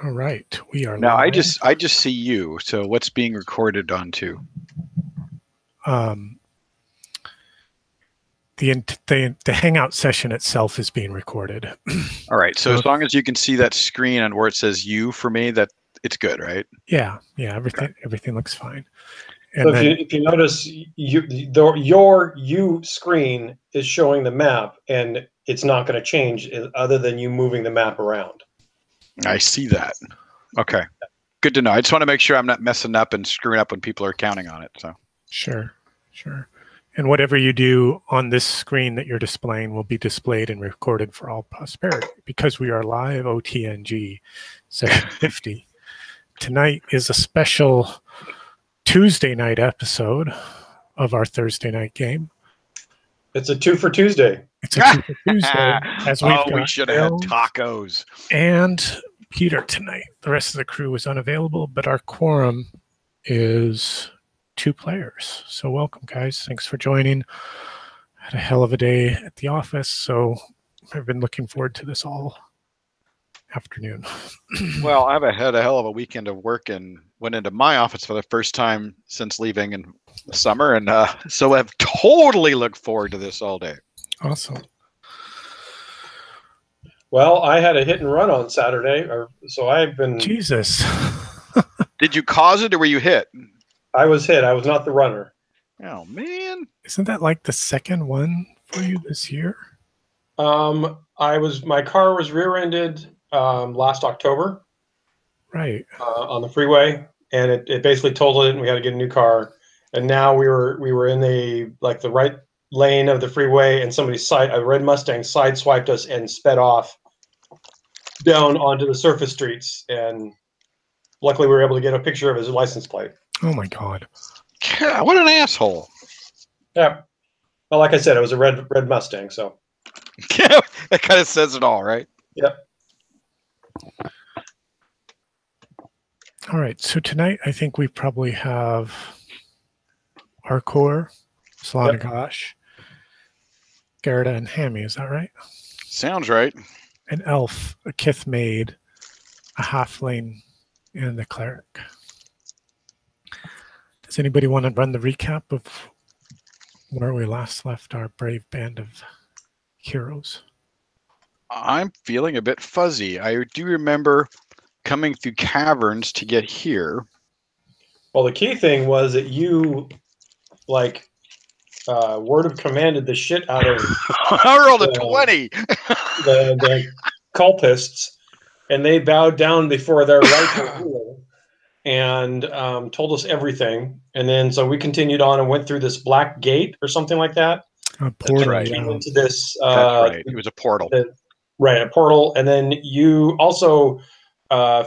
All right, we are Now live. I just see you. So what's being recorded onto? The Hangout session itself is being recorded. All right. So as long as you can see that screen and where it says "you" for me, that it's good, right? Yeah, everything looks fine. And so if you notice, your you screen is showing the map, and it's not going to change other than you moving the map around. I see that. Okay, good to know. I just want to make sure I'm not messing up and screwing up when people are counting on it. So sure. And whatever you do on this screen that you're displaying will be displayed and recorded for all prosperity because we are live OTNG Session 50. Tonight is a special Tuesday night episode of our Thursday night game. It's a 2 for Tuesday. It's a 2 for Tuesday. As we should have had tacos. And Peter tonight. The rest of the crew was unavailable, but our quorum is 2 players. So welcome, guys. Thanks for joining. Had a hell of a day at the office, so I've been looking forward to this all afternoon. Well, I've had a hell of a weekend of work and went into my office for the first time since leaving in the summer, and so I've totally looked forward to this all day. Awesome. Well, I had a hit and run on Saturday, so I've been... Jesus. Did you cause it or were you hit? I was hit. I was not the runner. Oh, man. Isn't that like the second one for you this year? My car was rear-ended last October. Right. On the freeway, and it basically totaled it, and we had to get a new car. And now we were in the right lane of the freeway, and a red Mustang sideswiped us and sped off down onto the surface streets. And luckily, we were able to get a picture of his license plate. Oh my God! Yeah, what an asshole! Yeah. Well, like I said, it was a red Mustang, so that kind of says it all, right? Yep. All right, so tonight I think we probably have Arkor, Slanagosh, Gerda, and Hammy. Is that right? Sounds right. An elf, a Kith maid, a halfling, and the cleric. Does anybody want to run the recap of where we last left our brave band of heroes? I'm feeling a bit fuzzy. I do remember coming through caverns to get here. Well, the key thing was that you, word of commanded the shit out of... I rolled a 20! the cultists, and they bowed down before their rightful ruler and told us everything. And then so we continued on and went through this black gate or something like that. A portal. Right. Came into this... That's right. It was a portal. A portal. And then you also...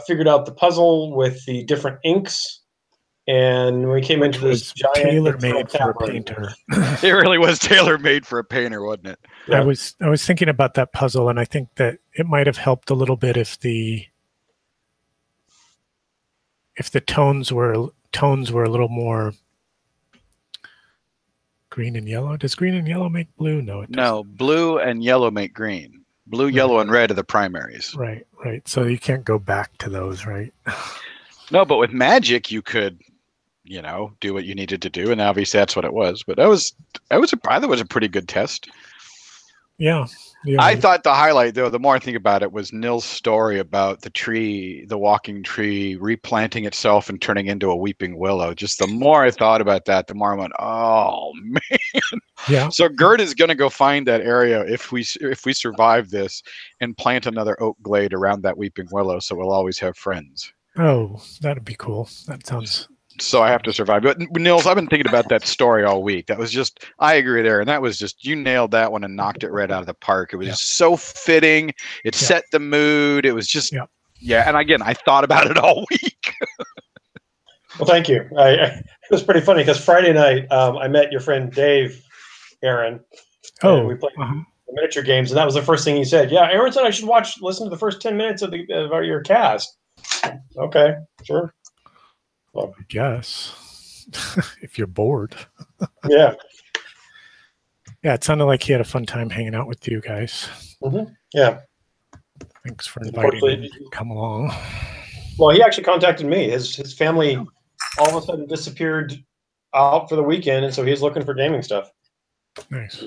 figured out the puzzle with the different inks, and we came into this giant tailor-made for a painter. It really was tailor-made for a painter, wasn't it? Yeah. I was thinking about that puzzle, and I think that it might have helped a little bit if the tones were a little more green and yellow. Does green and yellow make blue? No, it doesn't. No, blue and yellow make green. Blue, yellow, and red are the primaries. Right. So you can't go back to those, right? No, but with magic, you could, do what you needed to do, and obviously that's what it was. But I thought it was a pretty good test. Yeah. I thought the highlight, though, the more I think about it, was Nil's story about the walking tree, replanting itself and turning into a weeping willow. Just the more I thought about that, the more I went, oh, man. Yeah. So Gert is going to go find that area if we survive this and plant another oak glade around that weeping willow so we'll always have friends. Oh, that'd be cool. That sounds... So I have to survive. But Nils, I've been thinking about that story all week. That was just, I agree there. And that was just, you nailed that one and knocked it right out of the park. It was so fitting. It set the mood. It was just, And again, I thought about it all week. Well, thank you. It was pretty funny because Friday night, I met your friend Dave, Aaron. And we played miniature games. And that was the first thing he said. Yeah, Aaron said I should listen to the first 10 minutes of your cast. Okay, sure. I guess if you're bored. Yeah. Yeah, it sounded like he had a fun time hanging out with you guys. Mm-hmm. Yeah. Thanks for inviting me to come along. Well, he actually contacted me. His family all of a sudden disappeared out for the weekend, and so he's looking for gaming stuff. Nice.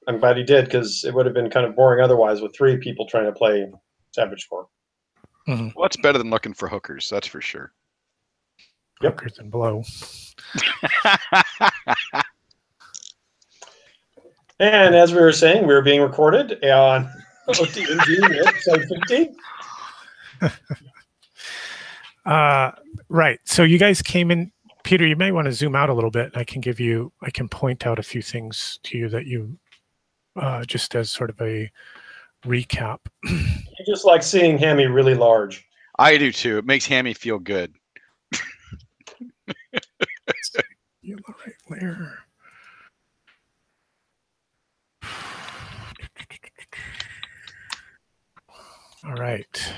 I'm glad he did, because it would have been kind of boring otherwise with 3 people trying to play Savage Core. Mm-hmm. Well, that's better than looking for hookers, that's for sure. Yep. Hookers and blow. And as we were saying, we were being recorded on OTNG episode 50. Right. So you guys came in. Peter, you may want to zoom out a little bit. I can point out a few things to you that you, just as sort of a recap. I just like seeing Hammy really large. I do too. It makes Hammy feel good. Right there. All right.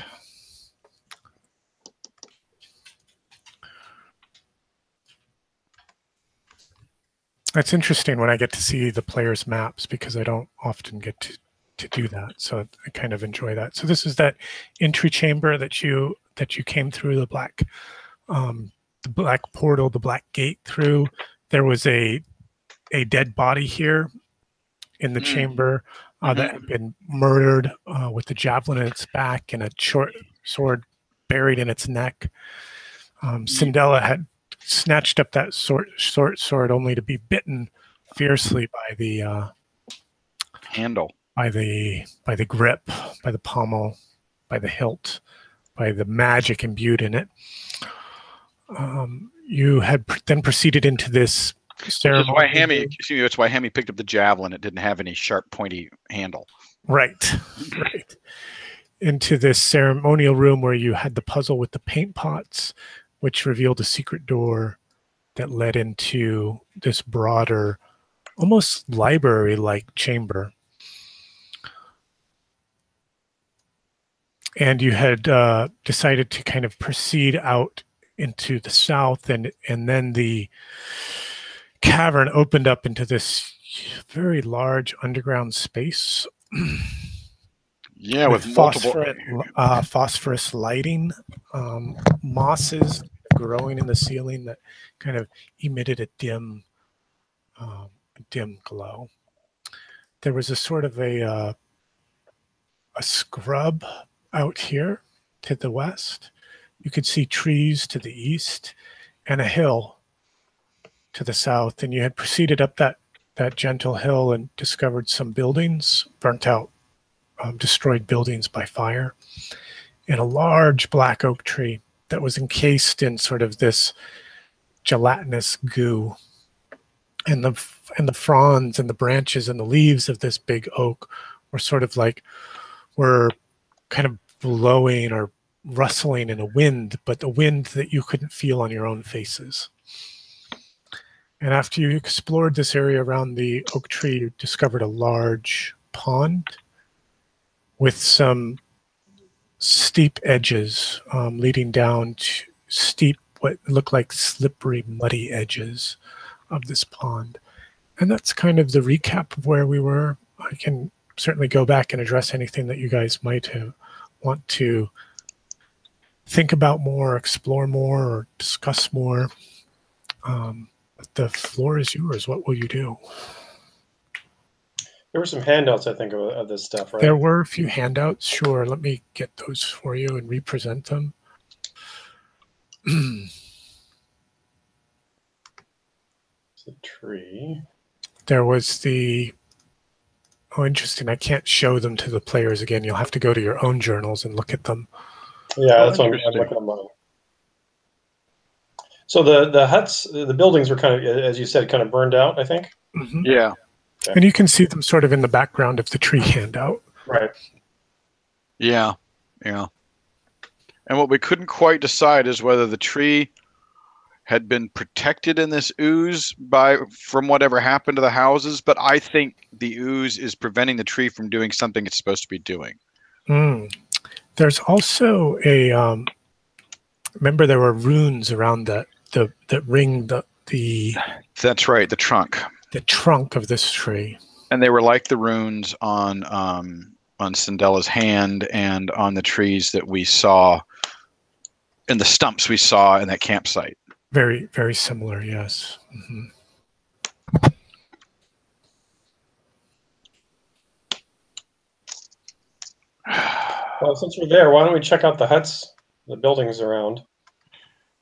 That's interesting when I get to see the players' maps, because I don't often get to do that. So I kind of enjoy that. So this is that entry chamber that you came through, the black portal, the black gate through. There was a dead body here in the chamber that had been murdered with the javelin in its back and a short sword buried in its neck. Cindella had snatched up that short sword only to be bitten fiercely by the handle, by the grip, by the pommel, by the hilt, by the magic imbued in it. You had then proceeded into this ceremony. That's why Hammy picked up the javelin. It didn't have any sharp, pointy handle. Right, right. Into this ceremonial room where you had the puzzle with the paint pots, which revealed a secret door that led into this broader, almost library-like chamber. And you had decided to kind of proceed out into the south, and then the cavern opened up into this very large underground space. Yeah, with multiple phosphorus lighting, mosses growing in the ceiling that kind of emitted a dim glow. There was a sort of a scrub out here to the west. You could see trees to the east and a hill to the south. And you had proceeded up that gentle hill and discovered some buildings, burnt out, destroyed buildings by fire, and a large black oak tree that was encased in sort of this gelatinous goo. And the fronds and the branches and the leaves of this big oak were sort of like, were kind of blowing or rustling in a wind, but a wind that you couldn't feel on your own faces. And after you explored this area around the oak tree, you discovered a large pond with some steep edges leading down to steep, what looked like slippery, muddy edges of this pond. And that's kind of the recap of where we were. I can certainly go back and address anything that you guys might want to think about more, explore more, or discuss more. But the floor is yours. What will you do? There were some handouts, I think, of this stuff, right? There were a few handouts. Sure. Let me get those for you and represent them. It's a tree. There was the... Oh, interesting. I can't show them to the players again. You'll have to go to your own journals and look at them. Yeah, that's what I'm looking at mine. So the huts, the buildings were kind of, as you said, kind of burned out, I think. Mm-hmm. Yeah. Okay. And you can see them sort of in the background of the tree handout. Right. Yeah. Yeah. And what we couldn't quite decide is whether the tree had been protected in this ooze from whatever happened to the houses, but I think the ooze is preventing the tree from doing something it's supposed to be doing. There's also a remember there were runes around that ring the That's right, the trunk of this tree, and they were like the runes on Cindella's hand and on the trees that we saw the stumps we saw in that campsite. Very, very similar, yes. Mm-hmm. Well, since we're there, why don't we check out the huts, the buildings around?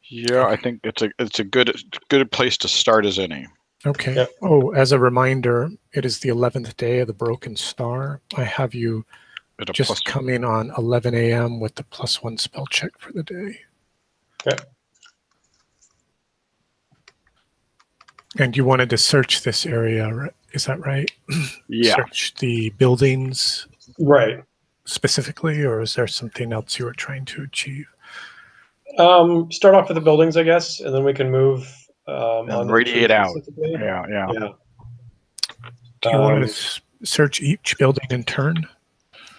Yeah, I think it's a good place to start as any. Okay. Yep. Oh, as a reminder, it is the 11th day of the Broken Star. I have you just come in on 11 a.m. with the +1 spell check for the day. Okay. And you wanted to search this area, is that right? Yeah. Search the buildings, Right. Specifically, or is there something else you were trying to achieve? Start off with the buildings, I guess, and then we can move on radiate out. Yeah. Do you want to search each building in turn?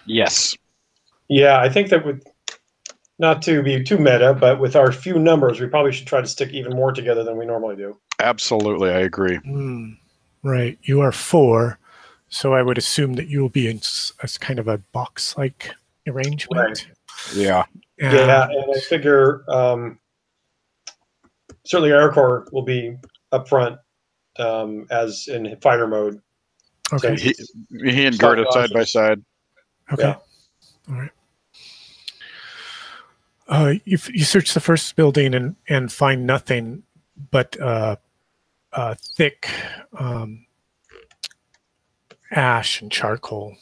Yes. Yeah, I think that would, not to be too meta, but with our few numbers, we probably should try to stick even more together than we normally do. Absolutely, I agree. Right, you are 4. So I would assume that you will be in a kind of a box-like arrangement. Right. Yeah. Yeah, and I figure certainly Aircore will be up front as in fighter mode. Okay. He and Gerda side by side. Okay. Yeah. All right. You search the first building and find nothing but thick ash and charcoal.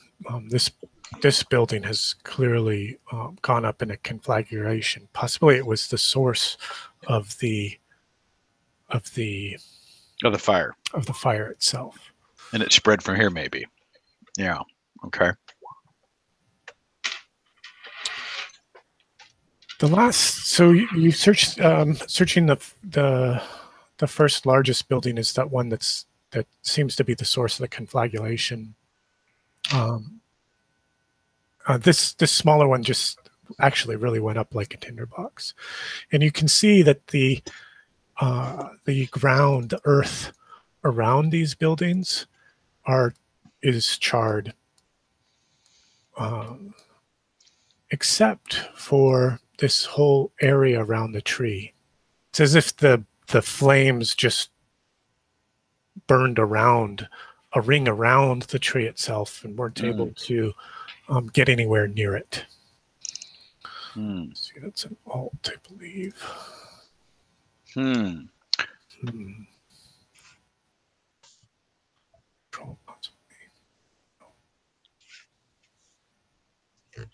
This building has clearly gone up in a conflagration. Possibly it was the source of the fire itself. And it spread from here, maybe. Yeah. Okay. So you searched searching the first largest building is that one that seems to be the source of the conflagration. This smaller one just actually really went up like a tinderbox, and you can see that the ground, the earth around these buildings is charred, except for this whole area around the tree. It's as if the flames just burned around a ring around the tree itself and weren't able to get anywhere near it. Let's see, that's an alt, I believe. Control possibly. There it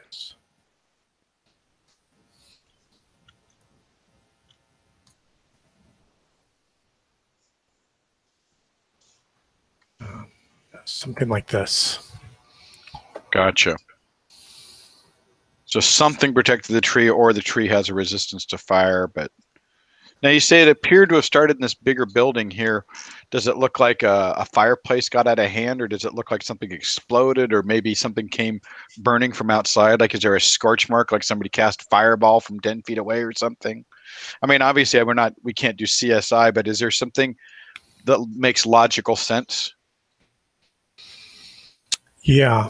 is. Something like this. Gotcha. So something protected the tree, or the tree has a resistance to fire. But now you say it appeared to have started in this bigger building here. Does it look like a fireplace got out of hand, or does it look like something exploded, or maybe something came burning from outside? Like, is there a scorch mark, like somebody cast fireball from 10 feet away or something? I mean, obviously we can't do CSI, but is there something that makes logical sense? Yeah.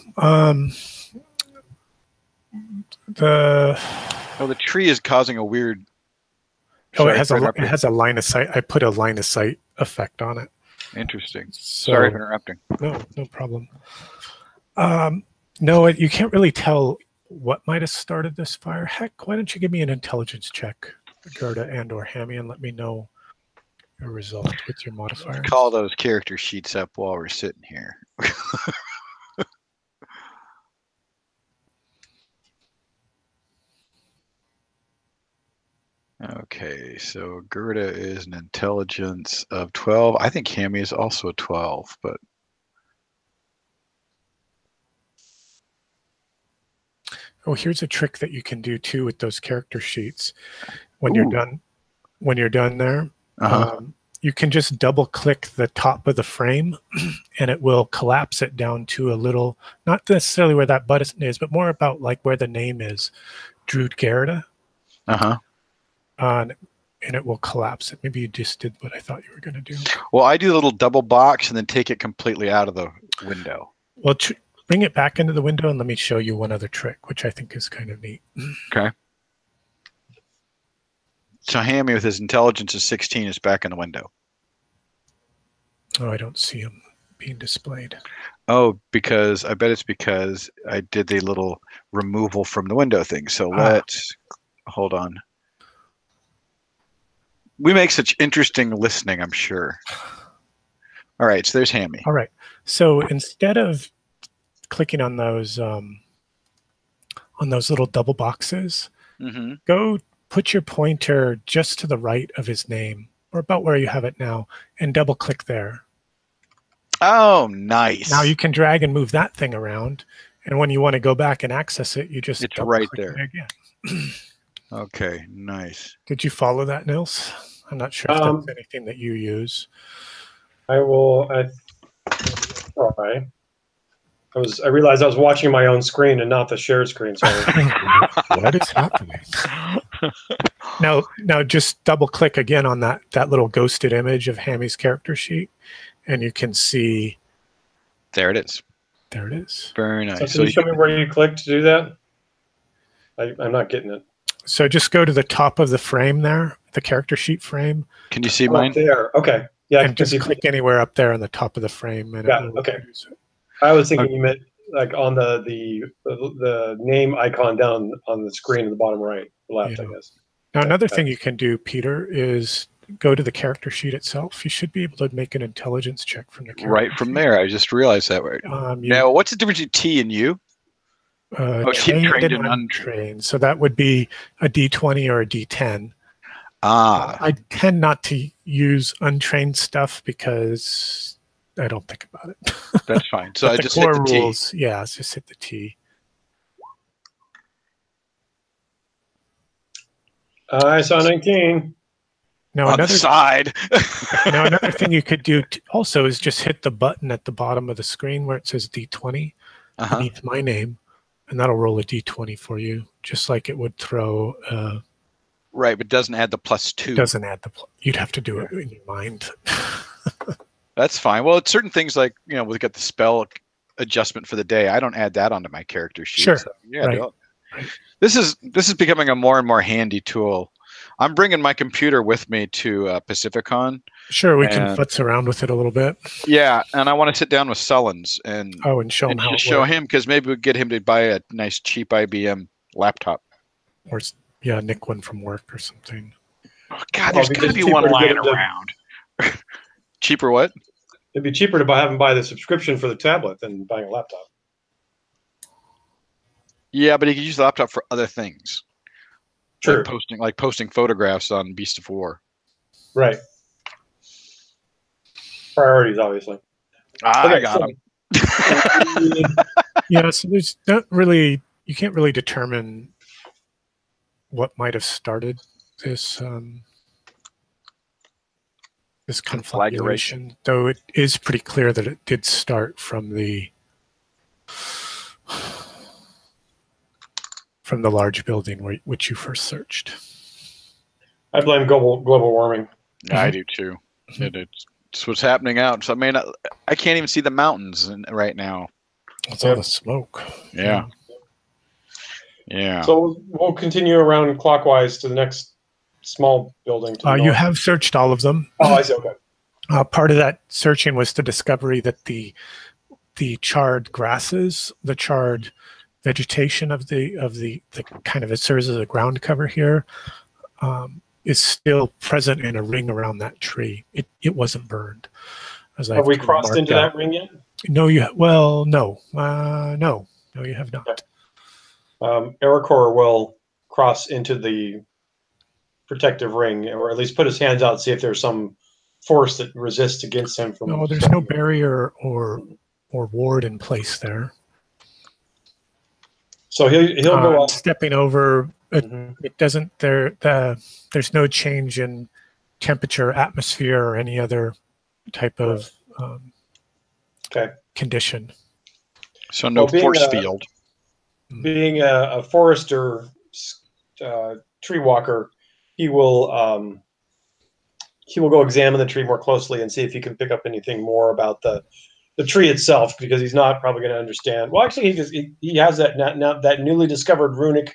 The tree is causing a weird. It has a line of sight. I put a line of sight effect on it. Interesting. So, sorry for interrupting. No problem. No, you can't really tell what might have started this fire. Heck, why don't you give me an intelligence check, Gerda and/or Hammy, and let me know your result with your modifiers. Let's call those character sheets up while we're sitting here. Okay, so Gerda is an intelligence of 12. I think Hammy is also a 12, but oh, here's a trick that you can do too with those character sheets. When you're done there, you can just double click the top of the frame and it will collapse it down to a little, not necessarily where that button is, but more about like where the name is, Druid Gerda. And it will collapse it. Maybe you just did what I thought you were going to do. Well, I do the little double box and then take it completely out of the window. Well, bring it back into the window and let me show you one other trick, which I think is kind of neat. Okay. So Hammy with his intelligence of 16 is back in the window. Oh, I don't see him being displayed. Oh, because I bet it's because I did the little removal from the window thing. So let's hold on. We make such interesting listening, I'm sure. All right, so there's Hammy. All right. So instead of clicking on those little double boxes, go put your pointer just to the right of his name, or about where you have it now, and double click there. Oh, nice. Now you can drag and move that thing around, and when you want to go back and access it, you just double right click there it again. Okay, nice. Did you follow that, Nils? I'm not sure if that's anything that you use. I will try. I realized I was watching my own screen and not the shared screen. Sorry. What is happening? Now just double click again on that little ghosted image of Hammy's character sheet, and you can see. There it is. There it is. Very nice. So can you show me where you click to do that? I'm not getting it. So just go to the top of the frame there, the character sheet frame. Can you see mine? There. Okay. Yeah. And just click anywhere up there on the top of the frame. And okay. I was thinking you meant like on the name icon down on the screen in the bottom right, left, I guess. Now another thing you can do, Peter, is go to the character sheet itself. You should be able to make an intelligence check from the character right from sheet. There. I just realized that. Right. Now, what's the difference between T and U? Trained and untrained. So that would be a D20 or a D10. I tend not to use untrained stuff because I don't think about it. That's fine. So I just hit the rules, T. Yeah, just hit the T. I saw 19. Now on the side. Now another thing you could do also is just hit the button at the bottom of the screen where it says D20 beneath my name, and that'll roll a D20 for you, just like it would throw. Right, but doesn't add the +2. Doesn't add the. You'd have to do it in your mind. That's fine. Well, it's certain things like we've got the spell adjustment for the day. I don't add that onto my character sheet. Sure. So, yeah. Right. This is becoming a more and more handy tool. I'm bringing my computer with me to Pacificon. Sure, we can futz around with it a little bit. Yeah, and I want to sit down with Sullins and show him how. Show him, because maybe we'll get him to buy a nice cheap IBM laptop. Or nick one from work or something. Oh, God, there's got to be one lying around. Cheaper what? It'd be cheaper to have him buy the subscription for the tablet than buying a laptop. Yeah, but he could use the laptop for other things. True. Like posting photographs on Beast of War. Right. Priorities, obviously. I got him. Yeah, so there's not really, you can't really determine what might have started this this conflagration, though it is pretty clear that it did start from the large building which you first searched. I blame global warming. Yeah, I do too. It's what's happening out. So I can't even see the mountains right now. It's all the smoke. Yeah. Yeah. So we'll continue around clockwise to the next small building. You have searched all of them. Oh, I see. Okay. Part of that searching was the discovery that the charred grasses, the charred vegetation of the kind of, it serves as a ground cover here, is still present in a ring around that tree. It wasn't burned. Have we crossed into that ring yet? No, no, you have not. Okay. Ericor will cross into the protective ring, or at least put his hands out, see if there's some force that resists against him. No, there's no barrier or ward in place there. So he'll go up. Stepping over. It doesn't. There's no change in temperature, atmosphere, or any other type of condition. So no force field. Being a forester, tree walker, he will go examine the tree more closely and see if he can pick up anything more about the tree itself, because he's not probably going to understand. Well, actually, he has that newly discovered runic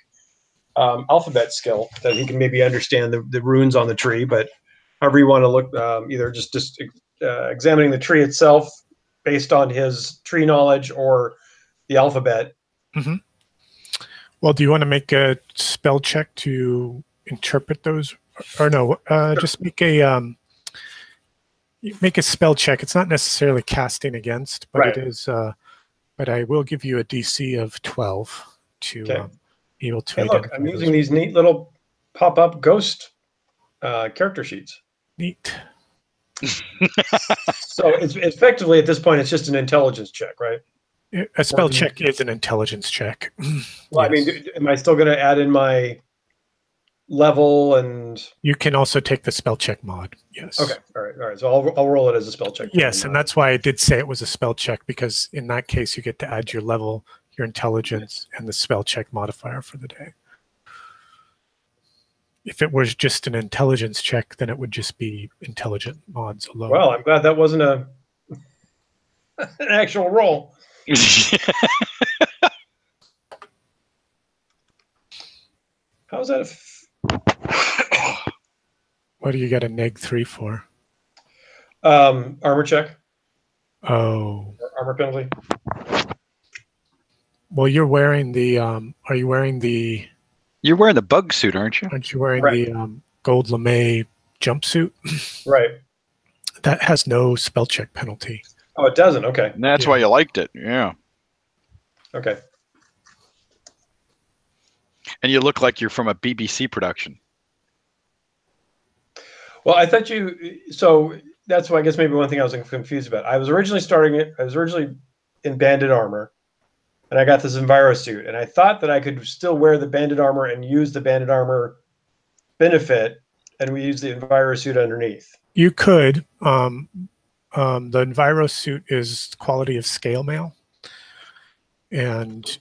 alphabet skill that he can maybe understand the runes on the tree. But however you want to look, either just examining the tree itself based on his tree knowledge or the alphabet. Mm-hmm. Well, do you want to make a spell check to interpret those, or no? Just make a spell check. It's not necessarily casting against, but Right. it is. But I will give you a DC of 12 to be able to Hey, identify. look, I'm using these neat little pop-up ghost character sheets. Neat. So it's effectively at this point, it's just an intelligence check, right? A spell check is an intelligence check. Well, Yes. I mean, am I still going to add in my level and? You can also take the spell check mod. Yes. Okay. All right. So I'll roll it as a spell check. Yes, and that's why I did say it was a spell check, because in that case you get to add your level, your intelligence, and the spell check modifier for the day. If it was just an intelligence check, then it would just be intelligent mods alone. Well, I'm glad that wasn't an actual roll. How's that? What do you got a -3 for? Armor check. Oh. Armor penalty. Well, you're wearing the. Are you wearing the? You're wearing the bug suit, aren't you? Aren't you wearing the gold lame jumpsuit? Right. That has no spell check penalty. Oh, it doesn't. Okay. And that's why you liked it. Yeah. Okay. And you look like you're from a BBC production. Well, I thought so that's why I guess maybe one thing I was confused about. I was originally in bandit armor, and I got this Enviro suit, and I thought that I could still wear the bandit armor and use the bandit armor benefit, and we use the Enviro suit underneath. You could. The Enviro suit is quality of scale mail, and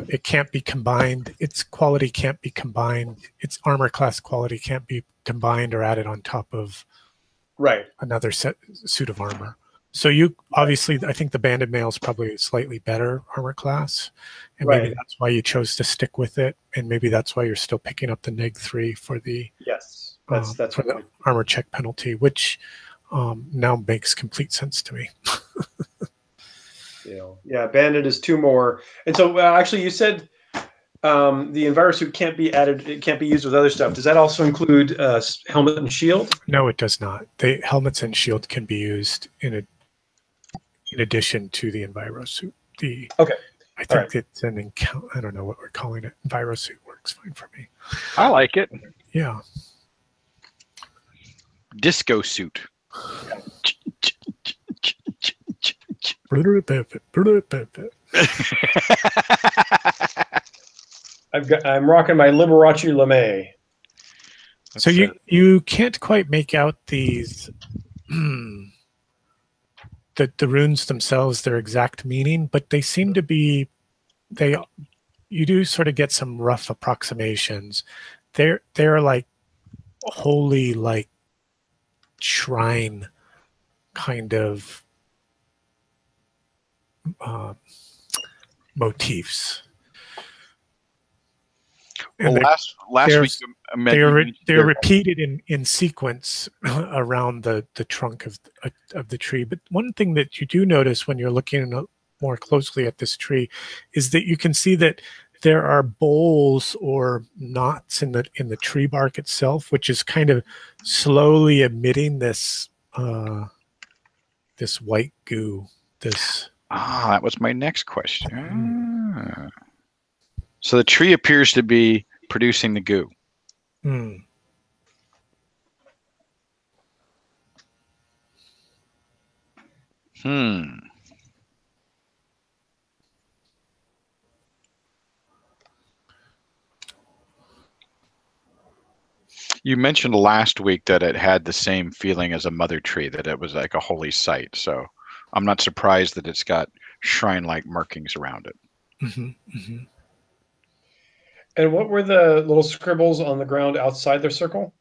it can't be combined. Its quality can't be combined. Its armor class quality can't be combined or added on top of another suit of armor. So you obviously, I think the banded mail is probably a slightly better armor class, and maybe that's why you chose to stick with it, and maybe that's why you're still picking up the -3 for the that's for the armor check penalty, which now makes complete sense to me. Yeah, bandit is 2 more, and so actually you said the Enviro suit can't be added. It can't be used with other stuff. Does that also include helmet and shield? No, it does not. The helmets and shield can be used in addition to the Enviro suit. I think it's an encounter. I don't know what we're calling it. Enviro suit works fine for me. I like it. Yeah. Disco suit. I'm rocking my Liberace Lame. So you can't quite make out these the runes themselves, their exact meaning, but they seem to be you do sort of get some rough approximations. They're like holy, like shrine kind of motifs. Well, last week they're repeated in sequence around the trunk of the tree. But one thing that you do notice when you're looking more closely at this tree is that you can see that there are bowls or knots in the tree bark itself, which is kind of slowly emitting this this white goo. That was my next question. So the tree appears to be producing the goo. You mentioned last week that it had the same feeling as a mother tree, that it was like a holy site. So I'm not surprised that it's got shrine-like markings around it. And what were the little scribbles on the ground outside their circle?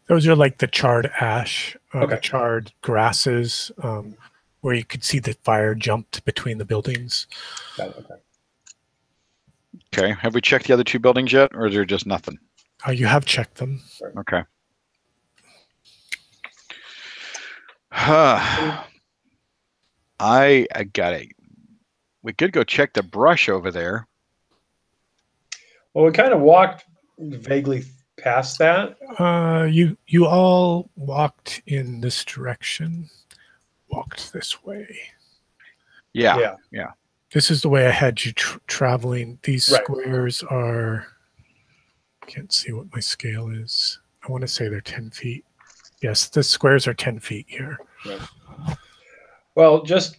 Those are like the charred ash, the charred grasses, where you could see the fire jumped between the buildings. Got it, okay. Okay. Have we checked the other 2 buildings yet, or is there just nothing? You have checked them. Okay. I got it. We could go check the brush over there. Well, we kind of walked vaguely past that. You all walked in this direction. Walked this way. Yeah. This is the way I had you traveling. These squares are. Can't see what my scale is. I want to say they're 10 feet. Yes, the squares are 10 feet here. Right. Well, just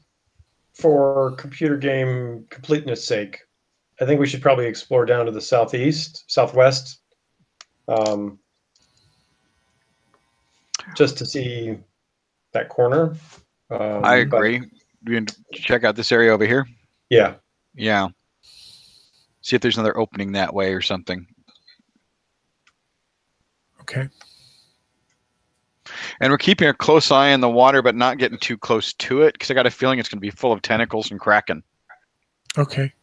for computer game completeness sake, I think we should probably explore down to the southwest, just to see that corner. I agree. We can check out this area over here. Yeah. Yeah. See if there's another opening that way or something. Okay. And we're keeping a close eye on the water, but not getting too close to it, because I got a feeling it's going to be full of tentacles and kraken. Okay.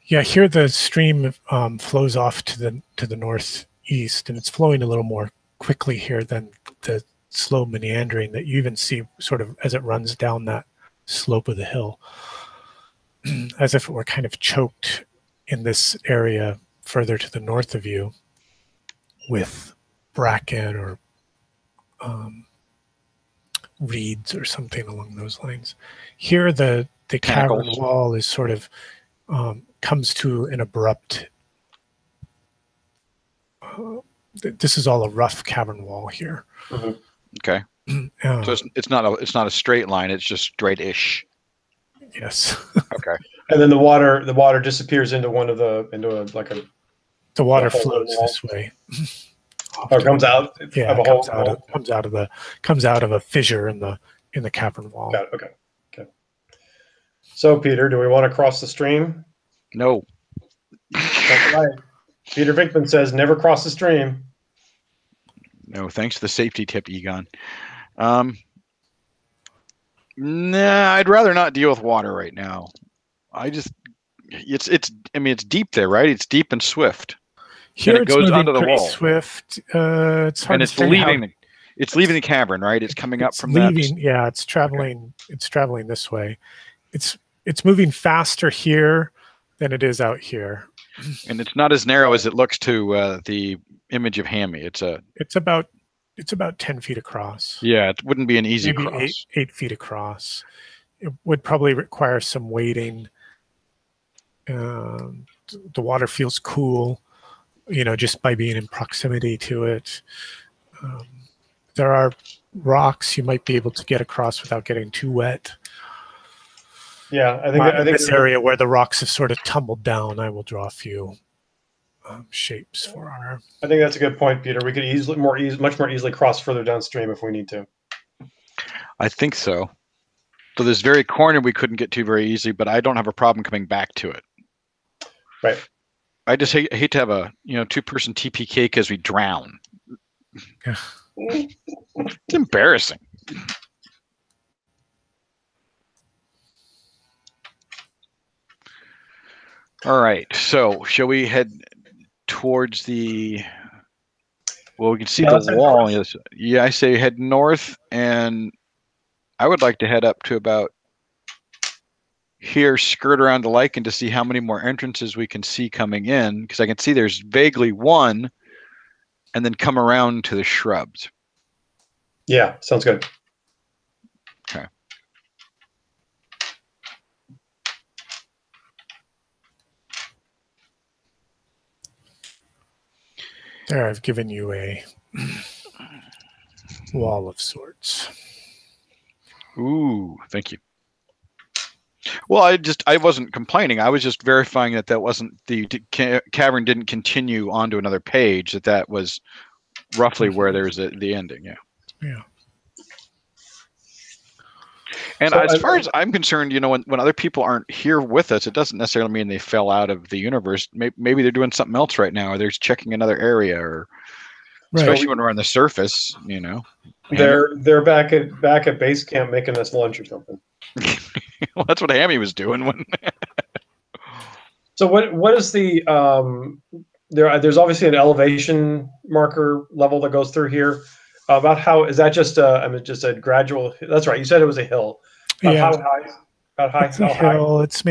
Yeah, here the stream flows off to the northeast, and it's flowing a little more quickly here than the slow meandering that you even see sort of as it runs down that slope of the hill, as if it were kind of choked in this area further to the north of you with bracken or reeds or something along those lines. Here the cavern wall is sort of comes to an abrupt this is all a rough cavern wall here. Mm-hmm. Okay. So it's not a straight line, it's just straight-ish. Yes. Okay. And then the water disappears into the water flows this way. Or comes out. Yeah, comes out of a fissure in the cavern wall. Got it. Okay. So, Peter, do we want to cross the stream? No. That's right. Peter Vinkman says never cross the stream. No, thanks for the safety tip, Egon. Nah, I'd rather not deal with water right now. It's deep there, right? It's deep and swift. Here it goes under the wall. Swift. It's hard and it's leaving. It's leaving the cavern, right? It's coming up from that. Yeah, it's traveling. Okay. It's traveling this way. It's moving faster here than it is out here. And it's not as narrow as it looks to the image of Hammy. It's about 10 feet across. Yeah, it wouldn't be an easy Maybe cross. 8 feet across. It would probably require some wading. The water feels cool, just by being in proximity to it. There are rocks you might be able to get across without getting too wet. Yeah, I think this area where the rocks have sort of tumbled down, I will draw a few shapes for our. I think that's a good point, Peter. We could much more easily cross further downstream if we need to. I think so. So this very corner we couldn't get to very easily, but I don't have a problem coming back to it. Right. I just hate to have a 2-person TPK because we drown. It's embarrassing. All right. So shall we head towards the? Well, we can see the wall. Yeah, I say head north, and I would like to head up to about here, skirt around the lake, and to see how many more entrances we can see coming in, because I can see there's vaguely one, and then come around to the shrubs. Yeah, sounds good. Okay. There, I've given you a wall of sorts. Ooh, thank you. Well, I wasn't complaining. I was just verifying that wasn't the cavern didn't continue onto another page. That was roughly where there's the ending. Yeah. Yeah. And so, as far as I'm concerned, when other people aren't here with us, it doesn't necessarily mean they fell out of the universe. Maybe they're doing something else right now, or they're checking anher area, or especially when we're on the surface. They're back at base camp making us lunch or something. Well, that's what Hammy was doing when. So what is the there's obviously an elevation marker level that goes through here. About how is that just just a gradual? That's right. You said it was a hill. Yeah. How high? About high? It's a hill. It's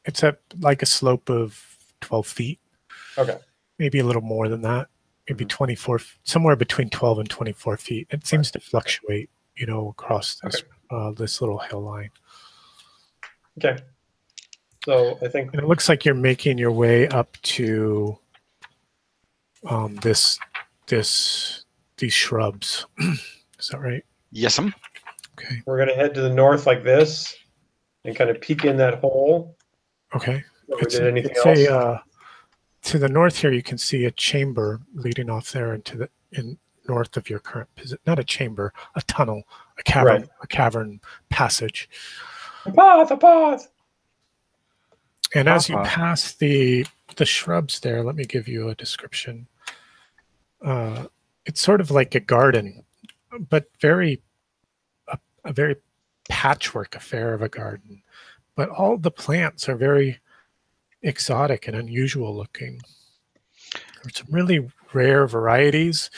it's at like a slope of 12 feet. Okay. Maybe a little more than that. Maybe 24, somewhere between 12 and 24 feet. It seems to fluctuate, you know, across this this little hill line. Okay. So I think and it looks like you're making your way up to these shrubs. Is that right? Yes, I'm. Okay. We're gonna head to the north like this, and kind of peek in that hole. Okay. Did anything else? To the north here, you can see a chamber leading off there into north of your current position. Not a chamber, a tunnel, a cavern, a cavern passage. A path. And as you pass the shrubs there, let me give you a description. It's sort of like a garden, but a very patchwork affair of a garden. But all the plants are very exotic and unusual looking. There's some really rare varieties.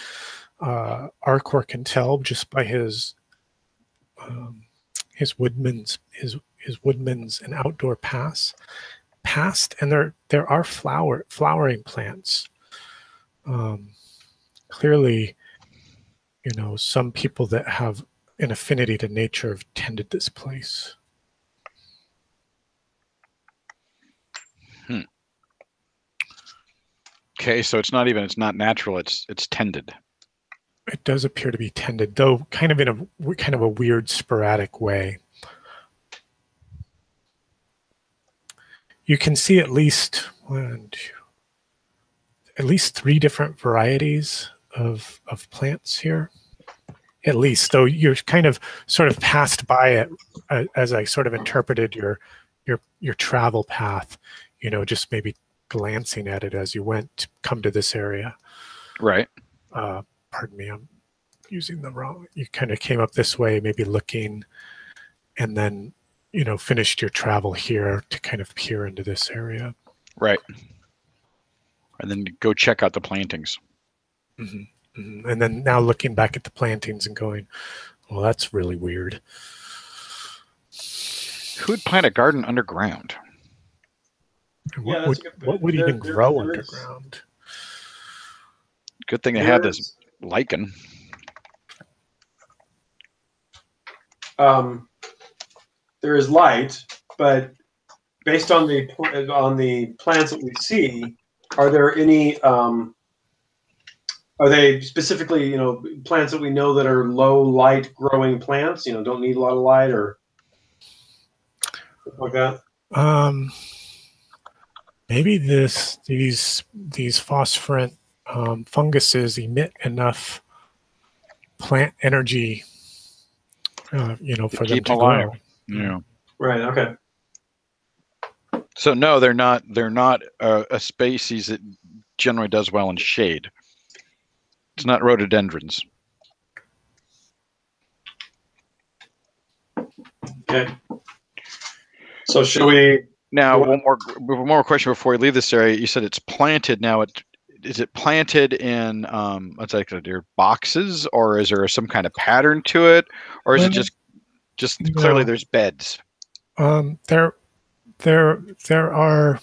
Arcor can tell just by his woodman's and outdoor past, and there are flowering plants. Clearly, you know, some people that have an affinity to nature have tended this place. Okay, so it's not natural. It's tended. It does appear to be tended, though kind of in a weird, sporadic way. You can see at least three different varieties of plants here. At least, though you're kind of sort of passed by it as I sort of interpreted your travel path. You know, just maybe glancing at it as you went to come to this area. Right. Pardon me, I'm using the wrong. You kind of came up this way, maybe looking, and then, you know, finished your travel here to kind of peer into this area. Right. And then go check out the plantings. Mm-hmm. Mm-hmm. And then now looking back at the plantings and going, well, that's really weird. Who would plant a garden underground? What would even grow underground? Good thing they have this lichen. There is light, but based on the plants that we see, are there any? Are they specifically, you know, plants that we know that are low light growing plants? You know, don't need a lot of light or something like that. Maybe these phosphorant funguses emit enough plant energy, you know, for them to alive. grow. Yeah. Right. Okay. So no, they're not a species that generally does well in shade. It's not rhododendrons. Okay. So should we? Now, one more question before we leave this area. You said it's planted now. Is it planted in what's that going to do? Boxes, or is there some kind of pattern to it, or is it just clearly there's beds? There are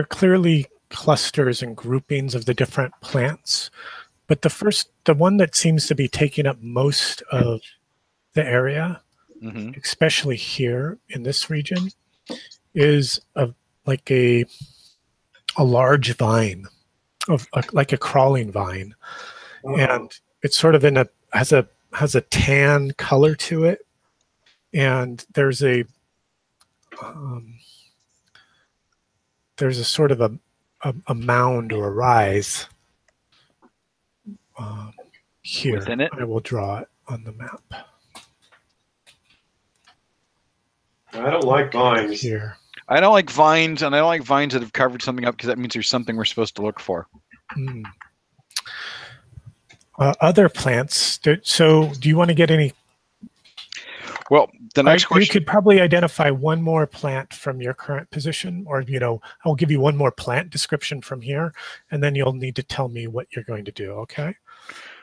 clearly clusters and groupings of the different plants, but the one that seems to be taking up most of the area, especially here in this region, is like a large vine, like a crawling vine, and it's sort of has a tan color to it, and there's a sort of a mound or a rise here. Within it? I will draw it on the map. I don't like vines. Here. I don't like vines, and I don't like vines that have covered something up because that means there's something we're supposed to look for. Other plants. So do you want to get any? Well, the next You question. could probably identify one more plant from your current position, or, I'll give you one more plant description from here, and then you'll need to tell me what you're going to do, okay?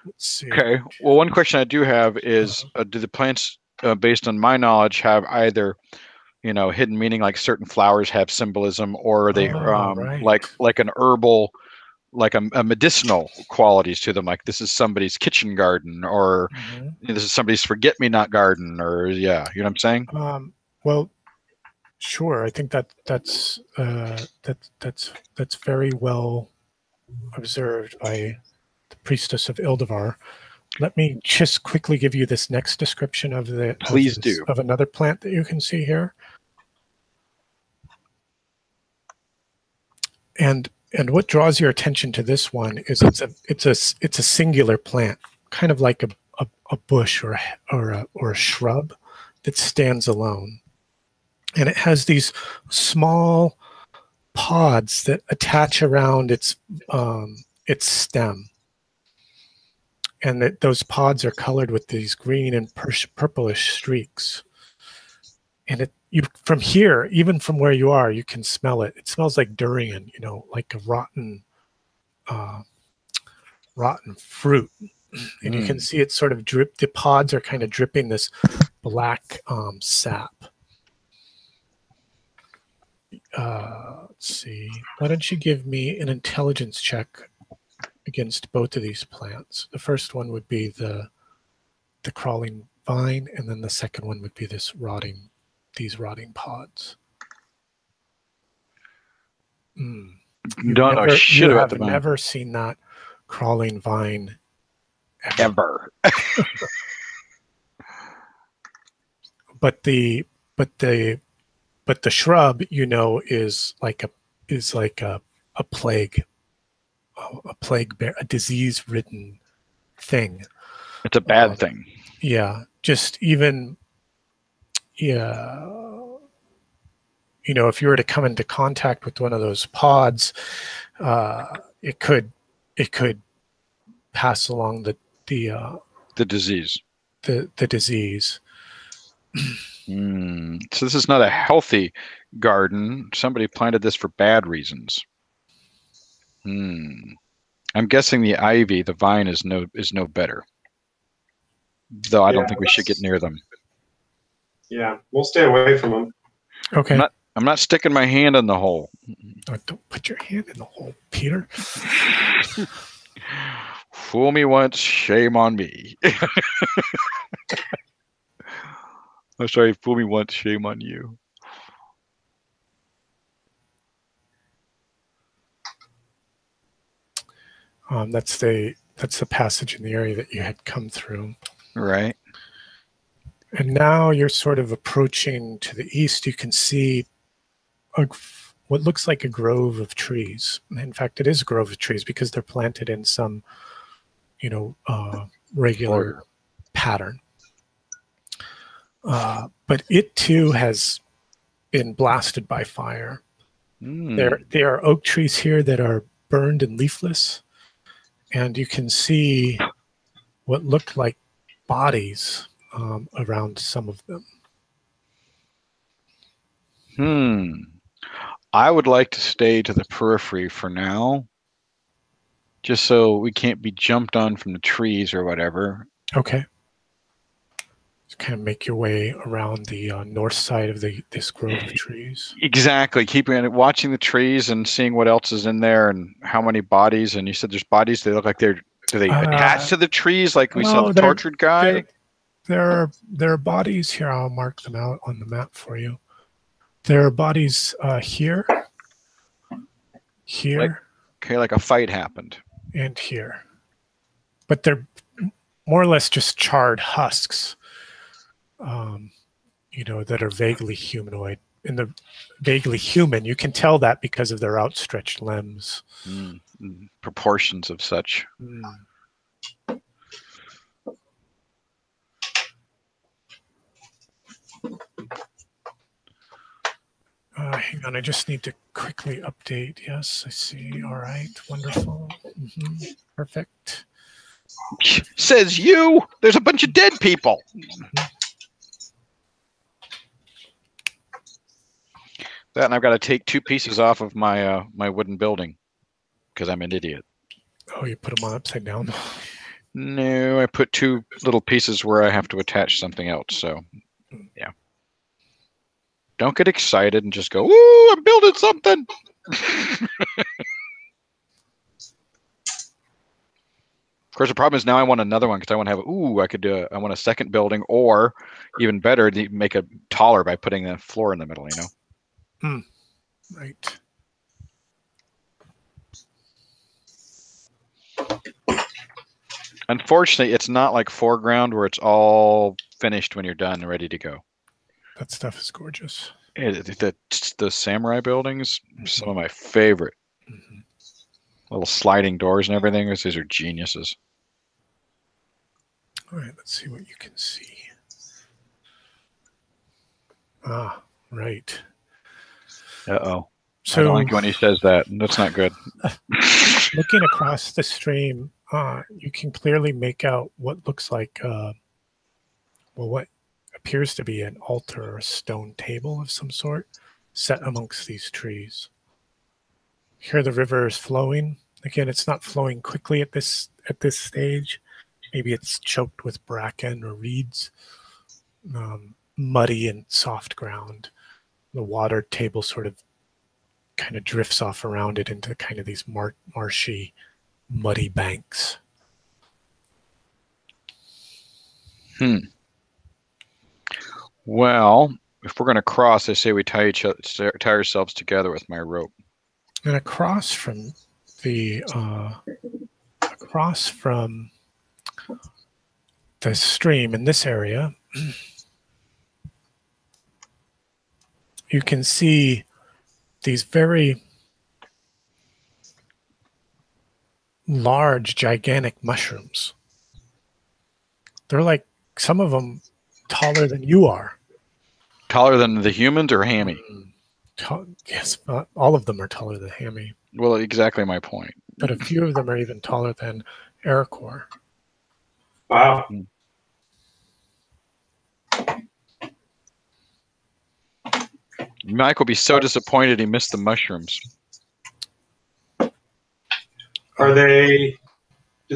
Let's see. Okay. Well, one question I do have is, do the plants, based on my knowledge, have either, hidden meaning, like certain flowers have symbolism, or are they right. like an herbal, like a medicinal qualities to them? Like this is somebody's kitchen garden, or this is somebody's forget-me-not garden, or you know what I'm saying? Well, sure. I think that's very well observed by the priestess of Ildevar. Let me just quickly give you this next description of of another plant that you can see here. And what draws your attention to this one is it's a singular plant, kind of like a bush or a shrub that stands alone, and it has these small pods that attach around its stem, and those pods are colored with these green and purplish streaks. And from here, even from where you are, you can smell it. It smells like durian, like a rotten fruit. And you can see it sort of drip. The pods are kind of dripping this black sap. Let's see. Why don't you give me an intelligence check against both of these plants? The first one would be the crawling vine, and then the second one would be these rotting pods. Don't know shit about the vine. I've never seen that crawling vine ever. But the shrub, is like a plague, bear, a disease-ridden thing. It's a bad thing. Yeah, just even. Yeah, if you were to come into contact with one of those pods, it could pass along the disease. The disease. So this is not a healthy garden. Somebody planted this for bad reasons. I'm guessing the ivy, the vine, is no better. Though I don't think we should get near them. Yeah, we'll stay away from them. Okay. I'm not sticking my hand in the hole. Oh, don't put your hand in the hole, Peter. Fool me once, shame on me. I'm sorry, fool me once, shame on you. That's the passage in the area that you had come through. Right. And now you're sort of approaching to the east. You can see what looks like a grove of trees. In fact, it is a grove of trees because they're planted in some, regular pattern. But it too has been blasted by fire. There are oak trees here that are burned and leafless, and you can see what look like bodies around some of them. I would like to stay to the periphery for now, just so we can't be jumped on from the trees or whatever. Okay. Just kind of make your way around the north side of this grove of trees. Exactly. Watching the trees and seeing what else is in there and how many bodies. And you said there's bodies. They look like do they attach to the trees like we saw the tortured guy? There are bodies here. I'll mark them out on the map for you. There are bodies here, like a fight happened, and here. But they're more or less just charred husks, that are vaguely humanoid. In the vaguely human, you can tell that because of their outstretched limbs. Proportions of such. Hang on, I just need to quickly update. Yes, I see. All right, wonderful. Perfect. Says you. There's a bunch of dead people. That, and I've got to take 2 pieces off of my my wooden building because I'm an idiot. Oh, you put them on upside down? No, I put 2 little pieces where I have to attach something else. So, yeah. Don't get excited and just go, "Woo! I'm building something." Of course, the problem is now I want another one because I want to have. Ooh, I could do. I want a second building, or even better, make it taller by putting the floor in the middle. You know. Right. Unfortunately, it's not like foreground where it's all finished when you're done and ready to go. That stuff is gorgeous. The samurai buildings, some of my favorite. Little sliding doors and everything. These are geniuses. All right, let's see what you can see. Ah, right. Uh-oh. So, I don't like when he says that. That's not good. Looking across the stream, you can clearly make out what looks like, well, what appears to be an altar or a stone table of some sort set amongst these trees. Here the river is flowing. Again, it's not flowing quickly at this stage. Maybe it's choked with bracken or reeds, muddy and soft ground. The water table sort of kind of drifts off around it into kind of these marshy, muddy banks. Well, if we're going to cross, I say we tie ourselves together with my rope. And across from the stream in this area, you can see these very large, gigantic mushrooms. They're like, some of them taller than you are. Taller than the humans or Hammy? Yes, all of them are taller than Hammy. Well, exactly my point. But a few of them are even taller than Aracor. Wow. Mike will be so disappointed he missed the mushrooms. Do they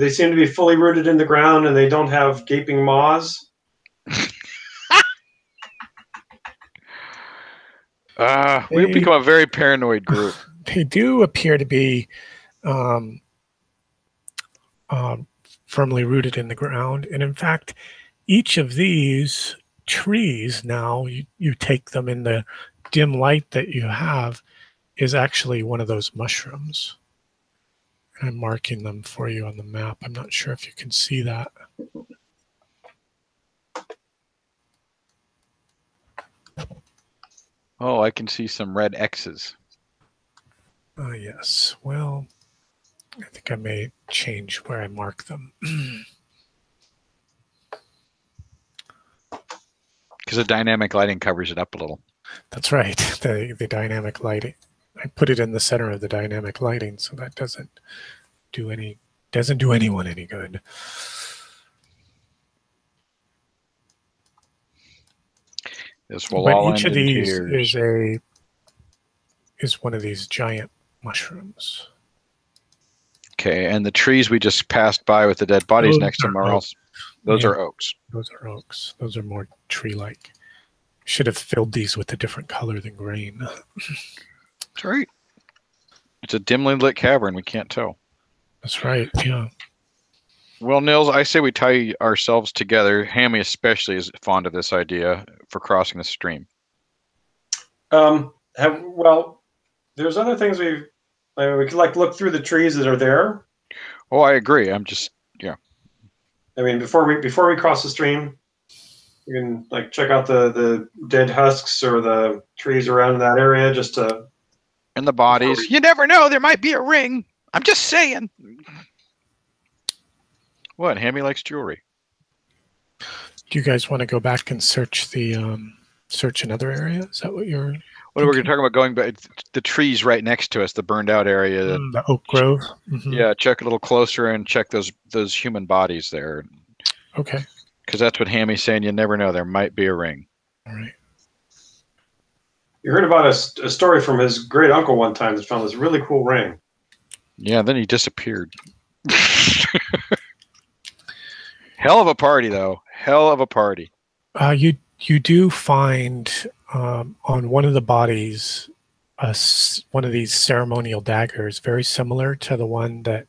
seem to be fully rooted in the ground and they don't have gaping maws? We've become a very paranoid group. They do appear to be firmly rooted in the ground. And in fact, each of these trees now, you take them in the dim light that you have, is actually one of those mushrooms. I'm marking them for you on the map. I'm not sure if you can see that. Oh, I can see some red X's. Yes. Well, I think I may change where I mark them. Because the dynamic lighting covers it up a little. That's right. The dynamic lighting. I put it in the center of the dynamic lighting, so that doesn't do anyone any good. This will but all each end of in these tears. is one of these giant mushrooms. Okay, and the trees we just passed by with the dead bodies next to them are also, those are oaks. Those are oaks. Those are more tree-like. Should have filled these with a different color than green. That's right. It's a dimly lit cavern. We can't tell. That's right. Yeah. Well, Nils, I say we tie ourselves together. Hammy especially is fond of this idea for crossing the stream. Well, there's other things we could like look through the trees that are there. Oh, I agree. I'm just I mean, before we cross the stream, you can like check out the dead husks or the trees around that area just to. And the bodies. You never know. There might be a ring. I'm just saying. What? Hammy likes jewelry. Do you guys want to go back and search search another area? Is that what you're? What we're talking about going back, the trees right next to us, the burned out area. The oak grove. Mm-hmm. Yeah, check a little closer and check those human bodies there. Okay. Because that's what Hammy's saying. You never know. There might be a ring. All right. You heard about a story from his great uncle one time that found this really cool ring. Yeah, then he disappeared. Hell of a party, though. Hell of a party. You do find on one of the bodies one of these ceremonial daggers, very similar to the one that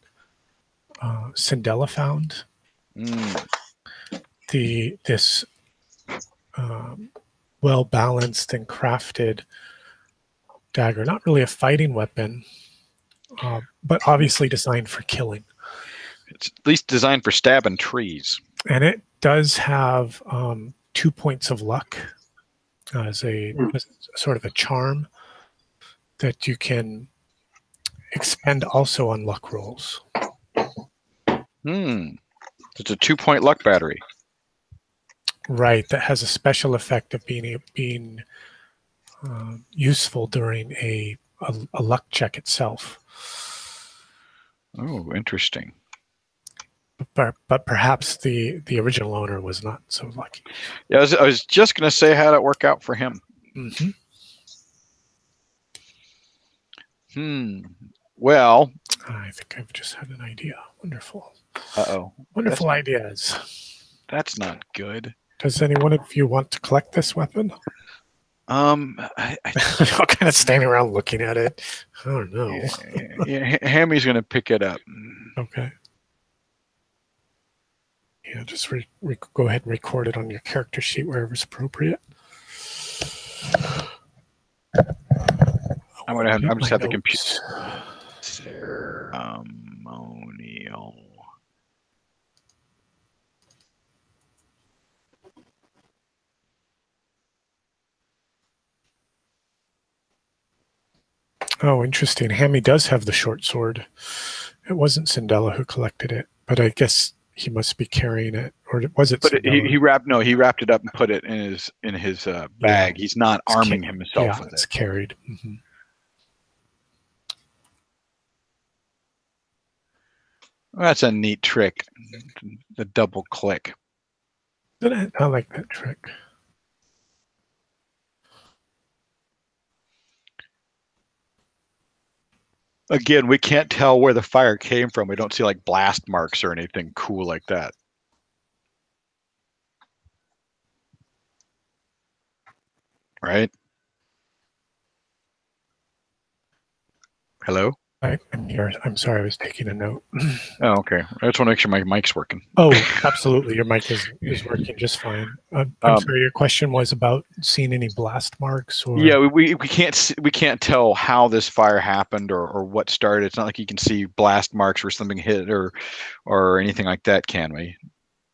Sindela found. This well-balanced and crafted dagger, not really a fighting weapon, but obviously designed for killing. It's at least designed for stabbing trees. And it does have 2 points of luck as a sort of a charm that you can expend also on luck rolls. It's a 2-point luck battery. Right, that has a special effect of being useful during a luck check itself. Oh, interesting. But perhaps the original owner was not so lucky. Yeah, I was just going to say, how'd it work out for him? Well, I think I've just had an idea. Wonderful. Wonderful ideas. That's not good. Does any one of you want to collect this weapon? I'm kind of standing around looking at it. I don't know. Yeah, Hammy's going to pick it up. Okay. Yeah, just go ahead and record it on your character sheet wherever it's appropriate. I'm just at the computer. Ceremonial. Oh, interesting. Hammy does have the short sword. It wasn't Sindela who collected it, but I guess he must be carrying it, or was it? But he wrapped it up and put it in his bag. He's not arming himself with it. It's carried. That's a neat trick. The double click. I like that trick. Again, we can't tell where the fire came from. We don't see like blast marks or anything cool like that. Right? Hello? I'm here. I'm sorry, I was taking a note. Oh, okay. I just want to make sure my mic's working. Oh, absolutely. Your mic is working just fine. I'm sorry. Your question was about seeing any blast marks, or yeah, we can't tell how this fire happened or what started. It's not like you can see blast marks where something hit or anything like that, can we?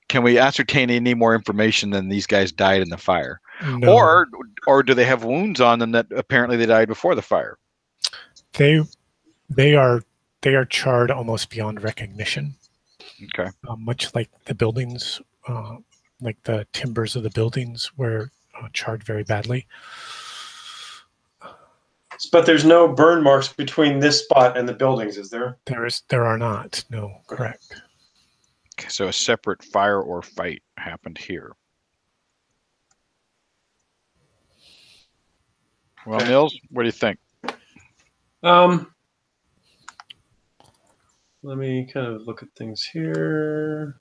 Can we ascertain any more information than these guys died in the fire, no. or do they have wounds on them that apparently they died before the fire? They are charred almost beyond recognition. Okay. Much like the buildings, like the timbers of the buildings were charred very badly. But there's no burn marks between this spot and the buildings, is there? There are not. No, correct. Okay, so a separate fire or fight happened here. Well, okay. Nils, what do you think? Let me kind of look at things here.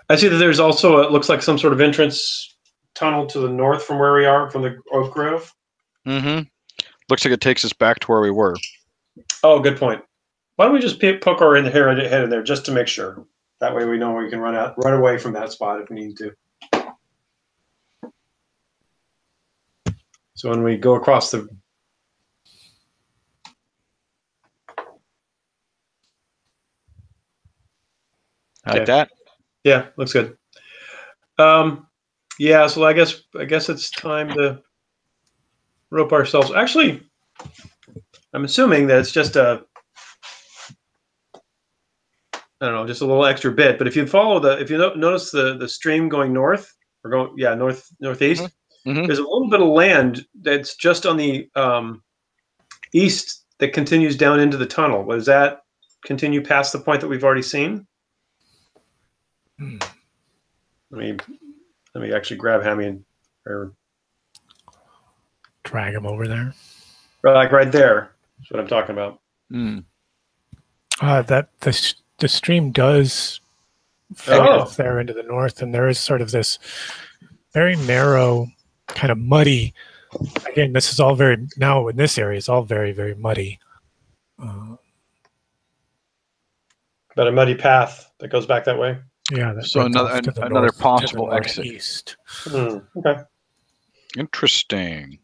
I see that there's also, it looks like some sort of entrance tunnel to the north from where we are, from the Oak Grove. Looks like it takes us back to where we were. Oh, good point. Why don't we just poke our head in there just to make sure? That way we know we can run away from that spot if we need to. So when we go across the... Like that? Yeah, looks good. Yeah, so I guess it's time to rope ourselves. Actually, I'm assuming that it's just I don't know, just a little extra bit. But if you notice the stream going north, or going northeast, there's a little bit of land that's just on the east that continues down into the tunnel. Does that continue past the point that we've already seen? Let me actually grab Hammy drag them over there. Like right there. That's what I'm talking about. Mm. That the stream does focus there into the north, and there is sort of this very narrow, kind of muddy. Again, this is all very now in this area. It's all very, very muddy. But a muddy path that goes back that way. Yeah. That So another possible exit. East. Okay. Interesting.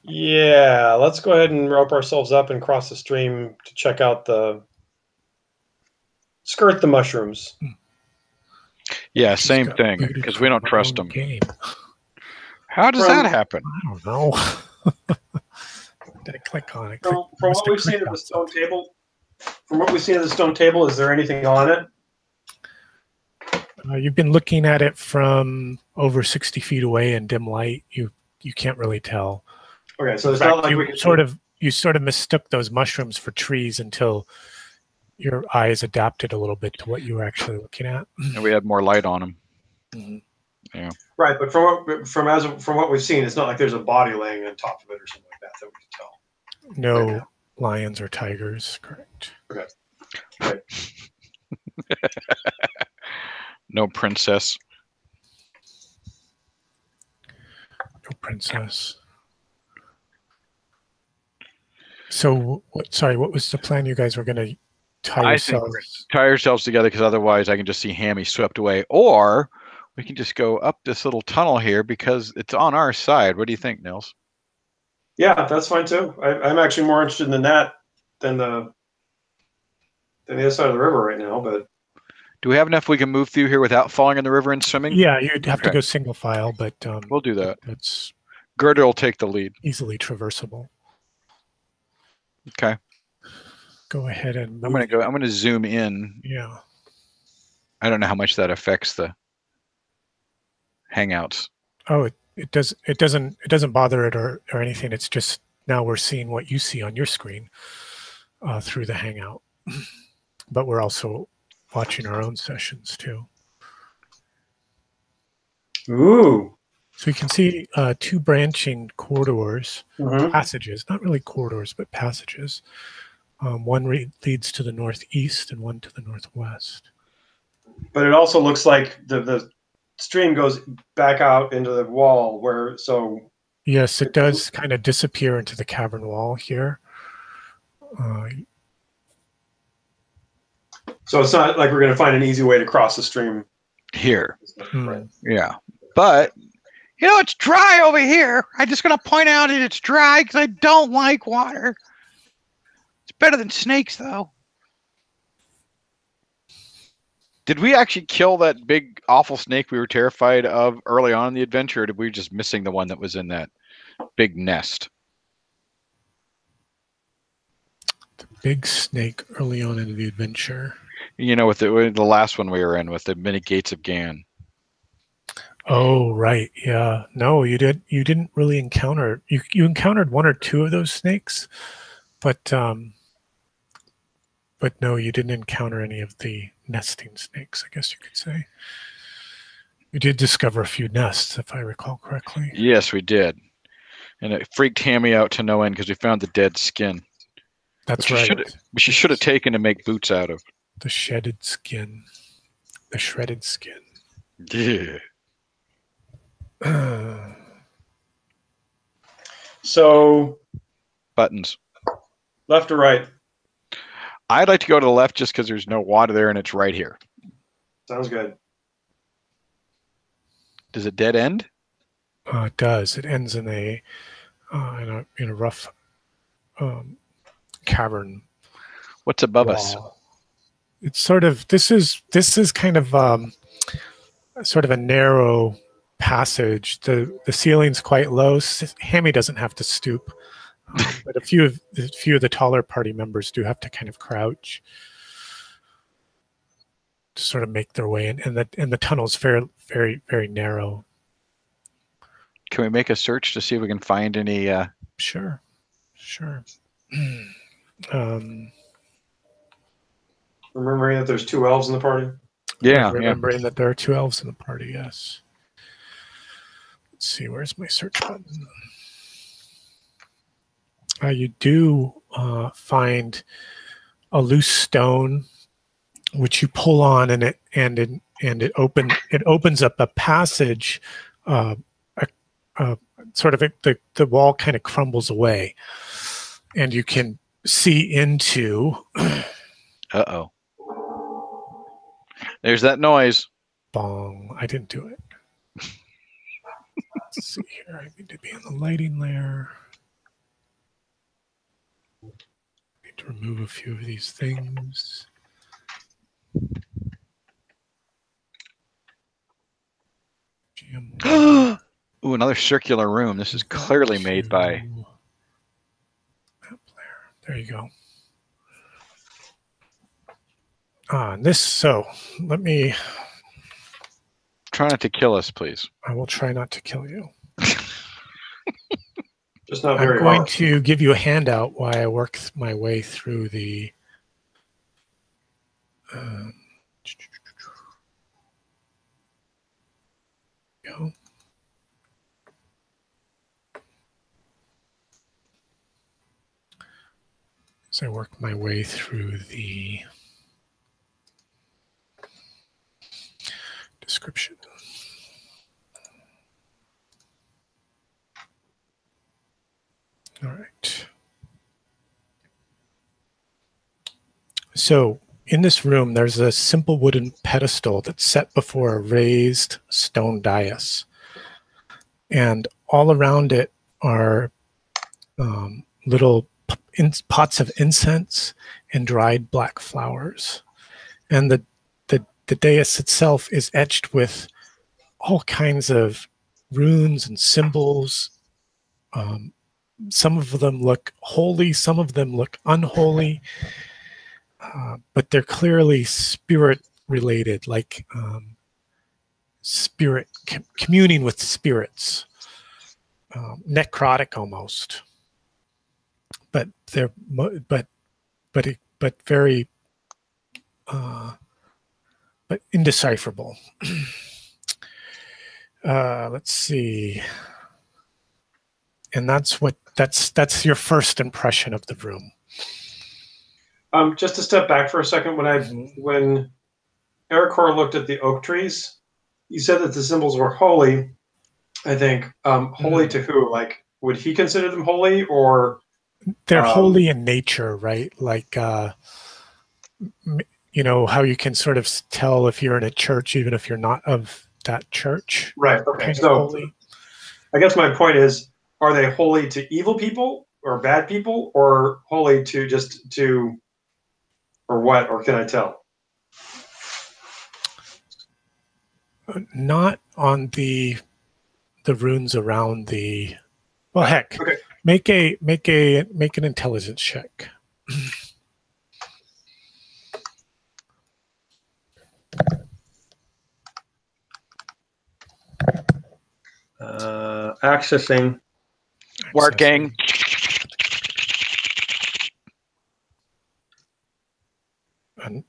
Yeah, let's go ahead and rope ourselves up and cross the stream to check out skirt the mushrooms. Yeah, same thing, because we don't trust them. How does that happen? I don't know. Did I click on it? From what we've seen at the stone table, is there anything on it? You've been looking at it from over 60 feet away in dim light. You can't really tell. Okay, so it's not like you sort of mistook those mushrooms for trees until your eyes adapted a little bit to what you were actually looking at. And we had more light on them. Mm-hmm. Yeah. Right, but from what we've seen, it's not like there's a body laying on top of it or something like that we can tell. No right lions or tigers, correct. Okay. Right. No princess. No princess. So, what was the plan? You guys were going to tie yourselves together, because otherwise I can just see Hammy swept away. Or we can just go up this little tunnel here because it's on our side. What do you think, Nils? Yeah, that's fine too. I'm actually more interested in that than the other side of the river right now. But do we have enough we can move through here without falling in the river and swimming? Yeah, you'd have to go single file, but we'll do that. It's Gerda will take the lead. Easily traversable. Okay. Go ahead and I'm gonna zoom in. Yeah. I don't know how much that affects the Hangouts. Oh, it doesn't bother it or anything. It's just now we're seeing what you see on your screen through the Hangout. But we're also watching our own sessions too. Ooh. So you can see two branching corridors, passages, not really corridors, but passages. One leads to the northeast and one to the northwest. But it also looks like the stream goes back out into the wall Yes, it does kind of disappear into the cavern wall here. So it's not like we're going to find an easy way to cross the stream here. Right. Yeah. But it's dry over here. I'm just going to point out that it's dry because I don't like water. It's better than snakes, though. Did we actually kill that big, awful snake we were terrified of early on in the adventure, or did we just missing the one that was in that big nest? The big snake early on in the adventure. With the last one we were in with the many gates of Gan. Oh, right. Yeah. No, you didn't really encounter. You encountered one or two of those snakes, but no, you didn't encounter any of the nesting snakes, I guess you could say. You did discover a few nests, if I recall correctly. Yes, we did. And it freaked Hammy out to no end because we found the dead skin. That's right. Which you should have taken to make boots out of. The shedded skin. The shredded skin. Yeah. So. Buttons. Left or right? I'd like to go to the left just because there's no water there and it's right here. Sounds good. Does it dead end? It does. It ends in a rough cavern. What's above wall. us? It's sort of this is kind of sort of a narrow passage. The ceiling's quite low. Hammy doesn't have to stoop. But a few of the taller party members do have to kind of crouch to sort of make their way in, and the tunnel's very, very, very narrow. Can we make a search to see if we can find any? Sure. Remembering that there's two elves in the party. Yeah. Remembering that there are two elves in the party. Yes. let's see, where's my search button? You do find a loose stone, which you pull on, and it opens up a passage. Sort of the wall kind of crumbles away, and you can see into. Uh-oh. There's that noise. Bong! I didn't do it. Let's see here. I need to be in the lighting layer. Need to remove a few of these things. Ooh, another circular room. This is clearly made by... There you go. So let me... Try not to kill us, please. I will try not to kill you. Just not very I'm going hard. to give you a handout while I work my way through the... go. So I work my way through the description. All right. So in this room, there's a simple wooden pedestal that's set before a raised stone dais. And all around it are little pots of incense and dried black flowers. And the dais itself is etched with all kinds of runes and symbols. Some of them look holy, some of them look unholy, but they're clearly spirit related, like spirit communing with spirits, necrotic almost. But they're but very but indecipherable. Let's see. And that's your first impression of the room. Just to step back for a second, when Ericor looked at the oak trees, he said that the symbols were holy. I think holy to who? Like, would he consider them holy, or they're holy in nature, right? Like, you know how you can sort of tell if you're in a church, even if you're not of that church. Right. Okay. Kind of So, holy. I guess my point is: are they holy to evil people or bad people, or holy to or what? Or can I tell? Not on the runes around the. Well, heck, Okay. make an intelligence check. Accessing. Working.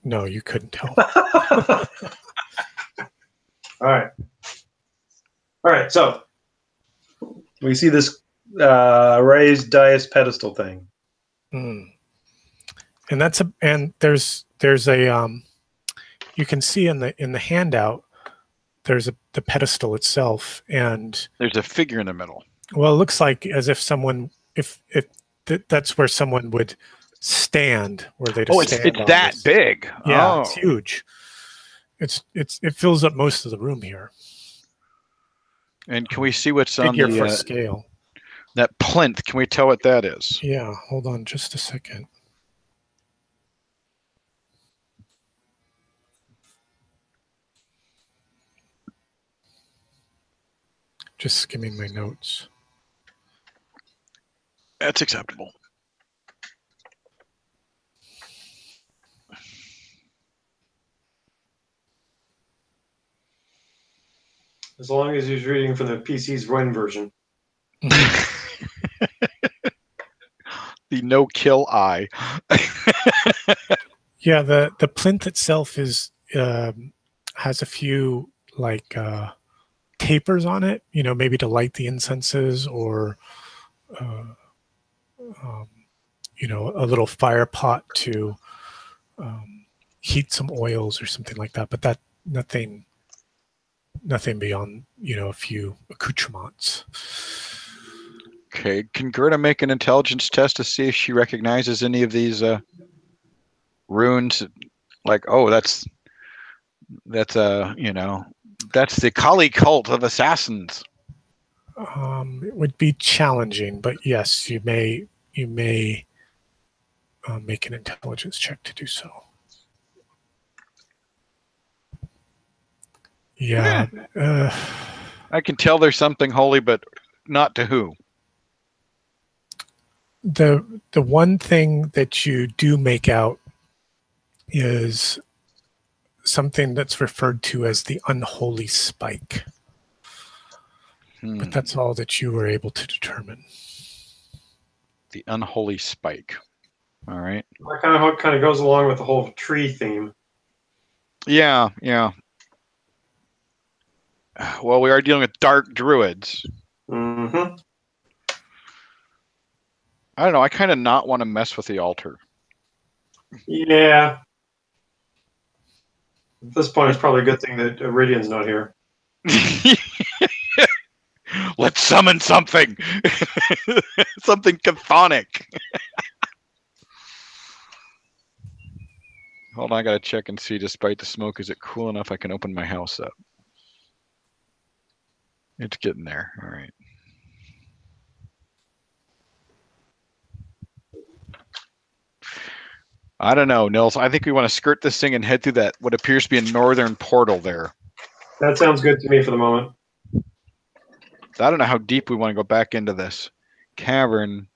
No, you couldn't tell. All right. So we see this raised dais pedestal thing. And there's a you can see in the handout there's the pedestal itself, and there's a figure in the middle. Well, it looks like as if someone if that's where someone would stand, where they just stand. It's that big. Yeah, it's huge. It fills up most of the room here. And can we see what's on the for scale? That plinth? Can we tell what that is? Yeah, hold on just a second. Just skimming my notes. That's acceptable. As long as he's reading from the PC's Win version. The no-kill eye. Yeah, the plinth itself is has a few like tapers on it, you know, maybe to light the incenses, or you know, a little fire pot to heat some oils or something like that. But that nothing beyond, you know, a few accoutrements. Okay, can Gerda make an intelligence test to see if she recognizes any of these runes? Like, oh, that's you know, that's the Kali cult of assassins. It would be challenging, but yes, you may make an intelligence check to do so. Yeah. I can tell there's something holy, but not to who. The one thing that you do make out is something that's referred to as the unholy spike. But that's all that you were able to determine. The unholy spike. All right. That kind of goes along with the whole tree theme. Yeah, yeah. Well, we are dealing with dark druids. Mm-hmm. I don't know. I kind of not want to mess with the altar. Yeah. At this point, it's probably a good thing that Iridian's not here. Let's summon something. Something chthonic. Hold on, I gotta check and see, despite the smoke, is it cool enough I can open my house up? It's getting there. All right. I don't know, Nils. I think we want to skirt this thing and head through that, what appears to be a northern portal there. That sounds good to me for the moment. I don't know how deep we want to go back into this cavern.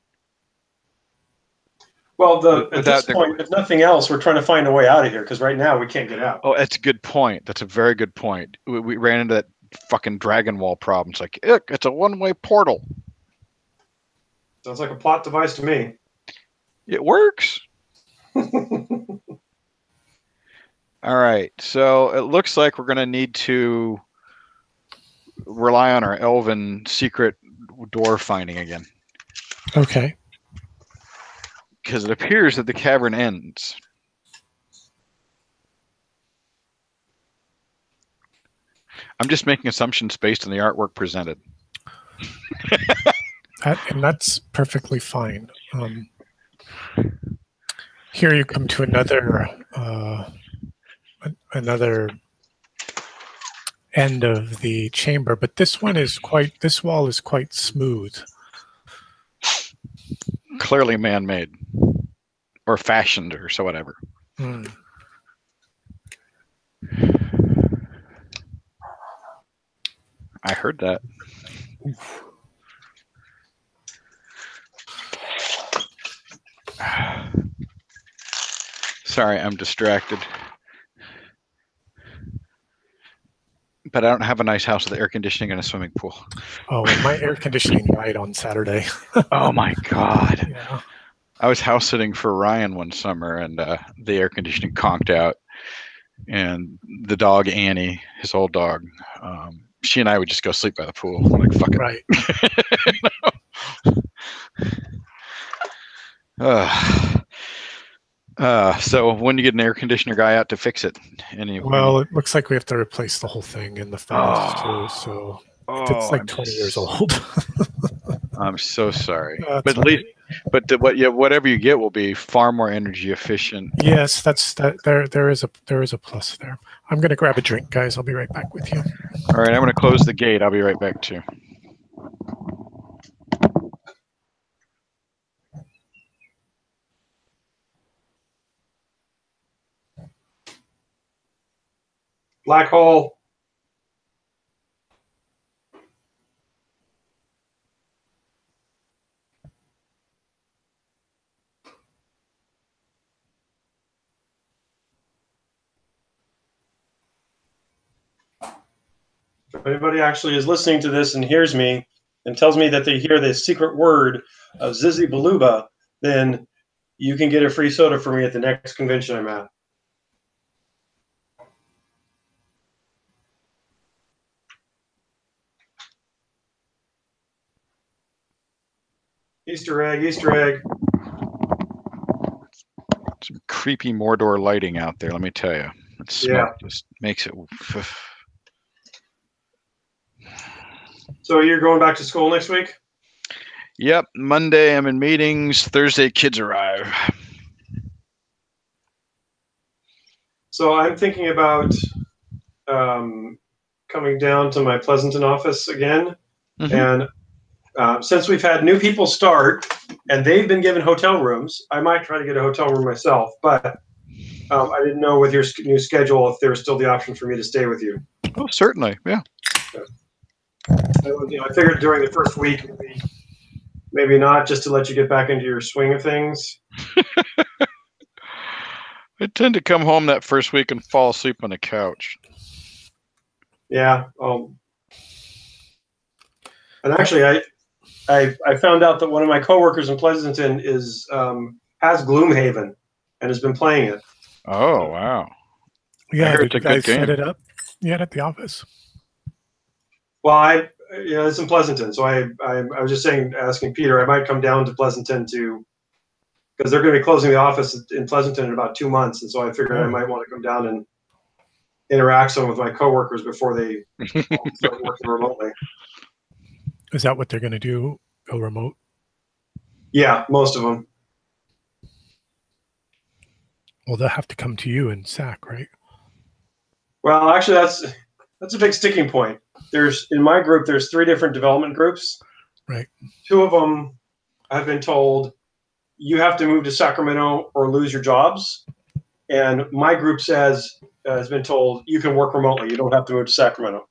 Well, at this point, if nothing else, we're trying to find a way out of here, because right now we can't get out. Oh, that's a good point. That's a very good point. We ran into that fucking dragon wall problem. It's like, it's a one-way portal. Sounds like a plot device to me. It works. All right. So it looks like we're going to need to rely on our elven secret door finding again. Okay. Because it appears that the cavern ends. I'm just making assumptions based on the artwork presented. And that's perfectly fine. Here you come to another end of the chamber, but this wall is quite smooth. Clearly man-made. Or fashioned, or so whatever. I heard that. Oof. Sorry, I'm distracted. But I don't have a nice house with air conditioning and a swimming pool. Oh, my air conditioning died on Saturday. Oh my God. Yeah. I was house sitting for Ryan one summer, and the air conditioning conked out. And the dog, Annie, his old dog, she and I would just go sleep by the pool. I'm like, fuck it. Right. So when do you get an air conditioner guy out to fix it? Well, it looks like we have to replace the whole thing in the fans too. So it's like 20 years old. I'm so sorry. But at least, whatever you get will be far more energy efficient. Yes, there is a plus there. I'm gonna grab a drink, guys. I'll be right back with you. All right, I'm gonna close the gate. I'll be right back too. Black hole. If anybody actually is listening to this and hears me and tells me that they hear the secret word of Zizi Baluba, then you can get a free soda for me at the next convention I'm at. Easter egg, Easter egg. Some creepy Mordor lighting out there, let me tell you. That smoke just makes it... So you're going back to school next week? Yep, Monday I'm in meetings, Thursday kids arrive. So I'm thinking about coming down to my Pleasanton office again. And since we've had new people start and they've been given hotel rooms, I might try to get a hotel room myself, but I didn't know with your new schedule if there was still the option for me to stay with you. Oh, certainly, yeah. I figured during the first week, maybe not, just to let you get back into your swing of things. I tend to come home that first week and fall asleep on the couch. Yeah. And actually, I found out that one of my coworkers in Pleasanton has Gloomhaven and has been playing it. Oh, wow. Yeah, did you guys set it up yet at the office? Well, it's in Pleasanton, so I was just asking Peter, I might come down to Pleasanton because they're going to be closing the office in Pleasanton in about 2 months, and so I figured I might want to come down and interact some with my coworkers before they start working remotely. Is that what they're going to do? Go remote? Yeah, most of them. Well, they'll have to come to you in SAC, right? Well, actually, that's a big sticking point. In my group, there's 3 different development groups. Right. 2 of them have been told you have to move to Sacramento or lose your jobs. And my group has been told you can work remotely. You don't have to move to Sacramento.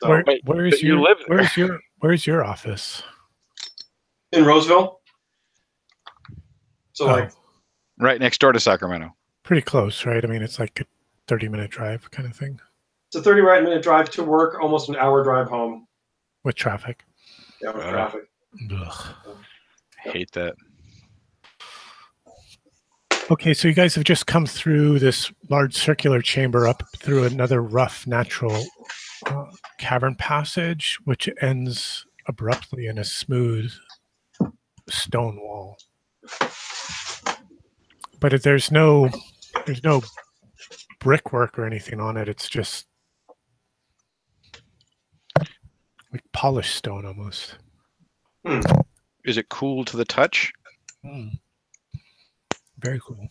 So, where's your office? In Roseville. So right next door to Sacramento. Pretty close, right? I mean, it's like a 30-minute drive kind of thing. It's a 30-minute drive to work, almost an hour drive home. With traffic. Yeah, with traffic. Ugh. I hate that. Okay, so you guys have just come through this large circular chamber up through another rough natural cavern passage, which ends abruptly in a smooth stone wall. But there's no brickwork or anything on it. It's just like polished stone almost. Is it cool to the touch? Very cool.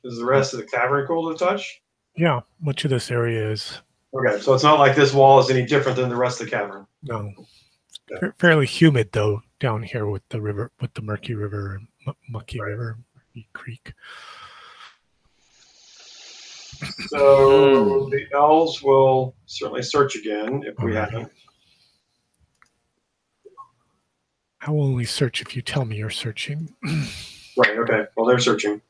Is the rest of the cavern cool to the touch? Yeah, much of this area is. Okay, so it's not like this wall is any different than the rest of the cavern. No. Yeah. Fairly humid though down here with the river, with the Murky River and Mucky River, Creek. So the elves will certainly search again if we haven't. I will only search if you tell me you're searching. Right. Okay. Well, they're searching.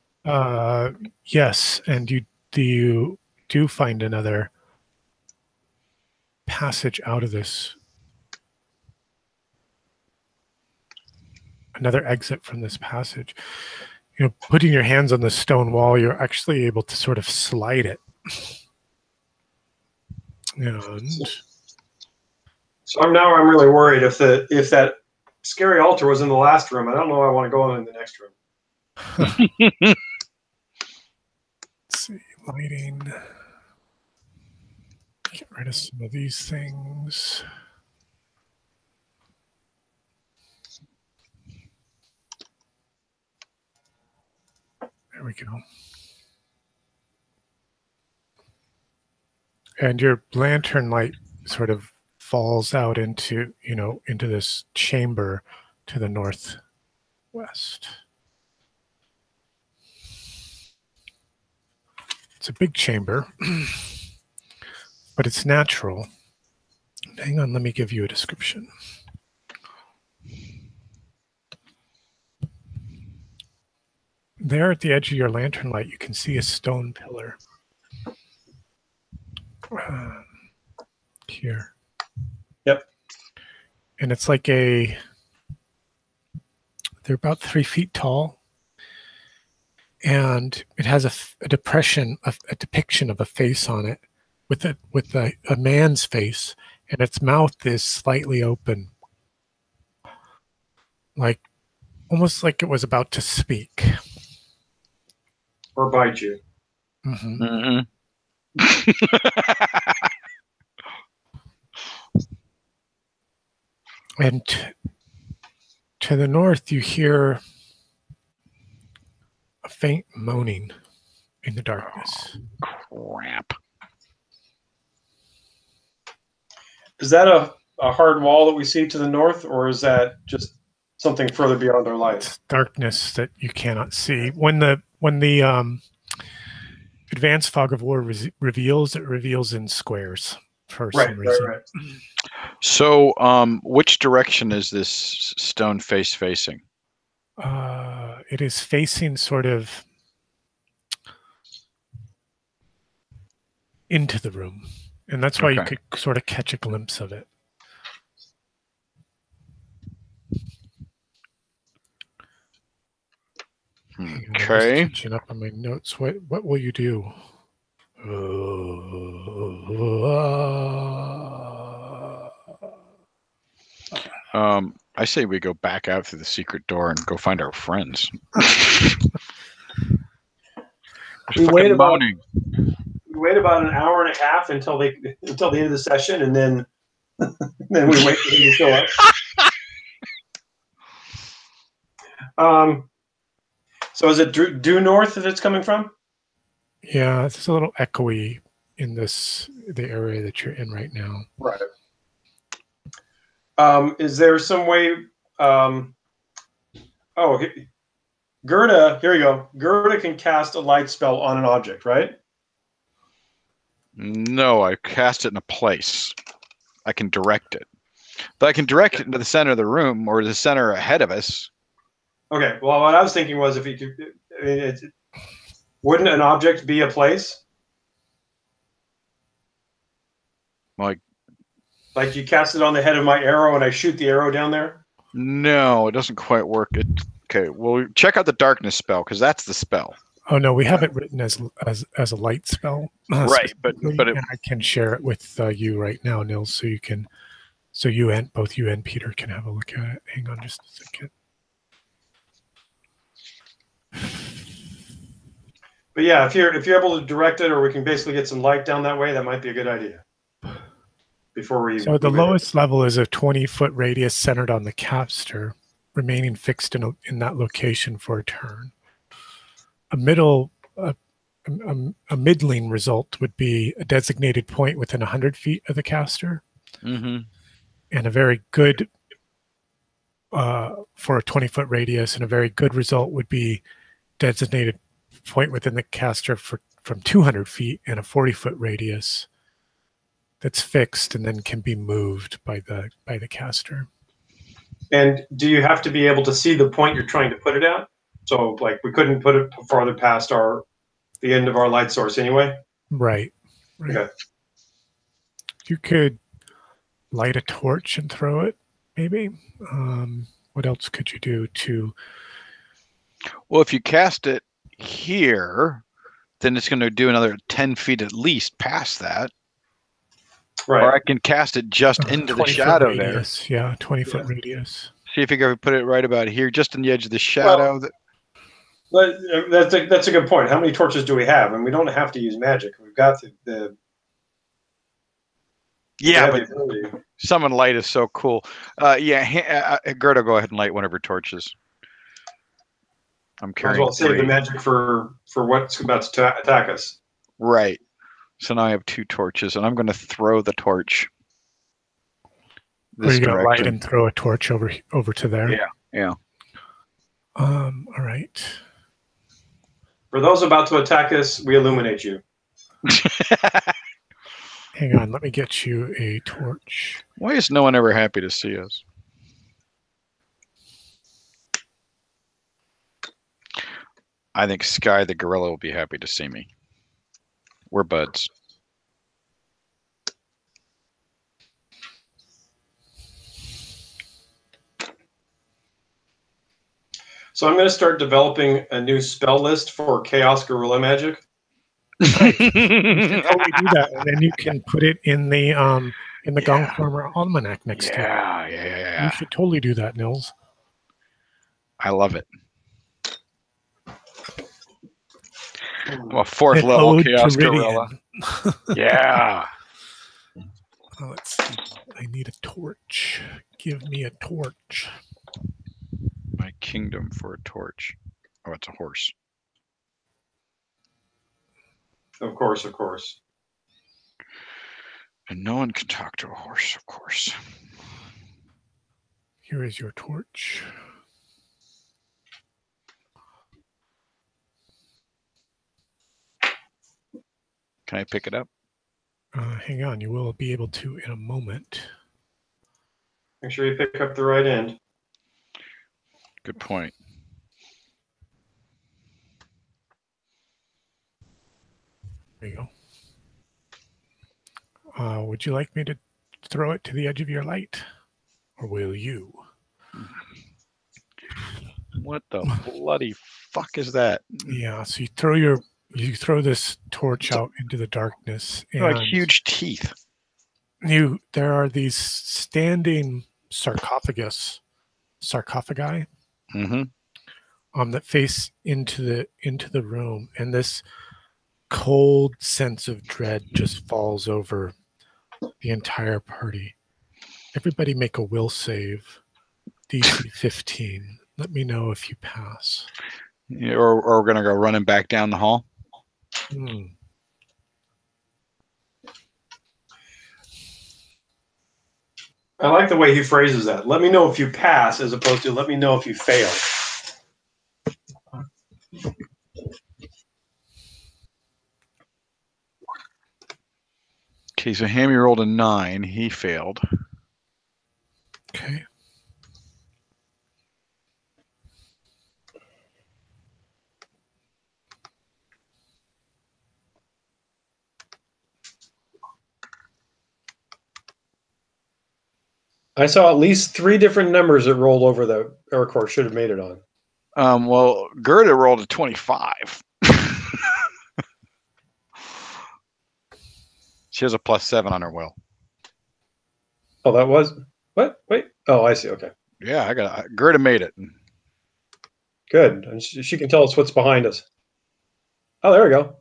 Yes, and you do find another passage out of this. Another exit from this passage. You know, putting your hands on the stone wall, you're actually able to sort of slide it. And so I'm really worried if that scary altar was in the last room. I don't know if I want to go in the next room. Let's see, lighting. Get rid of some of these things. There we go. And your lantern light sort of falls out into, into this chamber to the northwest. It's a big chamber, but it's natural. Hang on, let me give you a description. There at the edge of your lantern light, you can see a stone pillar. Here. Yep. And it's like they're about 3 feet tall. And it has a depiction of a face on it with a man's face. and its mouth is slightly open, like almost like it was about to speak or bite you. Mm-hmm. And to the north, you hear a faint moaning in the darkness. Oh, crap. Is that a hard wall that we see to the north, or is that just something further beyond our light? It's darkness that you cannot see. When the advanced fog of war reveals, it reveals in squares for some reason. Right. So, which direction is this stone face facing? It is facing sort of into the room, and that's why you could sort of catch a glimpse of it. Okay. Catching up on my notes. What will you do? I say we go back out through the secret door and go find our friends. We wait about an hour and a half until the end of the session, and then then we wait for them to show up. So is it due north that it's coming from? Yeah, it's a little echoey in the area that you're in right now. Right. Is there some way? Gerda, here you go. Gerda can cast a light spell on an object, right? No, I cast it in a place. I can direct it. But I can direct it into the center of the room or the center ahead of us. Okay. Well, what I was thinking was if you could, wouldn't an object be a place? Like you cast it on the head of my arrow and I shoot the arrow down there? No, it doesn't quite work. Okay, well, check out the darkness spell because that's the spell. Oh no, we have it written as a light spell. Right, but I can share it with you right now, Nils, so both you and Peter can have a look at it. Hang on just a second. But yeah, if you're able to direct it, or we can basically get some light down that way, that might be a good idea. So the lowest level is a 20-foot radius centered on the caster, remaining fixed in that location for a turn. A middling result would be a designated point within 100 feet of the caster, and a very good for a 20-foot radius, and a very good result would be designated point within the caster from 200 feet and a 40-foot radius that's fixed and then can be moved by the caster. And do you have to be able to see the point you're trying to put it at? So, like, we couldn't put it farther past the end of our light source anyway? Right. Okay. You could light a torch and throw it, maybe. What else could you do to... Well, if you cast it here, then it's going to do another 10 feet at least past that. Right. Or I can cast it just into the shadow radius. there. Yeah, 20-foot radius. See if you can put it right about here, just in the edge of the shadow. Well, that's a good point. How many torches do we have? And we don't have to use magic. We've got the yeah, but summon light is so cool. Gerda, go ahead and light one of her torches. I'm carrying. Might as well save the magic for what's about to attack us. Right. So now I have 2 torches, and I'm going to throw the torch. Are you going to light and throw a torch over to there? Yeah. All right. For those about to attack us, we illuminate you. Hang on, let me get you a torch. Why is no one ever happy to see us? I think Sky the gorilla will be happy to see me. We're buds. So I'm going to start developing a new spell list for Chaos Guerrilla Magic. You can totally do that, and then you can put it in the in the Gong Farmer Almanac next year. Yeah. You should totally do that, Nils. I love it. Well, fourth level Chaos Gorilla. Yeah. Oh, let's see. I need a torch. Give me a torch. My kingdom for a torch. Oh, it's a horse. Of course, of course. And no one can talk to a horse, of course. Here is your torch. Can I pick it up? Hang on, you will be able to in a moment. Make sure you pick up the right end. Good point. There you go. Would you like me to throw it to the edge of your light? Or will you? What the bloody fuck is that? Yeah, so you throw this torch out into the darkness. And like huge teeth. There are these standing sarcophagi that face into the room, and this cold sense of dread just falls over the entire party. Everybody make a will save. DC 15. Let me know if you pass. Yeah, or we're gonna go running back down the hall. I like the way he phrases that. Let me know if you pass, as opposed to let me know if you fail. Okay, so Hammy rolled a 9. He failed. Okay. I saw at least 3 different numbers that rolled over that Aircore should have made it on. Well, Gerda rolled a 25. She has a +7 on her will. Oh, that was what? Wait. Oh, I see. Okay. Yeah, Gerda made it. Good. And she can tell us what's behind us. Oh, there we go.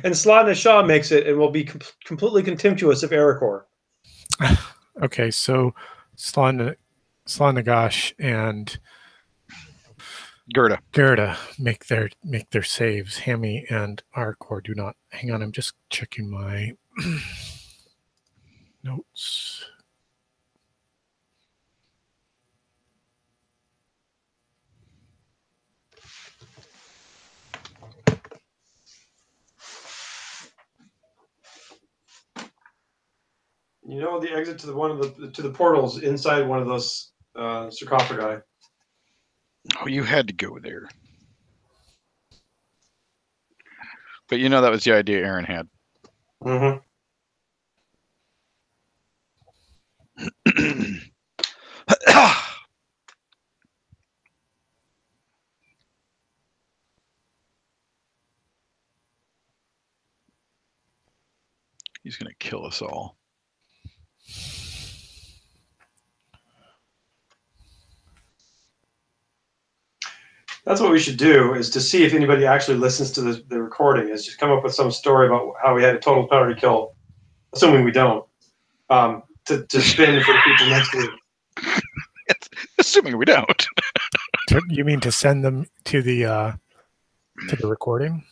And Slatna Shah makes it and will be completely contemptuous of Aircore. Okay, so Slanagash and Gerda make their saves. Hammy and Arkor do not. Hang on, I'm just checking my notes. You know the exit to the portals inside one of those sarcophagi. Oh, you had to go there. But you know that was the idea Aaron had. Mm-hmm. He's going to kill us all. That's what we should do, is to see if anybody actually listens to the recording, is just come up with some story about how we had a total party kill, assuming we don't, to spin for the people next week. Assuming we don't. You mean to send them to the recording?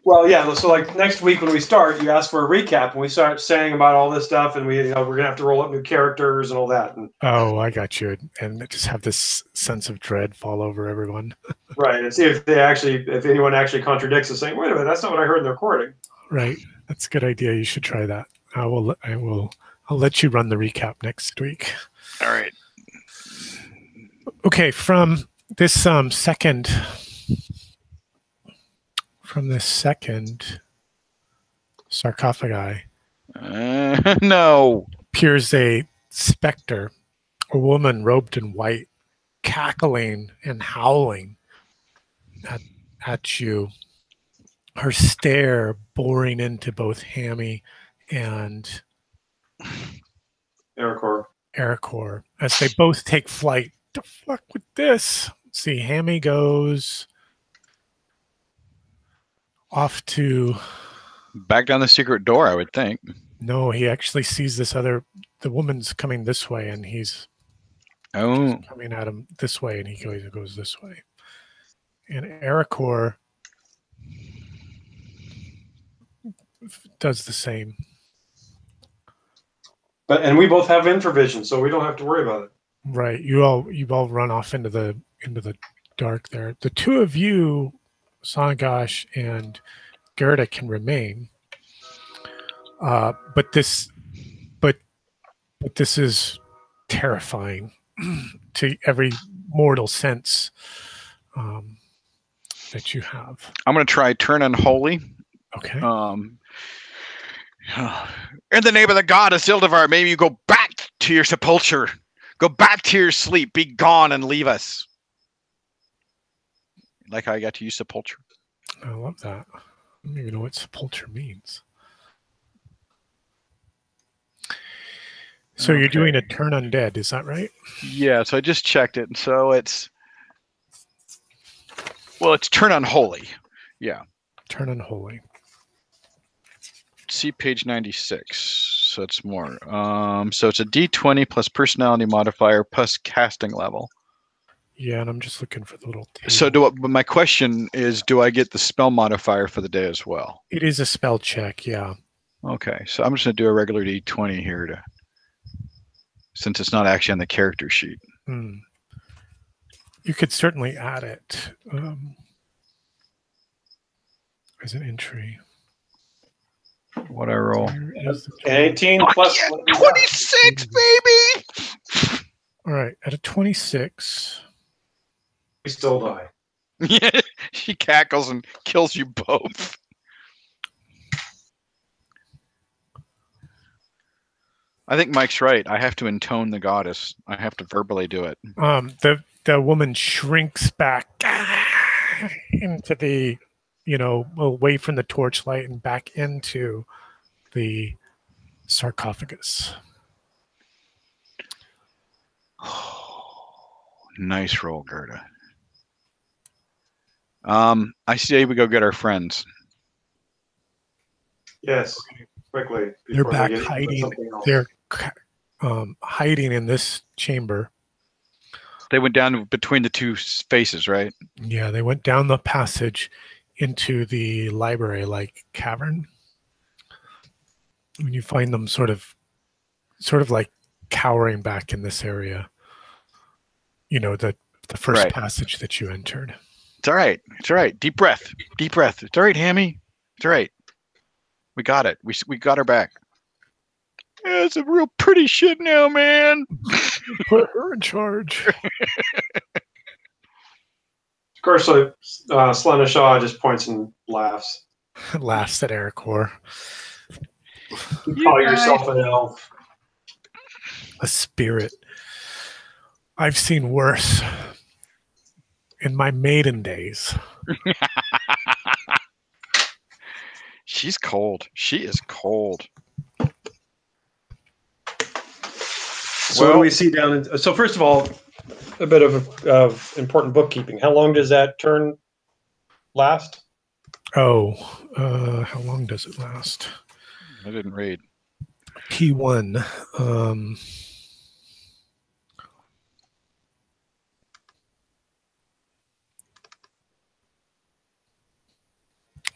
Well, yeah. So like next week when we start, you ask for a recap, and we start saying about all this stuff, and we're gonna have to roll up new characters and all that. And, oh, I got you. And just have this sense of dread fall over everyone. Right, and see if anyone actually contradicts us, saying, "Wait a minute, that's not what I heard in the recording." Right, that's a good idea. You should try that. I'll let you run the recap next week. All right. Okay, from this second sarcophagi, no, appears a specter, a woman robed in white, cackling and howling at you. Her stare boring into both Hammy and Aracor. as they both take flight. The fuck with this? Let's see, Hammy goes off to back down the secret door, I would think. No, he actually sees the woman's coming this way, and he's coming at him this way, and he goes this way. And Aracor does the same. And we both have infravision, so we don't have to worry about it. Right. You all run off into the dark there. The two of you, Sanagash and Gerda, can remain. But this is terrifying to every mortal sense that you have. I'm going to try turn unholy. Okay. In the name of the god Isildivar, maybe you go back to your sepulture. Go back to your sleep. Be gone and leave us. Like how I got to use sepulture. I love that. I don't even know what sepulture means. So you're doing a turn undead, is that right? Yeah, so I just checked it. So it's turn unholy. Yeah. Turn unholy. See page 96. So it's more. So it's a D20 plus personality modifier plus casting level. Yeah, and I'm just looking for the little table. So but my question is, do I get the spell modifier for the day as well? It is a spell check, yeah. Okay, so I'm just going to do a regular D20 here since it's not actually on the character sheet. You could certainly add it as an entry. What I roll? 18 plus 26, baby! All right, at a 26. We still die. Yeah, she cackles and kills you both. I think Mike's right. I have to intone the goddess. I have to verbally do it. The woman shrinks back into the, away from the torchlight and back into the sarcophagus. Nice roll, Gerda. I say we go get our friends. Yes, quickly. They're back hiding. They're hiding in this chamber. They went down between the two faces, right? Yeah, they went down the passage into the library-like cavern. When you find them sort of like cowering back in this area. The first passage that you entered. It's all right. It's all right. Deep breath. Deep breath. It's all right, Hammy. It's all right. We got it. We got her back. Yeah, it's a real pretty shit now, man. Put her in charge. Of course, Slana Shaw just points and laughs. Laughs at Aracor. You call yourself an elf. A spirit. I've seen worse in my maiden days. She's cold. She is cold. So what do we see down in... So first of all, a bit of important bookkeeping. How long does that turn last? Oh, how long does it last? I didn't read. P1.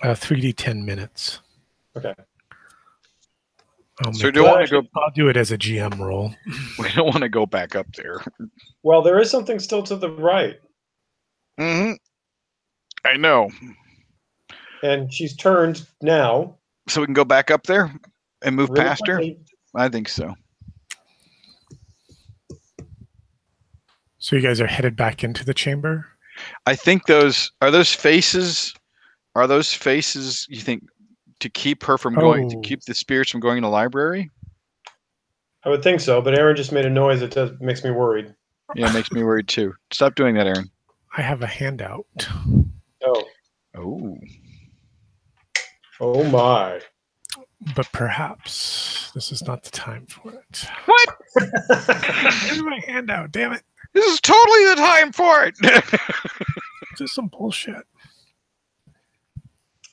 3D 10 minutes. Okay. So do you want to go? I'll do it as a GM roll. We don't want to go back up there. Well, there is something still to the right. Mm-hmm. I know. And she's turned now. So we can go back up there and move really past quickly. her? I think so. So you guys are headed back into the chamber? I think those faces. Are those faces, you think, to keep her from going, to keep the spirits from going in the library? I would think so, but Aaron just made a noise that makes me worried. Yeah, it makes me worried too. Stop doing that, Aaron. I have a handout. Oh. Oh. Oh my. But perhaps this is not the time for it. What? Give me my handout, damn it. This is totally the time for it. This is some bullshit.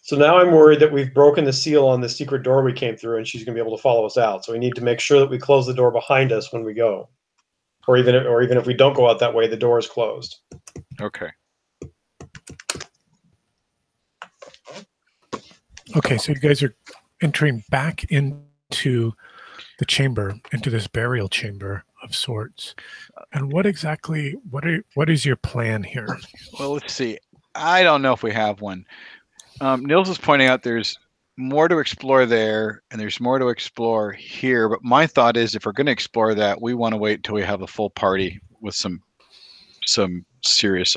So now I'm worried that we've broken the seal on the secret door we came through, and she's going to be able to follow us out. So we need to make sure that we close the door behind us when we go, or even if we don't go out that way, the door is closed. Okay. Okay, so you guys are entering back into the chamber, into this burial chamber of sorts. And what is your plan here? Well, let's see. I don't know if we have one. Niels is pointing out there's more to explore there, and there's more to explore here. But my thought is, if we're going to explore that, we want to wait until we have a full party with some serious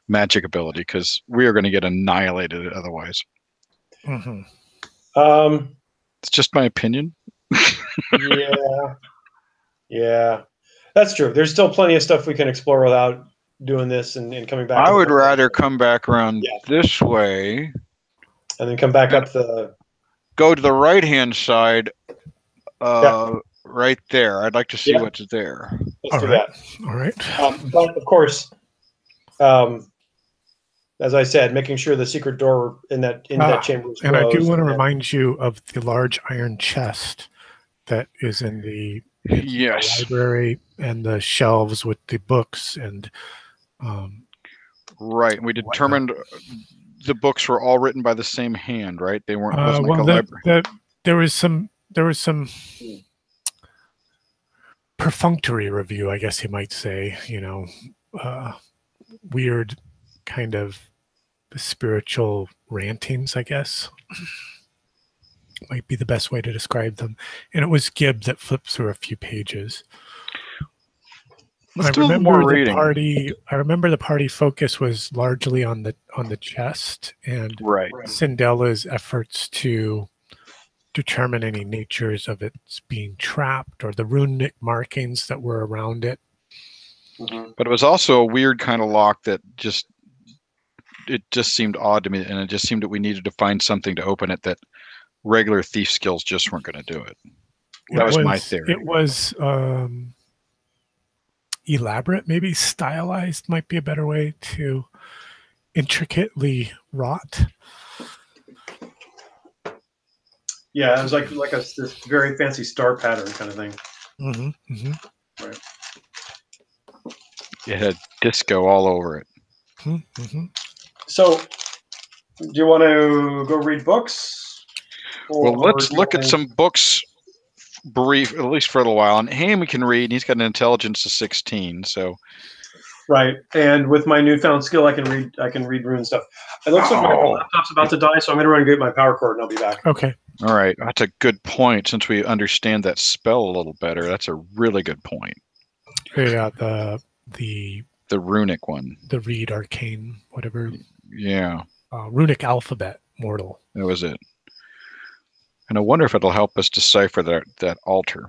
magic ability, because we are going to get annihilated otherwise. Mm-hmm. It's just my opinion. Yeah, that's true. There's still plenty of stuff we can explore without doing this and coming back. I would rather come back around this way. And then come back up the... Go to the right-hand side, right there. I'd like to see what's there. Let's do that. All right. But, of course, as I said, making sure the secret door in that chamber is closed. And I do want to remind you of the large iron chest that is in the library, and the shelves with the books and... right. We determined... The books were all written by the same hand, right? They weren't. Wasn't like a library. There was some perfunctory review, I guess you might say. You know, weird kind of spiritual rantings, I guess, might be the best way to describe them. And it was Gibb that flipped through a few pages. I remember the party focus was largely on the chest and Cindella's efforts to determine any natures of its being trapped or the runic markings that were around it. Mm-hmm. But it was also a weird kind of lock that just seemed odd to me, and it just seemed that we needed to find something to open it that regular thief skills just weren't going to do it. That was my theory. It was elaborate, maybe stylized might be a better way to intricately wrought. Yeah, it was like this very fancy star pattern kind of thing. Mm-hmm, mm-hmm. Right. It had disco all over it. Mm-hmm. So, do you want to go read books? Well, let's look at some books brief, at least for a little while. And Ham can read, and he's got an intelligence of 16, so... Right, and with my newfound skill, I can read rune stuff. It looks like my laptop's about to die, so I'm going to run and get my power cord, and I'll be back. Okay. All right, that's a good point. Since we understand that spell a little better, that's a really good point. Yeah, the runic one. The read arcane, whatever. Yeah. Runic alphabet, mortal. That was it. And I wonder if it'll help us decipher that altar.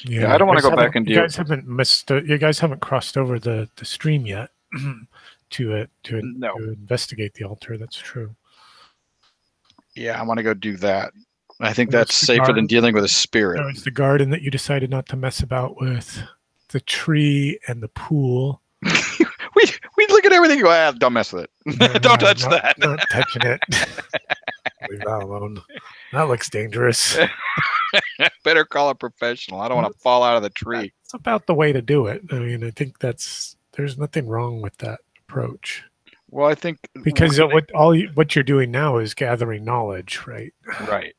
Yeah, I don't want to go back and do. You guys haven't crossed over the stream yet to investigate the altar. That's true. Yeah, I want to go do that. I think that's safer than dealing with a spirit. No, it's the garden that you decided not to mess about with, the tree and the pool. we look at everything and go, don't mess with it. Don't touch that. Not touching it. Leave that alone. That looks dangerous. Better call a professional. I don't want to fall out of the tree. It's about the way to do it. I mean, I think there's nothing wrong with that approach. Well, I think because what you're doing now is gathering knowledge, right? Right.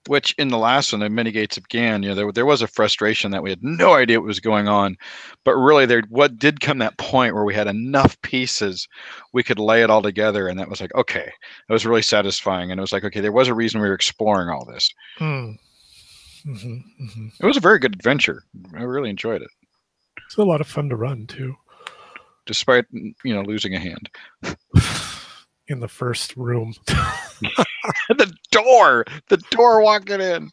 Which in the last one, the mitigates again, there was a frustration that we had no idea what was going on, but really what did come that point where we had enough pieces, we could lay it all together, and that was like, okay, it was really satisfying, and it was like, okay, there was a reason we were exploring all this. Mm-hmm, mm-hmm. It was a very good adventure. I really enjoyed it. It's a lot of fun to run too, despite losing a hand. In the first room. the door walking in.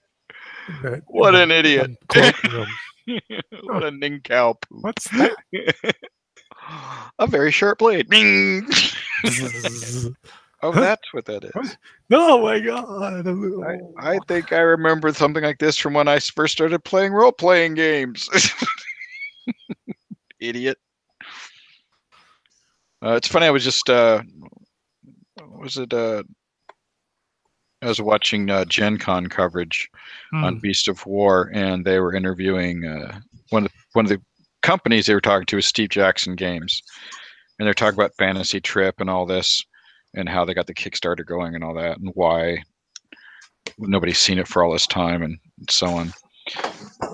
What an idiot. What a nincowpoop. What's that? A very sharp blade. Bing. Oh, that's what that is. What? Oh my god! I think I remember something like this from when I first started playing role-playing games. Idiot. It's funny. I was just I was watching Gen Con coverage on Beast of War, and they were interviewing one of the companies they were talking to is Steve Jackson Games, and they're talking about Fantasy Trip and all this, and how they got the Kickstarter going and all that, and why nobody's seen it for all this time and so on.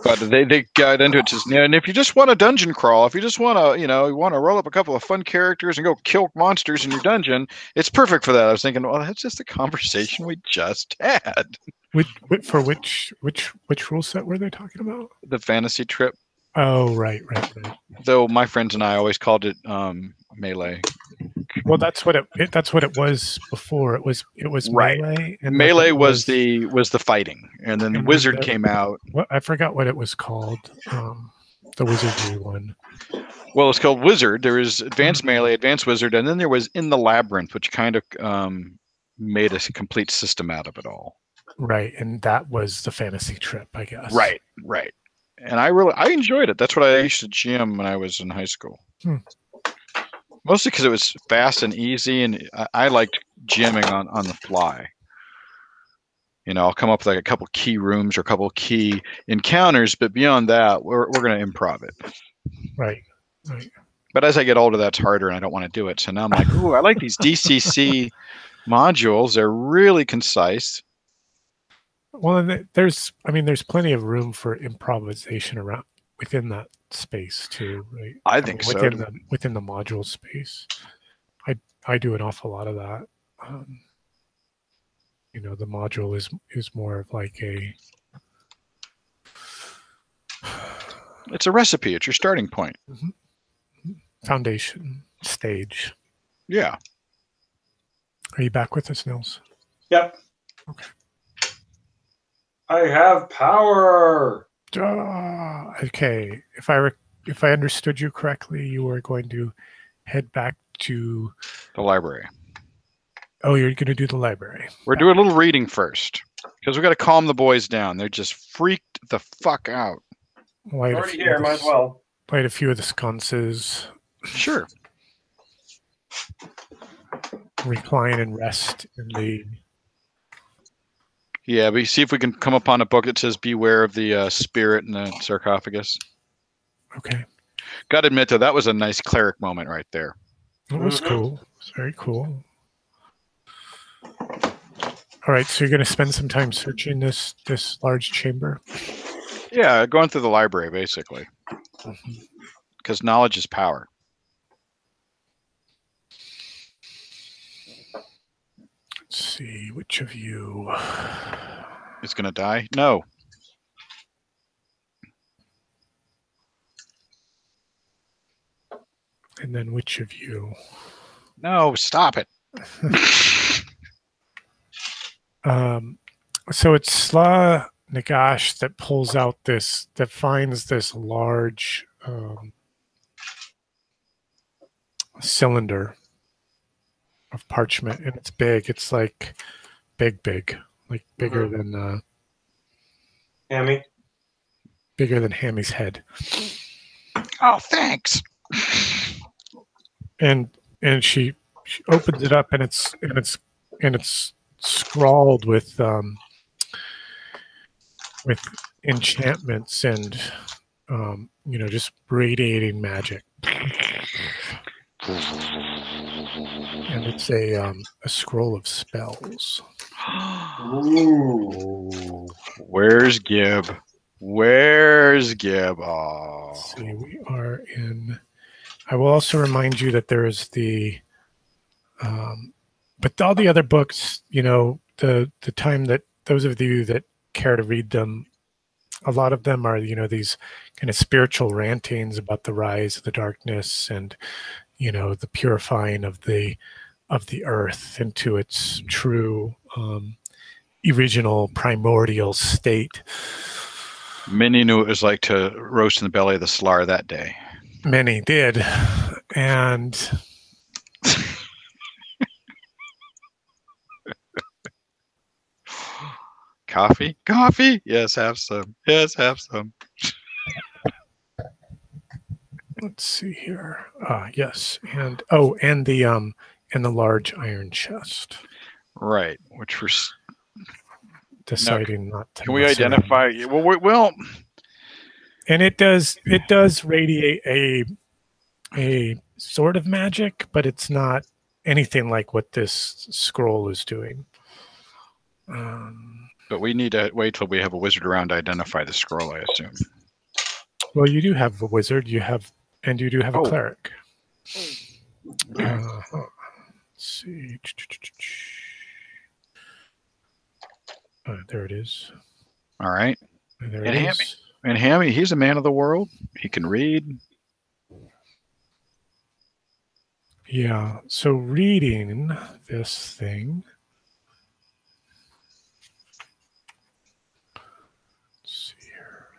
But they got into it just, and if you just want a dungeon crawl, if you just want to, you want to roll up a couple of fun characters and go kill monsters in your dungeon, it's perfect for that. I was thinking, well, that's just the conversation we just had. For which rule set were they talking about? The Fantasy Trip. Oh, right. Though my friends and I always called it Melee. Well, that's what it was before. It was right. Melee. And Melee was the fighting, and then the Wizard came out. I forgot what it was called. The Wizardry one. Well, it's called Wizard. There is Advanced Melee, Advanced Wizard, and then there was In the Labyrinth, which kind of made a complete system out of it all. Right, and that was the Fantasy Trip, I guess. Right. And I enjoyed it. That's what I used to GM when I was in high school. Mostly because it was fast and easy, and I liked GMing on the fly. I'll come up with like a couple key rooms or a couple key encounters, but beyond that, we're going to improv it. Right. But as I get older, that's harder, and I don't want to do it. So now I'm like, ooh, I like these DCC modules. They're really concise. Well, and there's plenty of room for improvisation within that space too, right? I think so. Within the module space, I do an awful lot of that. The module is more of like it's a recipe. It's your starting point. Foundation stage. Yeah. Are you back with us, Nils? Yep. Okay. I have power. Okay. If I understood you correctly, you were going to head back to the library. Oh, you're going to do the library. We're doing a little reading first because we got to calm the boys down. They're just freaked the fuck out. Already here, might as well. Played a few of the sconces. Sure. Recline and rest in the. Yeah, but see if we can come upon a book that says "Beware of the spirit in the sarcophagus." Okay. Got to admit, though, that was a nice cleric moment right there. It was cool. It was very cool. All right, so you're going to spend some time searching this large chamber? Yeah, going through the library, basically. Because knowledge is power. Let's see, which of you is going to die? No. And then which of you? No, stop it. So it's Sla Nagash that pulls out that finds this large cylinder of parchment, and it's big. It's like big, like bigger than Hammy. Bigger than Hammy's head. Oh, thanks. And she opens it up, and it's scrawled with enchantments and just radiating magic. And it's a scroll of spells. Ooh. Where's Gib? Where's Gib? Oh. Let's see, we are in. I will also remind you that there is the. But all the other books, the time that those of you that care to read them, a lot of them are, these kind of spiritual rantings about the rise of the darkness and, the purifying of the earth into its true original primordial state. Many knew it was like to roast in the belly of the Slar that day. Many did. And Coffee? Coffee? Yes, have some. Yes, have some. Let's see here. Yes, and the large iron chest. Right, which we're deciding not to. Can we identify? Well, and it does radiate a sort of magic, but it's not anything like what this scroll is doing. But we need to wait till we have a wizard around to identify the scroll, I assume. Well, you do have a wizard. You do have a cleric. Let's see. There it is. All right. And there it is. And Hammy, he's a man of the world. He can read. Yeah. So reading this thing. Let's see here.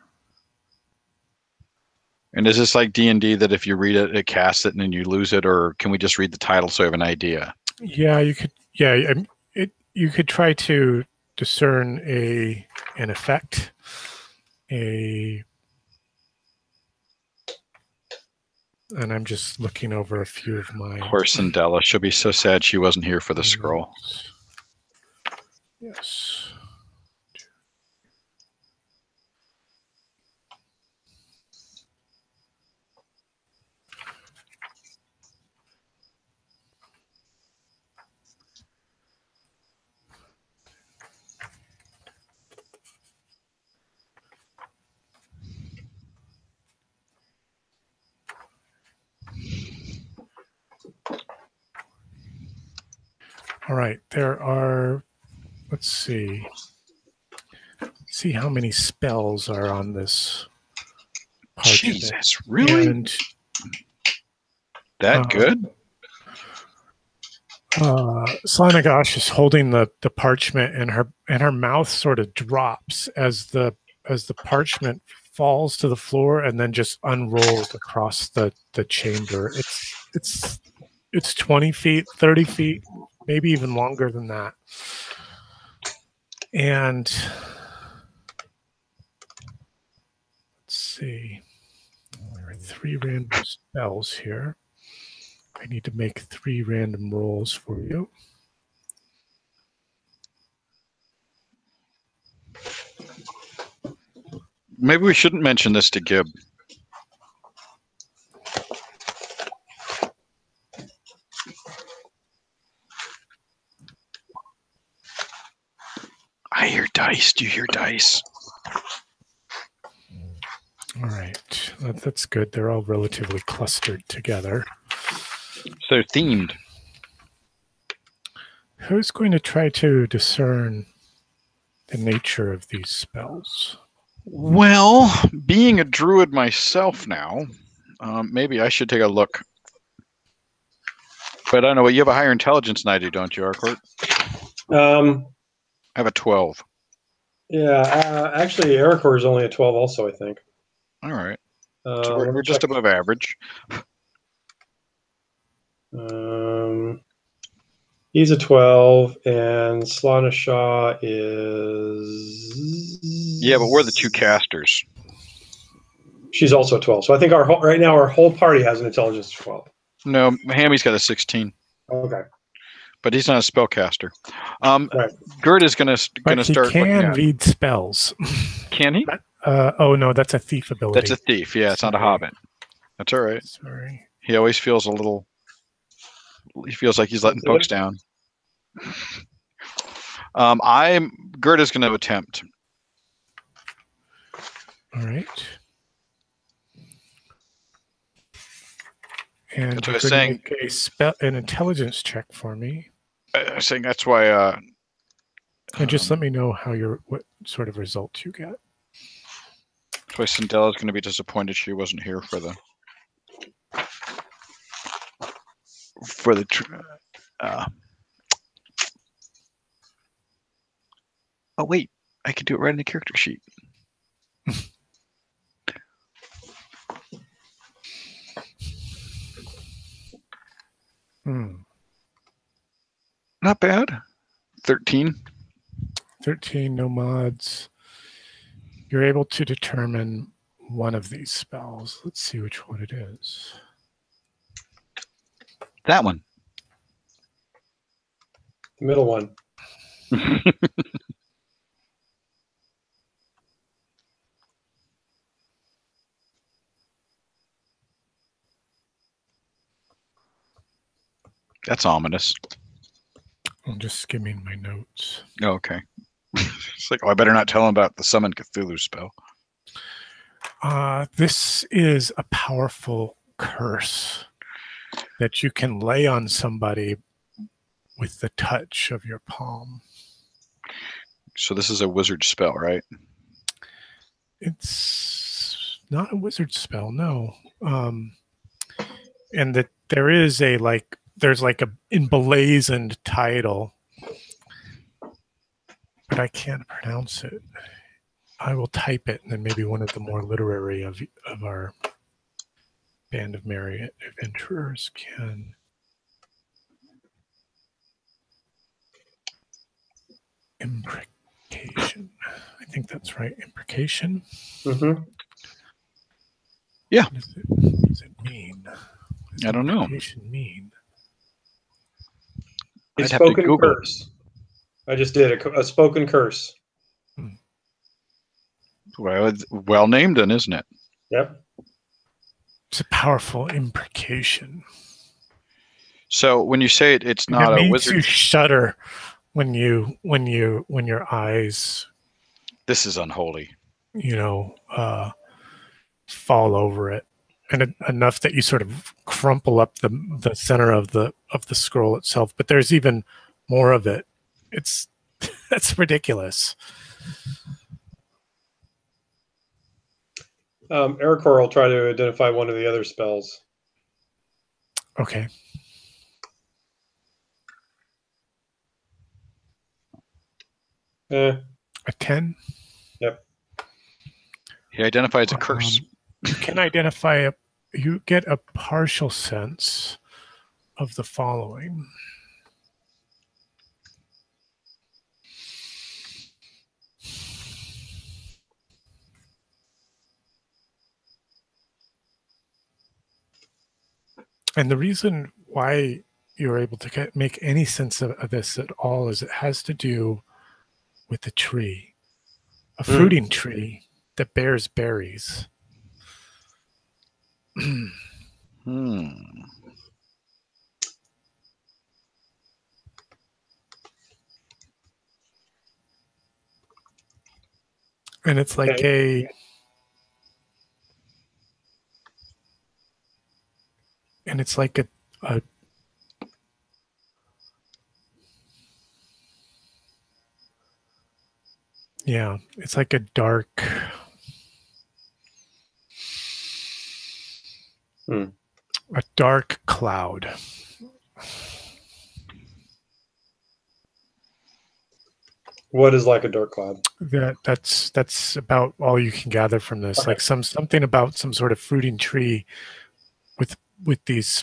And is this like D&D that if you read it, it casts it and then you lose it, or can we just read the title so we have an idea? Yeah, you could. Yeah, you could try to discern an effect, and I'm just looking over a few of my. Poor Cindella, she'll be so sad she wasn't here for the scroll. Yes. All right, there are, let's see how many spells are on this parchment. Jesus, really? And, that good? Slanagosh is holding the parchment, and her mouth sort of drops as the parchment falls to the floor and then just unrolls across the chamber. It's 20 feet, 30 feet, maybe even longer than that. And let's see. There are 3 random spells here. I need to make 3 random rolls for you. Maybe we shouldn't mention this to Gib. I hear dice. Do you hear dice? All right. That's good. They're all relatively clustered together. So themed. Who's going to try to discern the nature of these spells? Well, being a druid myself now, maybe I should take a look. But I don't know. Well, you have a higher intelligence than I do, don't you, Arcourt? I have a 12. Yeah, actually, Arcourt is only a 12 also, I think. All right. So we're just above average. He's a 12, and Slana Shaw is... Yeah, but we're the 2 casters. She's also a 12. So I think right now our whole party has an intelligence of 12. No, Hammy's got a 16. Okay. But he's not a spellcaster. Right. Gert is going to start. He can read spells. Can he? Oh no, that's a thief ability. That's a thief. Yeah, it's not a hobbit. That's all right. Sorry. He always feels a little. He feels like he's letting folks down. Gert is going to attempt. All right. And that's what I was saying. Make an intelligence check for me. I was saying that's why. And just let me know what sort of results you get. That's why Cindella's going to be disappointed she wasn't here for the. Oh wait, I can do it right in the character sheet. Hmm. Not bad. 13. 13, no mods. You're able to determine one of these spells. Let's see which one it is. That one. The middle one. That's ominous. I'm just skimming my notes. Oh, okay. It's like, oh, I better not tell him about the Summon Cthulhu spell. This is a powerful curse that you can lay on somebody with the touch of your palm. So this is a wizard spell, right? It's not a wizard spell, no. And that there is a there's like a emblazoned title, but I can't pronounce it. I will type it, and then maybe one of the more literary of our band of merry adventurers can. Imprecation. I think that's right. Imprecation. Mm-hmm. Yeah. What does it mean? What does I don't know. imprecation mean? A I'd have to spoken Google it. curse. I just did a spoken curse. Well, it's well named, then, isn't it? Yep. It's a powerful imprecation. So when you say it's It not a makes you wizard, shudder when your eyes, this is unholy. fall over it, and enough that you sort of crumple up the center of the scroll itself. But there's even more of it. That's ridiculous. Ericor will try to identify one of the other spells. Okay. A 10. Yep. He identifies a curse. You can identify you get a partial sense of the following. And the reason why you're able to make any sense of this at all is it has to do with the tree, a fruiting tree that bears berries. And it's like a yeah, it's like a dark cloud. What is like a dark cloud? That's about all you can gather from this. Okay. Like something about some sort of fruiting tree with these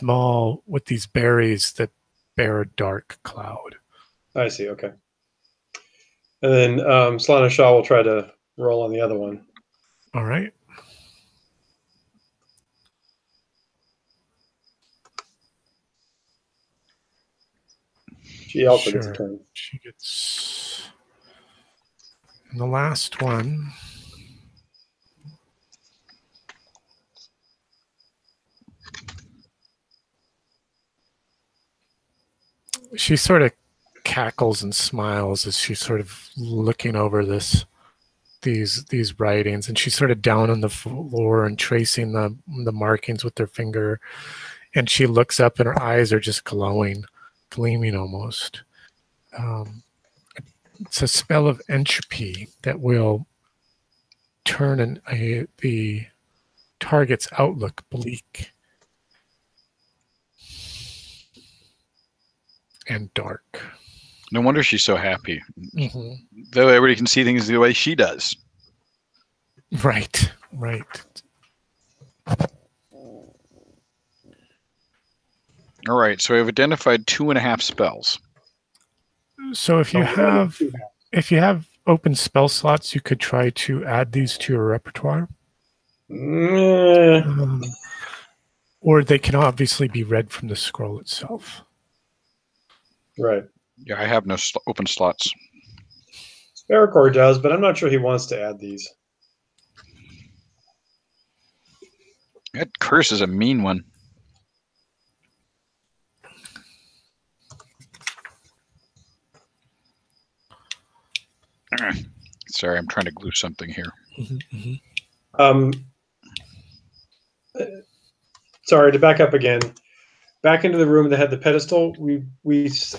berries that bear a dark cloud. I see. Okay. And then Slana Shah will try to roll on the other one. All right. She also gets a turn. She gets. And the last one. She sort of cackles and smiles as she's sort of looking over these writings, and she's sort of down on the floor and tracing the markings with her finger, and she looks up and her eyes are just gleaming almost. It's a spell of entropy that will turn the target's outlook bleak and dark. No wonder she's so happy. Though everybody can see things the way she does. Right. All right, so we've identified 2.5 spells. So if you have open spell slots, you could try to add these to your repertoire. Or they can obviously be read from the scroll itself. Right. Yeah, I have no open slots. Sparacor does, but I'm not sure he wants to add these. That curse is a mean one. Sorry, I'm trying to glue something here. Sorry, to back up again. Back into the room that had the pedestal,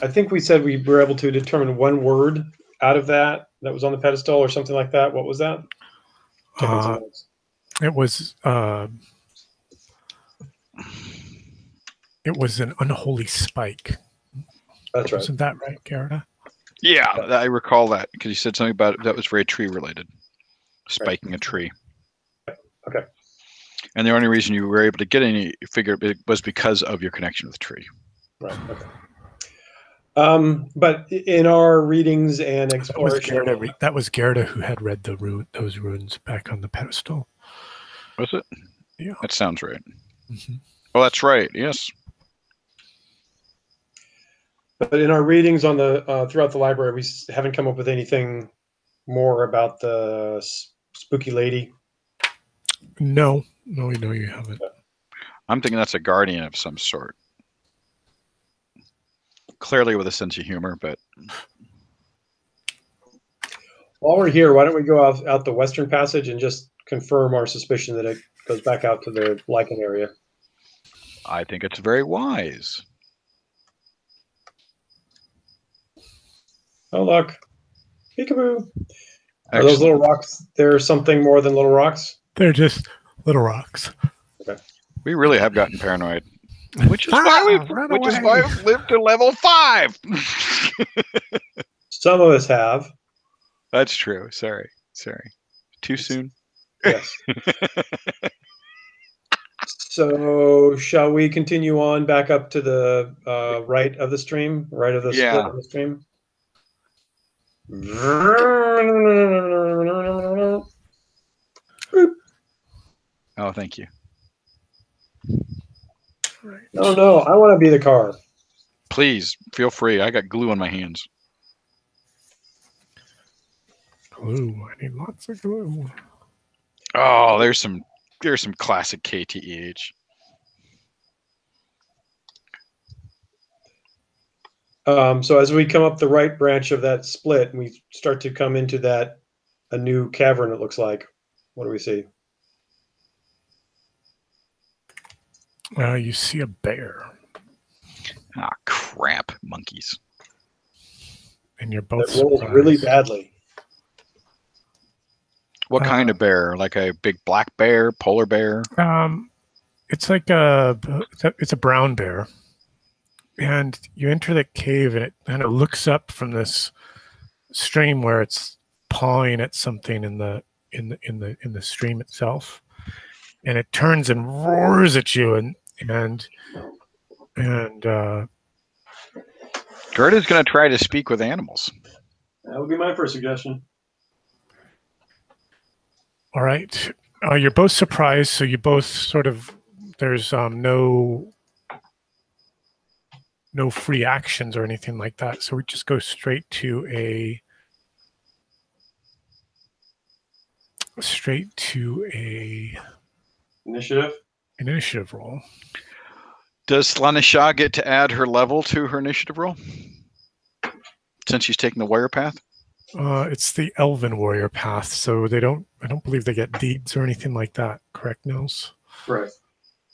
I think we said we were able to determine one word out of that was on the pedestal or something like that. What was that? It was an unholy spike. That's right. Isn't that right, Garrett? Yeah, I recall that because you said something about it that was very tree related. Spiking a tree. Okay. And the only reason you were able to get any figure was because of your connection with the tree. Right. Okay. But in our readings and exploration, that was Gerda who had read those runes back on the pedestal. Was it? Yeah. That sounds right. Oh, that's right. Yes. But in our readings on the throughout the library, we haven't come up with anything more about the spooky lady. No, you haven't. I'm thinking that's a guardian of some sort. Clearly with a sense of humor, but while we're here, why don't we go out the western passage and just confirm our suspicion that it goes back out to the Lycan area? I think it's very wise. Oh, look. Peekaboo. Are those little rocks, they're something more than little rocks? They're just little rocks. Okay. We really have gotten paranoid. Which is why we've lived to level 5. Some of us have. That's true. Sorry. Too soon? Yes. So shall we continue on back up to the right of the stream? Right of the split of the stream? Oh, thank you. No, I want to be the car. Please, feel free. I got glue on my hands. Glue. I need lots of glue. Oh, there's some classic KTEH. So as we come up the right branch of that split, and we start to come into a new cavern, it looks like. What do we see? You see a bear. Ah, crap, monkeys. And you're both that rolls really badly. What kind of bear? Like a big black bear, polar bear? It's like it's a brown bear. And you enter the cave, and it kind of looks up from this stream where it's pawing at something in the stream itself, and it turns and roars at you, and Gerda's going to try to speak with animals. That would be my first suggestion. All right, you're both surprised, so you both sort of there's no free actions or anything like that. So we just go straight to a initiative roll. Does Slanisha get to add her level to her initiative roll? Since she's taking the warrior path? It's the Elven warrior path, so I don't believe they get deeds or anything like that. Correct, Nils? Right.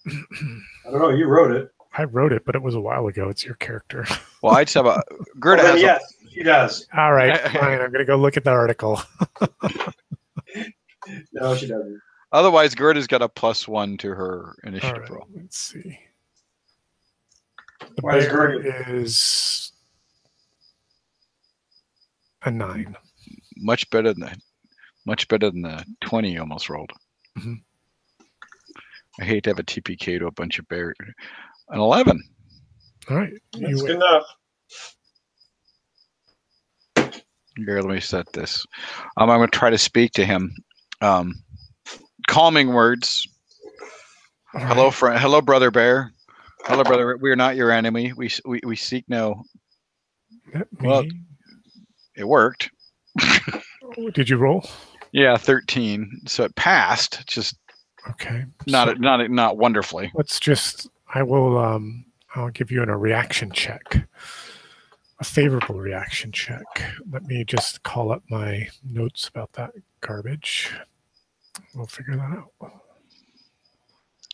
I don't know. You wrote it. I wrote it, but it was a while ago. It's your character. Well, I'd have a Gerda has yes, she does. All right, fine. I'm going to go look at the article. No, she doesn't. Otherwise, Gerda's got a +1 to her initiative roll. Let's see. The bear is a 9. Much better than the 20 you almost rolled. Mm-hmm. I hate to have a TPK to a bunch of bears. An 11. All right. That's good enough. Here, let me set this. I'm going to try to speak to him. Calming words. All Hello, right. friend. Hello, brother bear. Hello, brother. We are not your enemy. We seek no. Well, it worked. Did you roll? Yeah, 13. So it passed. Just okay. Not wonderfully. Let's just. I'll give you a reaction check. A favorable reaction check. Let me just call up my notes about that garbage. We'll figure that out. I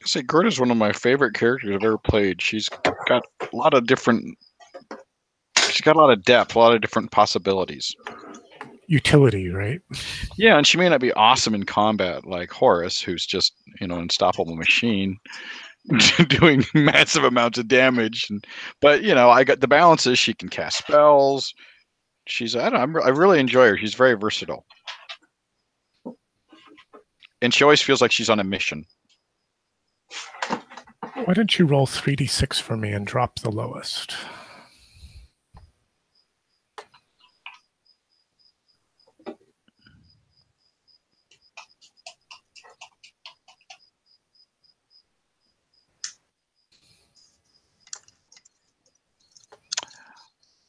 say Gerda's one of my favorite characters I've ever played. She's got a lot of different. She's got a lot of depth, a lot of different possibilities. Utility, right? Yeah, and she may not be awesome in combat like Horus, who's just an unstoppable machine. Doing massive amounts of damage, but I got the balances. She can cast spells. I really enjoy her. She's very versatile, and she always feels like she's on a mission. Why don't you roll 3d6 for me and drop the lowest?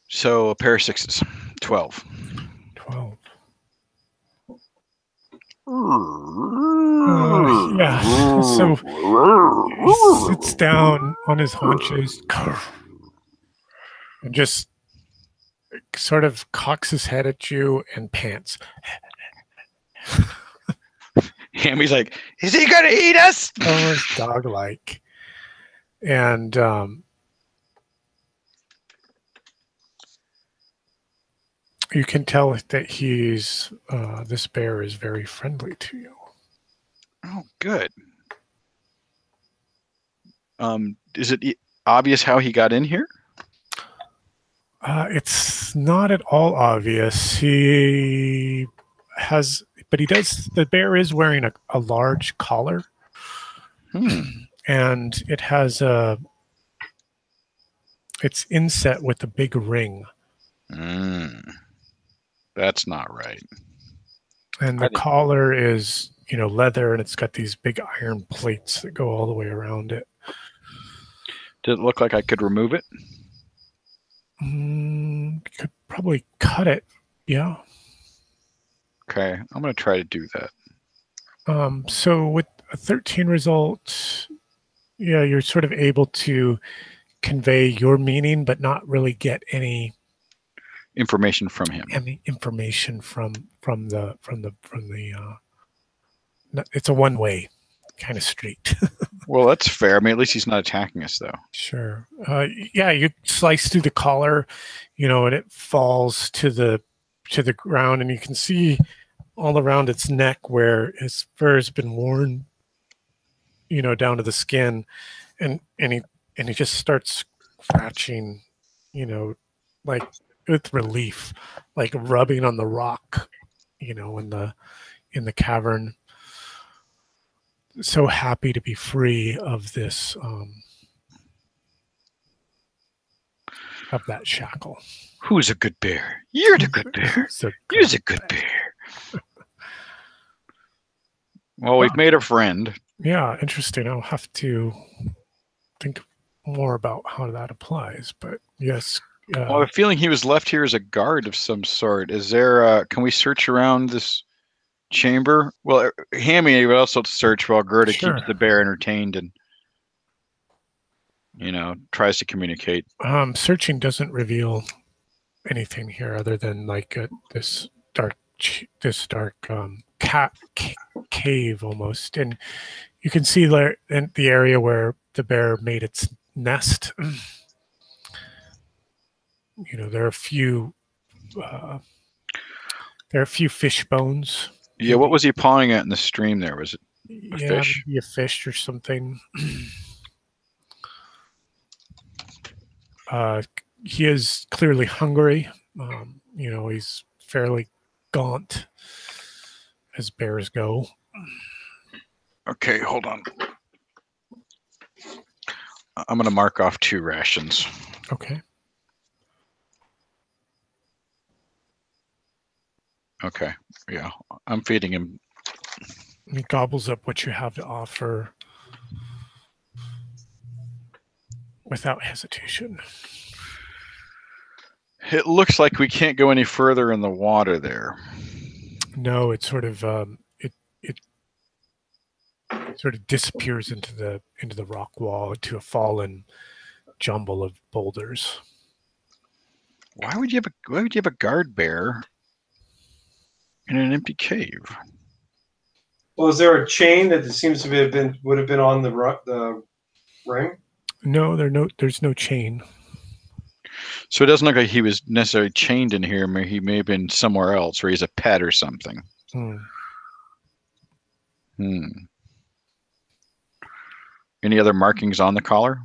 So a pair of sixes. 12. 12. Yeah. So he sits down on his haunches and just sort of cocks his head at you and pants. Hammy's like, is he gonna eat us? Almost dog-like. And you can tell that he's this bear is very friendly to you. Oh, good. Is it obvious how he got in here? It's not at all obvious. The bear is wearing a large collar. And it has it's inset with a big ring. That's not right. And the collar is, leather, and it's got these big iron plates that go all the way around it. Does it look like I could remove it? Could probably cut it. Yeah. Okay, I'm going to try to do that. So with a 13 result, yeah, you're sort of able to convey your meaning, but not really get any information from him. Any information from the it's a one-way kind of street. Well, that's fair. I mean, at least he's not attacking us, though. Sure. Yeah, you slice through the collar, and it falls to the ground, and you can see all around its neck where his fur has been worn, down to the skin, and he just starts scratching, like with relief, like rubbing on the rock, in the cavern. So happy to be free of this, of that shackle. Who's a good bear? You're the good bear. You're a good bear. Well, we've made a friend. Yeah, interesting. I'll have to think more about how that applies, but yes. Well, I have a feeling he was left here as a guard of some sort. Is there? Can we search around this chamber? Well, Hammy would also search while Gerda keeps the bear entertained and, tries to communicate. Searching doesn't reveal anything here other than like this dark cave almost, and you can see there in the area where the bear made its nest. There are a few fish bones. Yeah, what was he pawing at in the stream there? Was it a fish? Maybe a fish or something. He is clearly hungry. He's fairly gaunt, as bears go. Okay, hold on. I'm going to mark off 2 rations. Okay. Okay. Yeah, I'm feeding him. He gobbles up what you have to offer without hesitation. It looks like we can't go any further in the water there. No, it sort of it sort of disappears into the rock wall, into a fallen jumble of boulders. Why would you have a guard bear in an empty cave? Well, is there a chain that seems to would have been on the ring? No, there's no chain. So it doesn't look like he was necessarily chained in here. He may have been somewhere else, or he's a pet or something. Any other markings on the collar?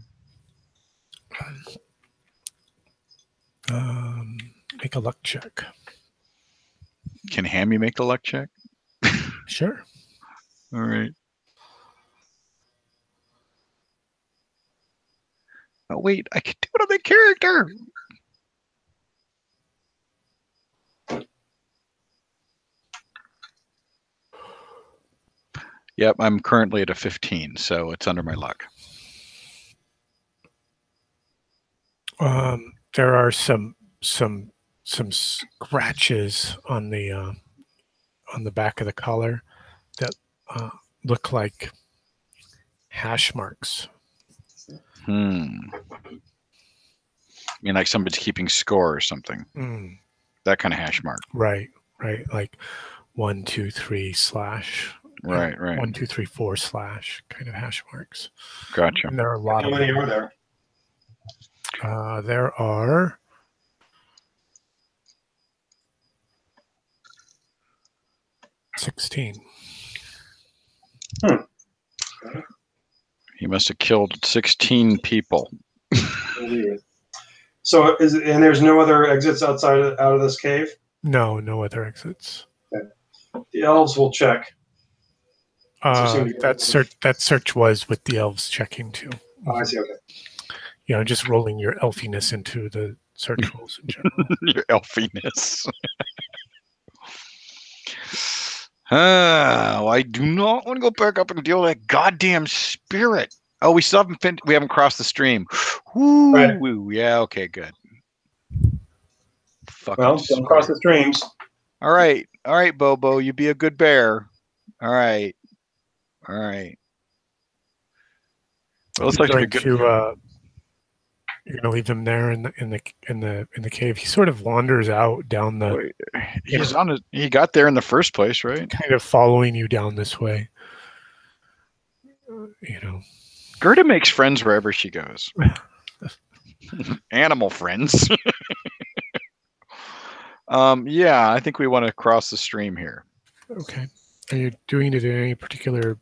Make a luck check. Can Hammy make the luck check? Sure. All right. Oh wait, I can do it on the character. Yep, I'm currently at a 15, so it's under my luck. There are some scratches on the back of the collar that look like hash marks. I mean, like somebody's keeping score or something. That kind of hash mark. Right. Like 1, 2, 3 slash. Right. 1, 2, 3, 4 slash kind of hash marks. Gotcha. And there are a lot How of many them. are there? There are 16. He must have killed 16 people. So and there's no other exits out of this cave? No other exits. Okay. The elves will check. That search was with the elves checking too. Oh, I see. Okay. Just rolling your elfiness into the search rolls in general. Your elfiness. I do not want to go back up and deal with that goddamn spirit. Oh, we still haven't crossed the stream. Woo, right. Yeah, okay, good. Fucking well, don't cross the streams. All right, Bobo, you be a good bear. All right. Well, looks like a good. You're gonna leave him there in the cave. He sort of wanders out down the. He got there in the first place, right? Kind of following you down this way. Gerda makes friends wherever she goes. Animal friends. Yeah, I think we want to cross the stream here. Okay. Are you doing it in any particular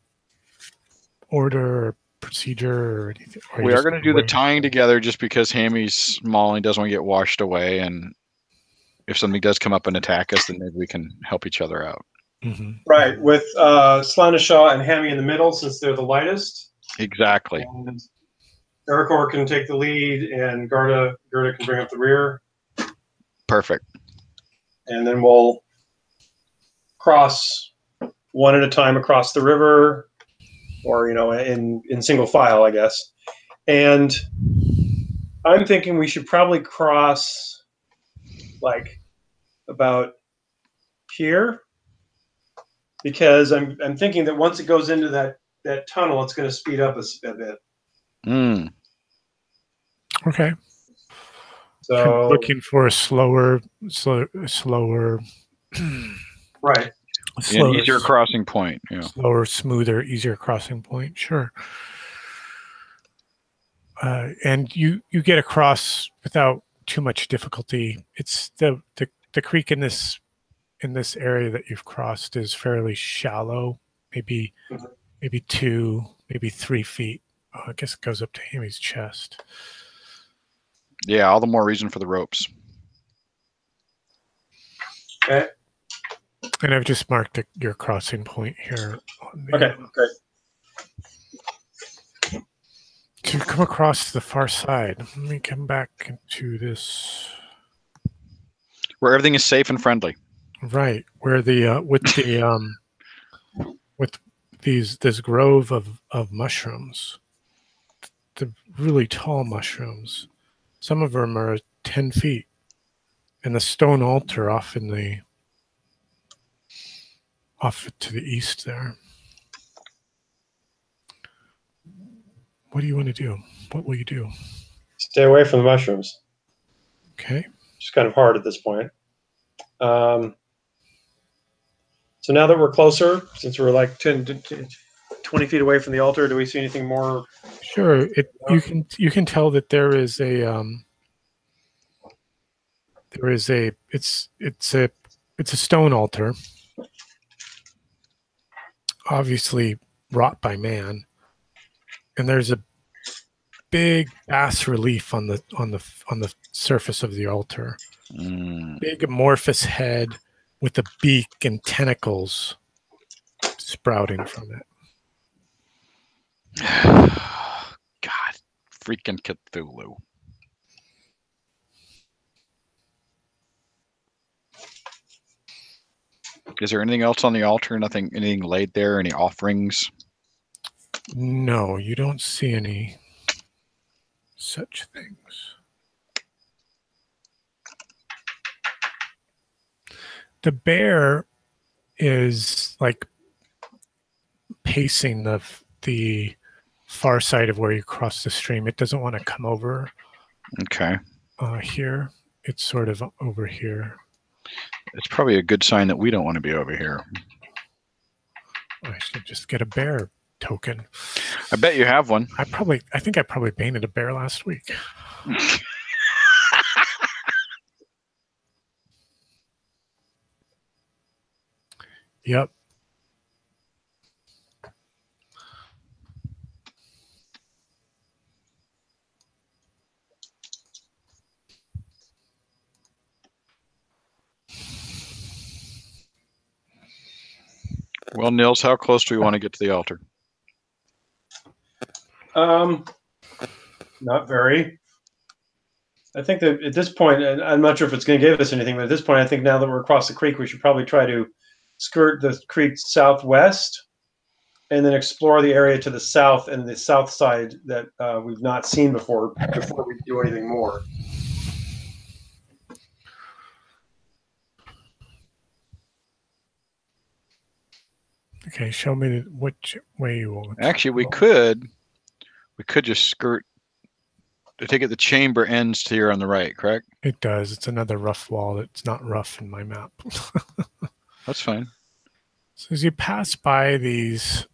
order or procedure or anything? Or we are going to do the tying together just because Hammy's small and doesn't want to get washed away. And if something does come up and attack us, then maybe we can help each other out. Right. With Slanishaw and Hammy in the middle, since they're the lightest. Exactly. Ericor can take the lead, and Gerda can bring up the rear. Perfect. And then we'll cross one at a time across the river, or in single file, I guess. And I'm thinking we should probably cross like about here, because I'm thinking that once it goes into that tunnel, it's going to speed up a bit. Okay. So looking for a slower. Right. An easier crossing point. Yeah. Slower, smoother, easier crossing point. Sure. And you get across without too much difficulty. It's the creek in this area that you've crossed is fairly shallow, maybe 2, maybe 3 feet. I guess it goes up to Hammy's chest. Yeah, all the more reason for the ropes. Okay. And I've just marked your crossing point here. Okay, great. To come across to the far side, let me come back into this. Where everything is safe and friendly. Right, where the with this grove of mushrooms, the really tall mushrooms. Some of them are 10 feet, and the stone altar off to the east there. What do you want to do? What will you do? Stay away from the mushrooms. Okay. It's kind of hard at this point. So now that we're closer, since we're like 10 to 20 feet away from the altar, do we see anything more? Sure. You can tell that it's a stone altar, obviously wrought by man, and there's a big bas relief on the surface of the altar. Big amorphous head with a beak and tentacles sprouting from it. God, freaking Cthulhu. Is there anything else on the altar? Anything laid there? Any offerings? No, you don't see any such things. The bear is like pacing the far side of where you cross the stream. It doesn't want to come over. Okay. Here, it's sort of over here. It's probably a good sign that we don't want to be over here. I should just get a bear token. I bet you have one. I think I probably painted a bear last week. Yep. Well, Nils, how close do we want to get to the altar? Not very. I think that at this point, and I'm not sure if it's going to give us anything, but at this point, I think now that we're across the creek, we should probably try to skirt the creek southwest and then explore the area to the south and the south side that we've not seen before we do anything more. Okay, show me which way you want. Actually, we could just skirt. I take it the chamber ends here on the right, correct? It does. It's another rough wall that's not rough in my map. That's fine. So as you pass by these,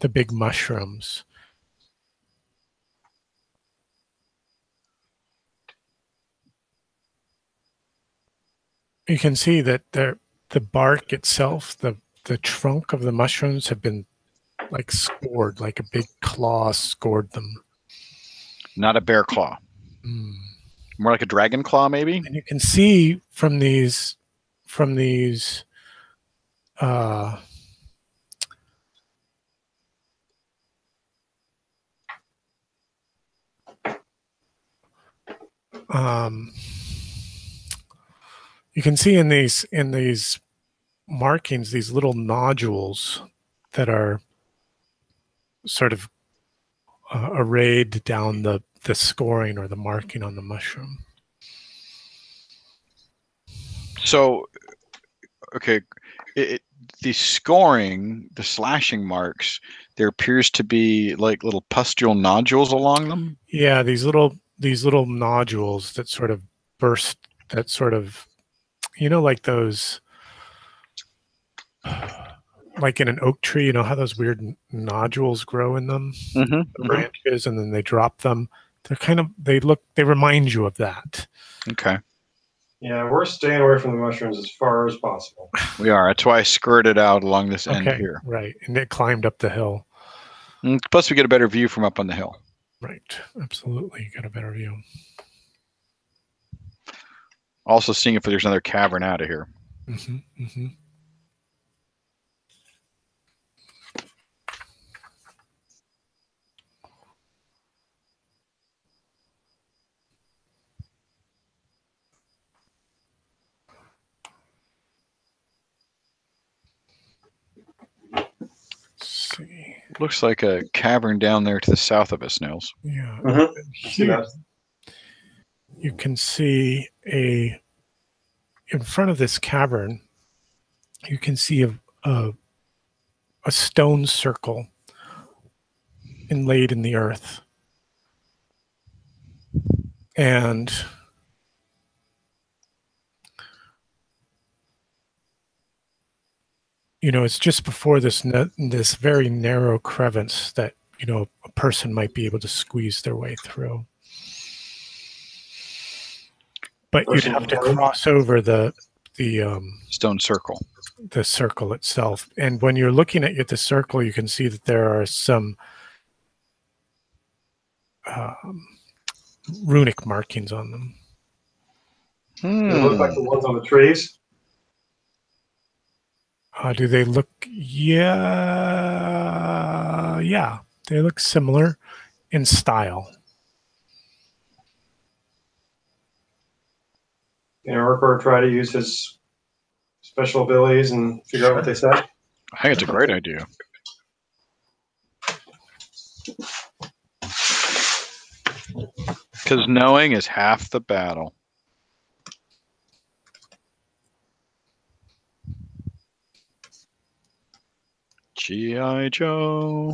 the big mushrooms, you can see that the bark itself, the trunk of the mushrooms have been like scored, like a big claw scored them. Not a bear claw. More like a dragon claw, maybe? And you can see from these you can see in these markings, these little nodules that are sort of arrayed down the scoring or the marking on the mushroom. So, okay, the scoring, the slashing marks, there appears to be like little pustule nodules along them. Yeah, these little nodules that sort of burst, that sort of, like those, like in an oak tree, you know how those weird nodules grow in them, the branches, and then they drop them. They remind you of that. Okay. Yeah, we're staying away from the mushrooms as far as possible. We are. That's why I skirted out along this end here. Right, and it climbed up the hill. Plus, we get a better view from up on the hill. Right, absolutely. You got a better view. Also seeing if there's another cavern out of here. Looks like a cavern down there to the south of us, Nils. Yeah. Mm-hmm. Here, you can see in front of this cavern, you can see a stone circle inlaid in the earth. And it's just before this very narrow crevice that a person might be able to squeeze their way through. But you'd have to cross over the stone circle, the circle itself. And when you're looking at the circle, you can see that there are some runic markings on them. They look like the ones on the trees. Do they look? Yeah, they look similar in style. Can Eric try to use his special abilities and figure out what they said? I think it's a great idea. Because knowing is half the battle. G.I. Joe.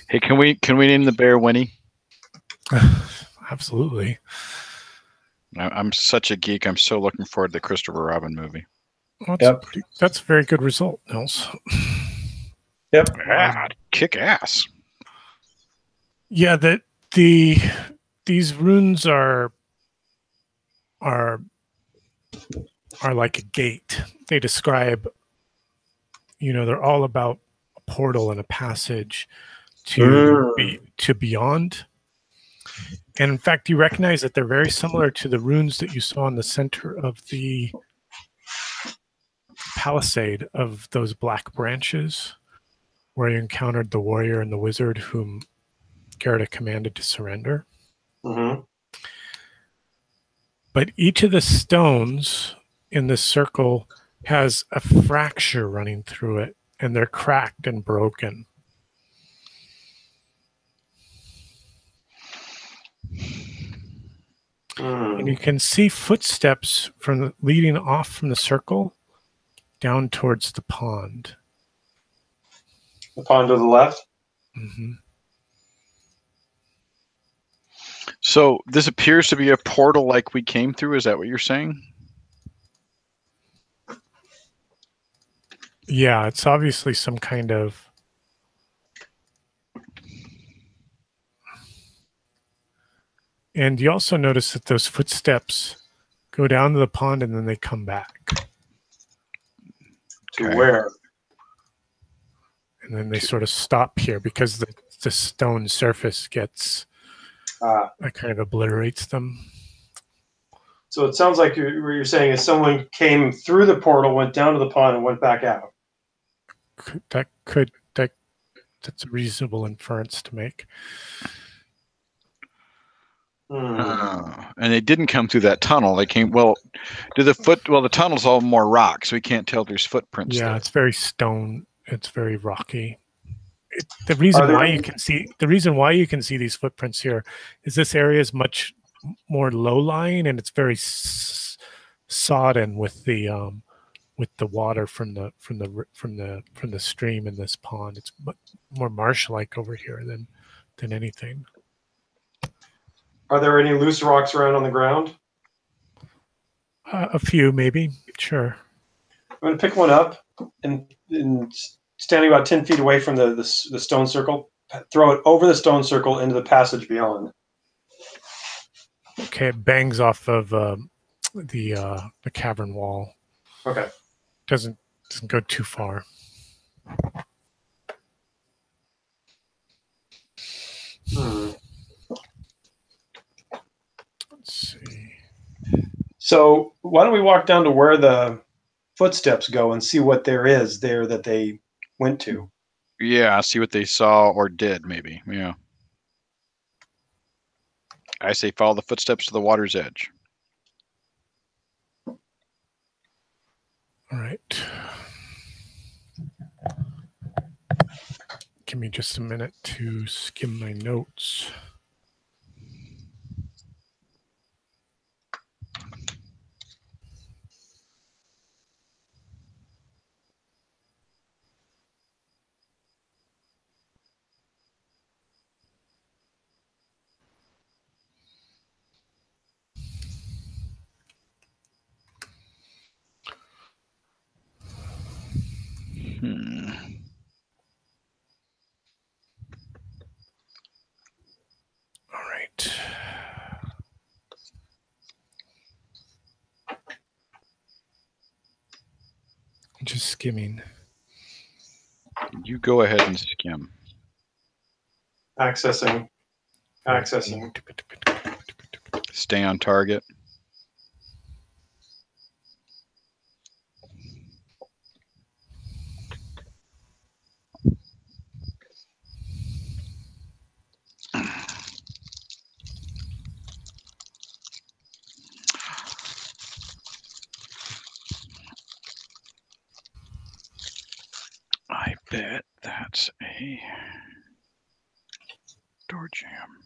Hey, can we name the bear Winnie? Absolutely. I'm such a geek. I'm so looking forward to the Christopher Robin movie. Well, that's a very good result, Nils. Yep. Yeah, kick ass. Yeah, these runes are like a gate. They describe, they're all about a portal and a passage to beyond. And in fact, you recognize that they're very similar to the runes that you saw in the center of the palisade of those black branches, where you encountered the warrior and the wizard whom Gerda commanded to surrender. Mm-hmm. But each of the stones in this circle has a fracture running through it, and they're cracked and broken. And you can see footsteps leading off from the circle down towards the pond. The pond to the left? Mm-hmm. So this appears to be a portal like we came through. Is that what you're saying? Yeah, it's obviously some kind of... And you also notice that those footsteps go down to the pond and then they come back. To where? And then they sort of stop here because the stone surface gets... that kind of obliterates them. So it sounds like what you're saying is someone came through the portal, went down to the pond, and went back out. That's a reasonable inference to make. And they didn't come through that tunnel. They came. Well, the tunnel's all more rock, so we can't tell there's footprints. Yeah, there. It's very stone. It's very rocky. The reason why you can see these footprints here is this area is much more low-lying, and it's very sodden with the water from the stream in this pond. It's more marsh-like over here than anything. Are there any loose rocks around on the ground? A few, maybe. Sure. I'm going to pick one up and standing about 10 feet away from the stone circle, throw it over the stone circle into the passage beyond. Okay, it bangs off of the cavern wall. Okay. Doesn't go too far. Let's see. So why don't we walk down to where the footsteps go and see what there is there that they went to? Yeah, see what they saw or did, maybe. Yeah. I say follow the footsteps to the water's edge. All right. Give me just a minute to skim my notes. All right. Just skimming. You go ahead and skim. Accessing. Stay on target. I bet that's a door jam.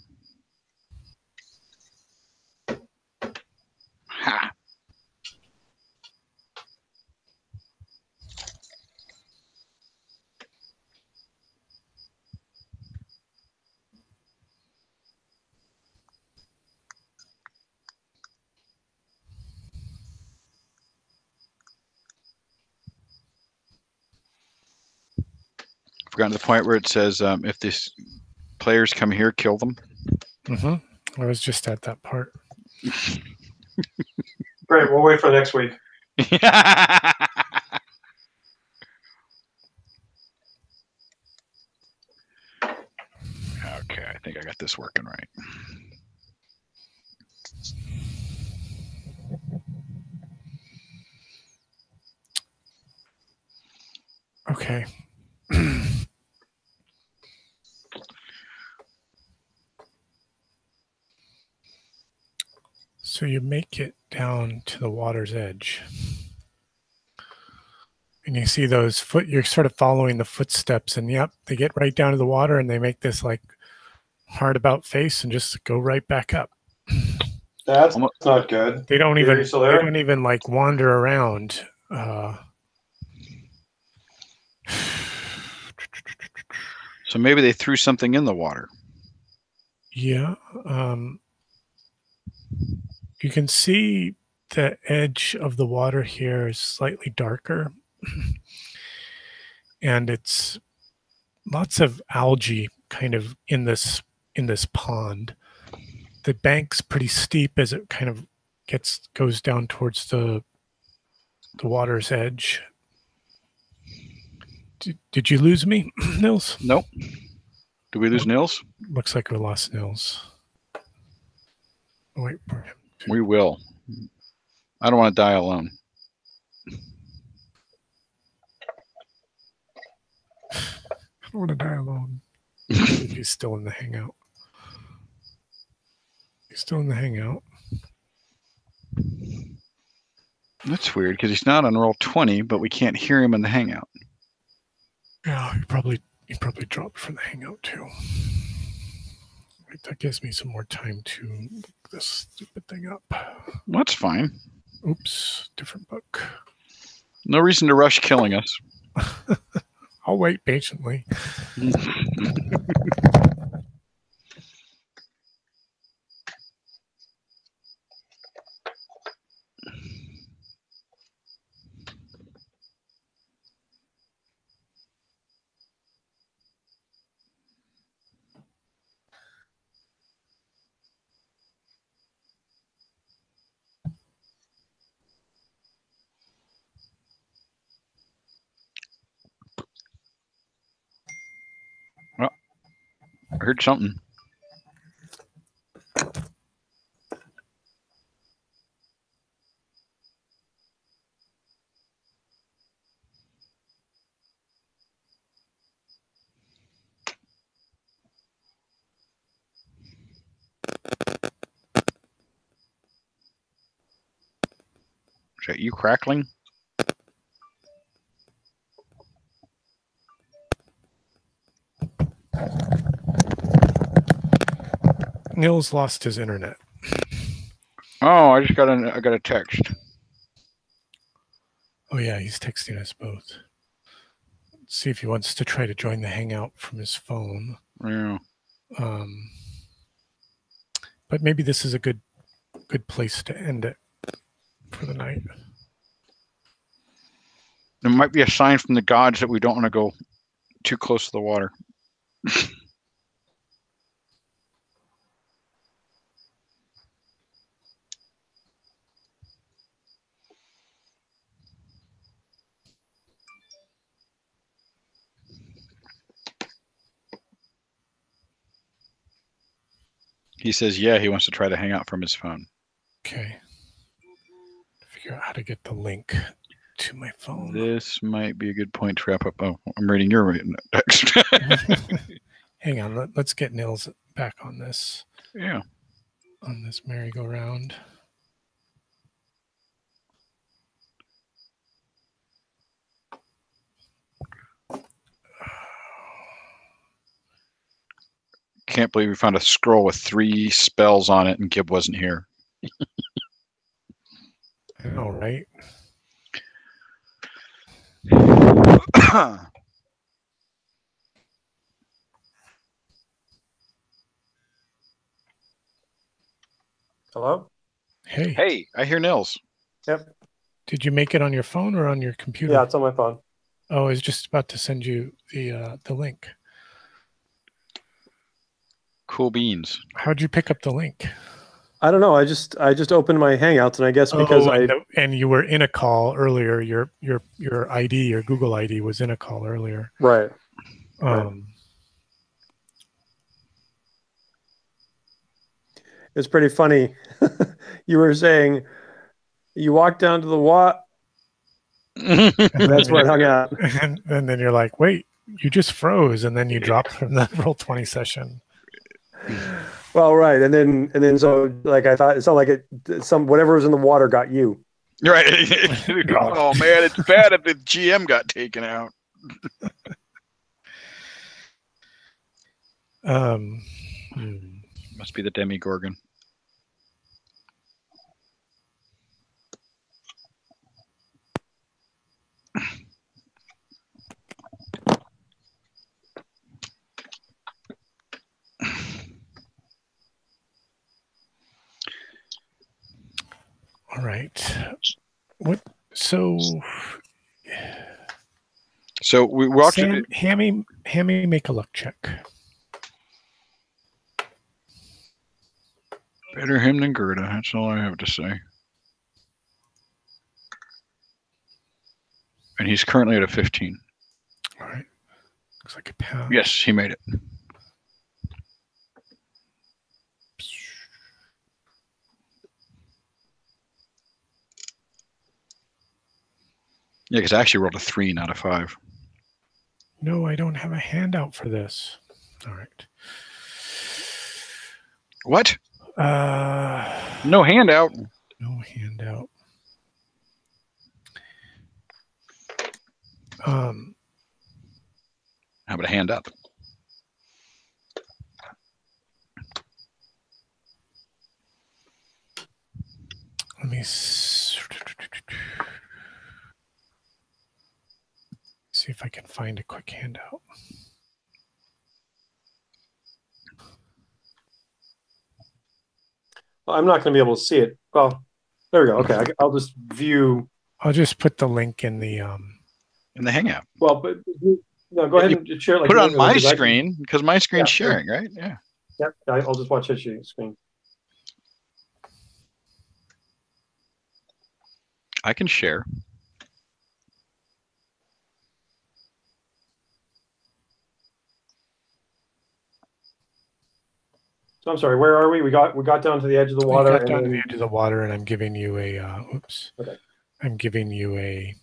Ha! I've gotten to the point where it says if these players come here, kill them. Mm-hmm. I was just at that part. Great. We'll wait for next week. Okay, I think I got this working right. Okay. So you make it down to the water's edge. And you see those you're sort of following the footsteps, and yep, they get right down to the water and they make this like hard about face and just go right back up. That's not good. They don't even like wander around. So maybe they threw something in the water. Yeah. You can see the edge of the water here is slightly darker. And it's lots of algae kind of in this pond. The bank's pretty steep as it kind of goes down towards the water's edge. Did you lose me, Nils? Nope. Did we lose Nils? Looks like we lost Nils. Wait for him. We will. I don't want to die alone. I don't want to die alone. He's still in the hangout. He's still in the hangout. That's weird because he's not on roll 20, but we can't hear him in the hangout. Yeah, he probably dropped from the hangout too. Wait, that gives me some more time to look this stupid thing up. That's fine. Oops, different book. No reason to rush killing us. I'll wait patiently. Well, I heard something. Is that you crackling? Nils lost his internet. Oh, I got a text. Oh yeah, he's texting us both. Let's see if he wants to try to join the Hangout from his phone. Yeah. But maybe this is a good place to end it for the night. There might be a sign from the gods that we don't want to go too close to the water. He says, yeah, he wants to try to hang out from his phone. Okay. Figure out how to get the link to my phone. This might be a good point to wrap up. Oh, I'm reading your text. Hang on. Let's get Nils back on this. Yeah. On this merry-go-round. Can't believe we found a scroll with 3 spells on it and Gib wasn't here. I know, right? Hello? Hey. Hey, I hear Nils. Yep. Did you make it on your phone or on your computer? Yeah, it's on my phone. Oh, I was just about to send you the link. Cool beans. How'd you pick up the link? I don't know. I just opened my Hangouts, and I guess because and you were in a call earlier. Your ID, your Google ID, was in a call earlier. Right. It's pretty funny. You were saying you walked down to the water. That's where I hung out. And then you're like, wait, you just froze, and then you dropped from the Roll20 session. Well, right, and then so like I thought it sounded like whatever was in the water got you. Right. Oh man, it's bad if the GM got taken out. Must be the Demigorgon. All right. What? So we walked. Hammy, make a luck check. Better him than Gerda. That's all I have to say. And he's currently at a 15. All right. Looks like a pound. Yes, he made it. Yeah, because I actually rolled a 3, not a 5. No, I don't have a handout for this. All right. What? No handout. No handout. How about a hand up? Let me see if I can find a quick handout. Well, I'm not going to be able to see it. Well, there we go. Okay, I'll just view. I'll just put the link in the Hangout. Well, but no, go ahead and share it. Like put it on my screen because my screen's sharing, right? Yeah. Yep. I'll just watch it sharing screen. I can share. So I'm sorry. Where are we? We got down to the edge of the water. We got down to the edge of the water, and I'm giving you a. Oops. Okay. I'm giving you a.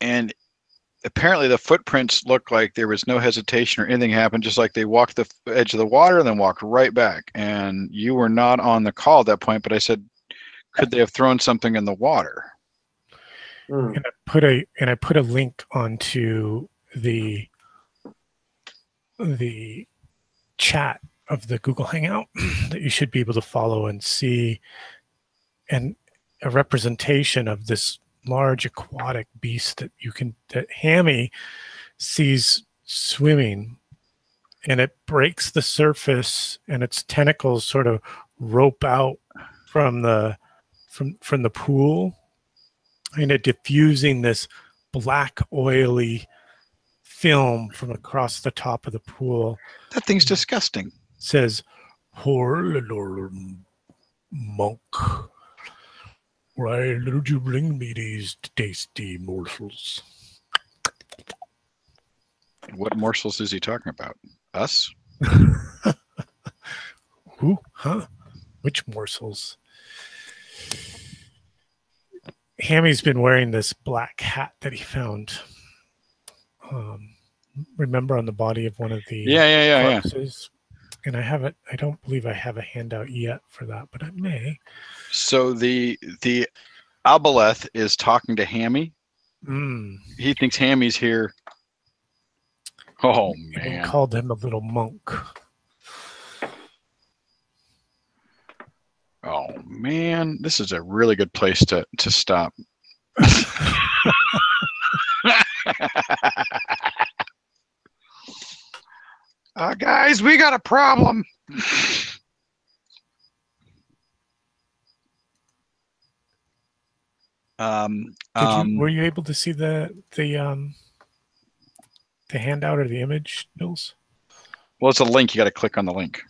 And apparently, the footprints look like there was no hesitation or anything happened. Just like they walked the edge of the water and then walked right back. And you were not on the call at that point, but I said, could they have thrown something in the water? And I put a link onto the chat of the Google Hangout that you should be able to follow and see, and a representation of this large aquatic beast that Hammy sees swimming, and it breaks the surface, and its tentacles sort of rope out from the pool, and it diffusing this black oily film from across the top of the pool. That thing's disgusting. It says, "Poor little monk, why did you bring me these tasty morsels?" What morsels is he talking about? Us? Who? Huh? Which morsels? Hammy's been wearing this black hat that he found. Remember, on the body of one of the corpses? And I don't believe I have a handout yet for that, but I may. So the Aboleth is talking to Hammy. He thinks Hammy's here. Oh man! And called him a little monk. Oh man, this is a really good place to stop. Guys, we got a problem. Were you able to see the handout or the image, Nils? Well, it's a link. You got to click on the link.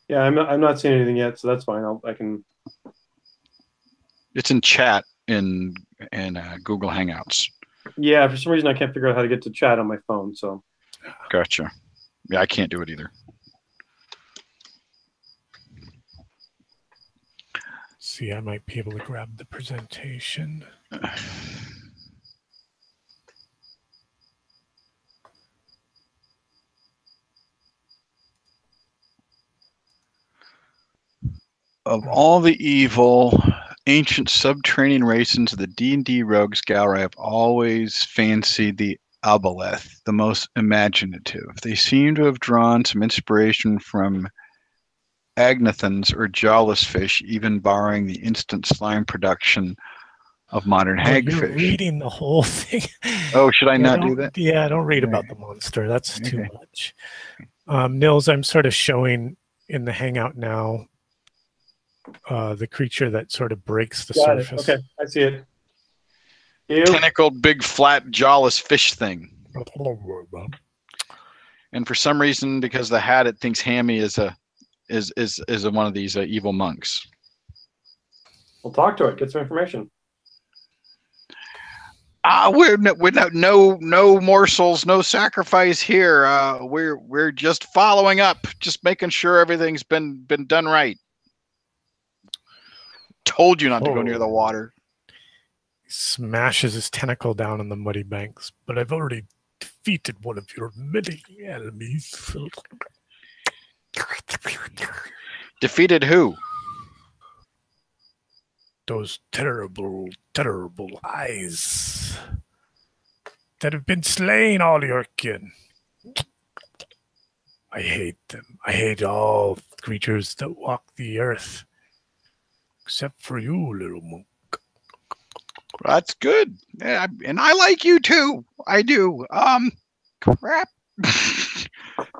Yeah, I'm not seeing anything yet, so that's fine. I can. It's in chat in Google Hangouts. Yeah, for some reason I can't figure out how to get to chat on my phone. So. Gotcha. Yeah, I can't do it either. See, I might be able to grab the presentation. Of all the evil, ancient subterranean races of the D&D Rogues Gallery, I've always fancied the Aboleth, the most imaginative. They seem to have drawn some inspiration from agnathons or jawless fish, even borrowing the instant slime production of modern hagfish. You're reading the whole thing. Oh, should I not do that? Yeah, don't read about the monster. That's too much. Nils, I'm sort of showing in the Hangout now the creature that sort of breaks the surface. Okay, I see it. Tentacled, big, flat, jawless fish thing. And for some reason, because the hat, it thinks Hammy is one of these evil monks. We'll talk to it. Get some information. We're no morsels, no sacrifice here. We're just following up, just making sure everything's been done right. Told you not to go near the water. He smashes his tentacle down on the muddy banks, but I've already defeated one of your many enemies. Defeated who? Those terrible, terrible eyes that have been slaying all your kin. I hate them. I hate all creatures that walk the earth. Except for you, little monk. That's good. Yeah, and I like you too. I do. Crap.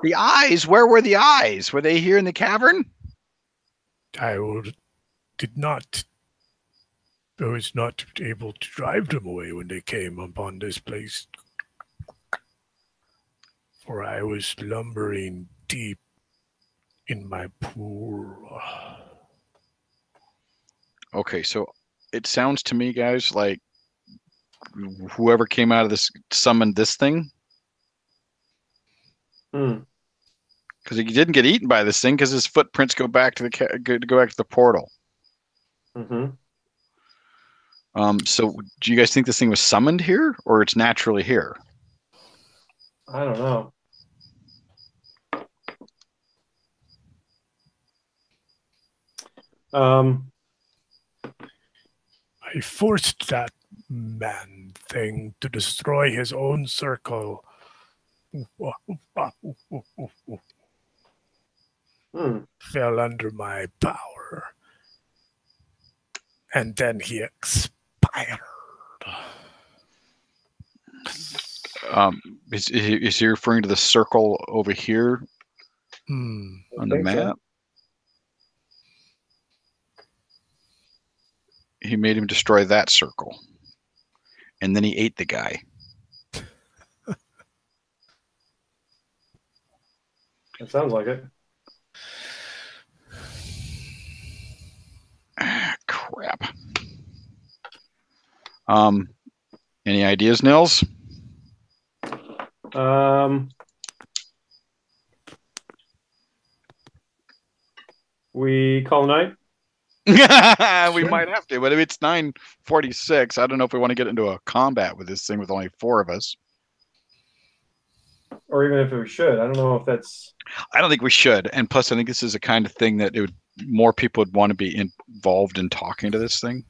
The eyes. Where were the eyes? Were they here in the cavern? I was not able to drive them away when they came upon this place. For I was slumbering deep in my pool. Okay, so it sounds to me, guys, like whoever came out of this summoned this thing. Because he didn't get eaten by this thing because his footprints go back to the portal. So do you guys think this thing was summoned here, or it's naturally here? I don't know. I forced that man thing to destroy his own circle Fell under my power. And then he expired. Is he referring to the circle over here on the map? So. He made him destroy that circle. And then he ate the guy. That sounds like it. Crap. Any ideas, Nils? We call night? We might have to, but if it's 9:46, I don't know if we want to get into a combat with this thing with only 4 of us. Or even if we should. I don't know if that's... I don't think we should. And plus, I think this is the kind of thing that more people would want to be involved in talking to this thing.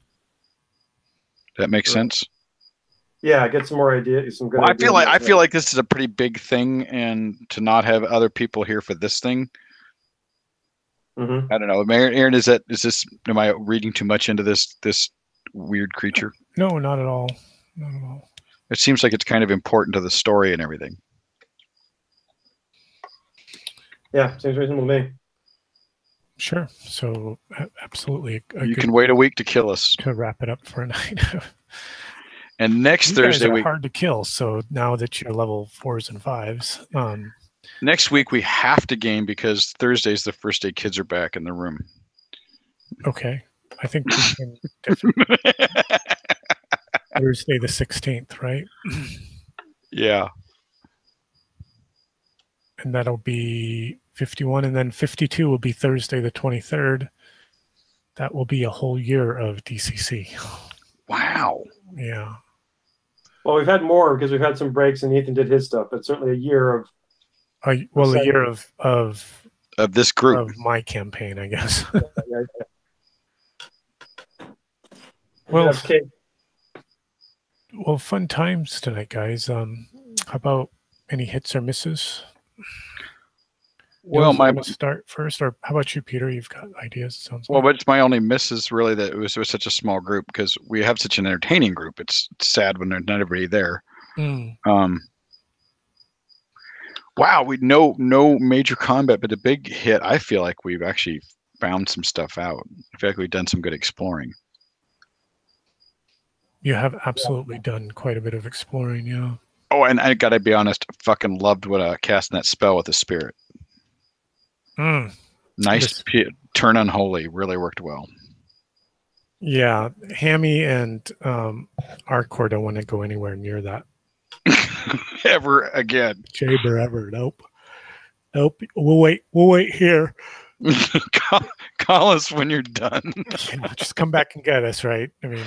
That makes sense? Yeah, get some more ideas. Some good ideas. I feel like this is a pretty big thing, and to not have other people here for this thing. I don't know. Aaron, am I reading too much into this weird creature? No, not at all. Not at all. It seems like it's kind of important to the story and everything. Yeah, seems reasonable to me. Sure. So absolutely. You can wait a week to kill us. To wrap it up for a night. And next Thursday we hard to kill. So now that you're level 4s and 5s, next week we have to game because Thursday's the first day kids are back in the room. Okay, I think we can definitely Thursday the 16th, right? Yeah. And that'll be 51, and then 52 will be Thursday the 23rd. That will be a whole year of DCC. Wow. Yeah. Well, we've had more because we've had some breaks and Ethan did his stuff, but certainly a year of... a year of this group. Of my campaign, I guess. Yeah. Well, fun times tonight, guys. How about any hits or misses? Well, want to start first, or how about you, Peter? You've got ideas. Sounds well, but it's my only miss is really that it was such a small group because we have such an entertaining group. It's sad when there's not everybody there. Wow, no major combat, but a big hit. I feel like we've actually found some stuff out. I feel like we've done some good exploring. You have absolutely done quite a bit of exploring, yeah. Oh, and I gotta be honest, fucking loved what casting that spell with the spirit. Nice turn unholy, really worked well. Yeah, Hammy and Arcor don't want to go anywhere near that. Ever again. Jaber ever. Nope. We'll wait here. Call us when you're done. Just come back and get us, right? I mean,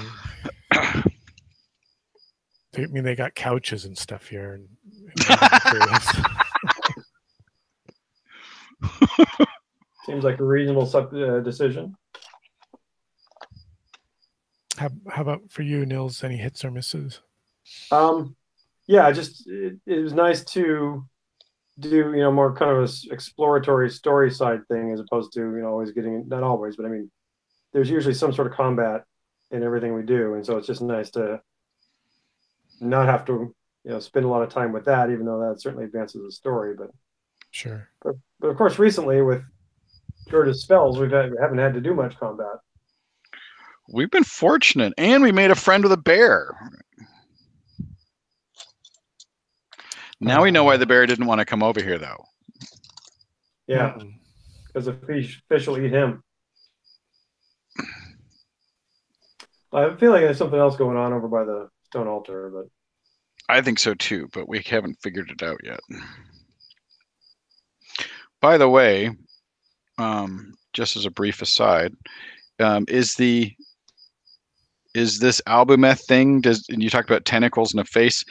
they got couches and stuff here. Seems like a reasonable decision. How about for you, Nils? Any hits or misses? Yeah, it was nice to do more kind of a exploratory story side thing as opposed to always getting, not always, but I mean there's usually some sort of combat in everything we do, and so it's just nice to not have to spend a lot of time with that, even though that certainly advances the story. But sure. But of course, recently with Gerda's spells, we haven't had to do much combat. We've been fortunate, and we made a friend with a bear. Now we know why the bear didn't want to come over here, though. Yeah, because the fish will eat him. I feel like there's something else going on over by the stone altar, but I think so too, but we haven't figured it out yet. By the way, just as a brief aside, is this albumeth thing? And you talked about tentacles and a face.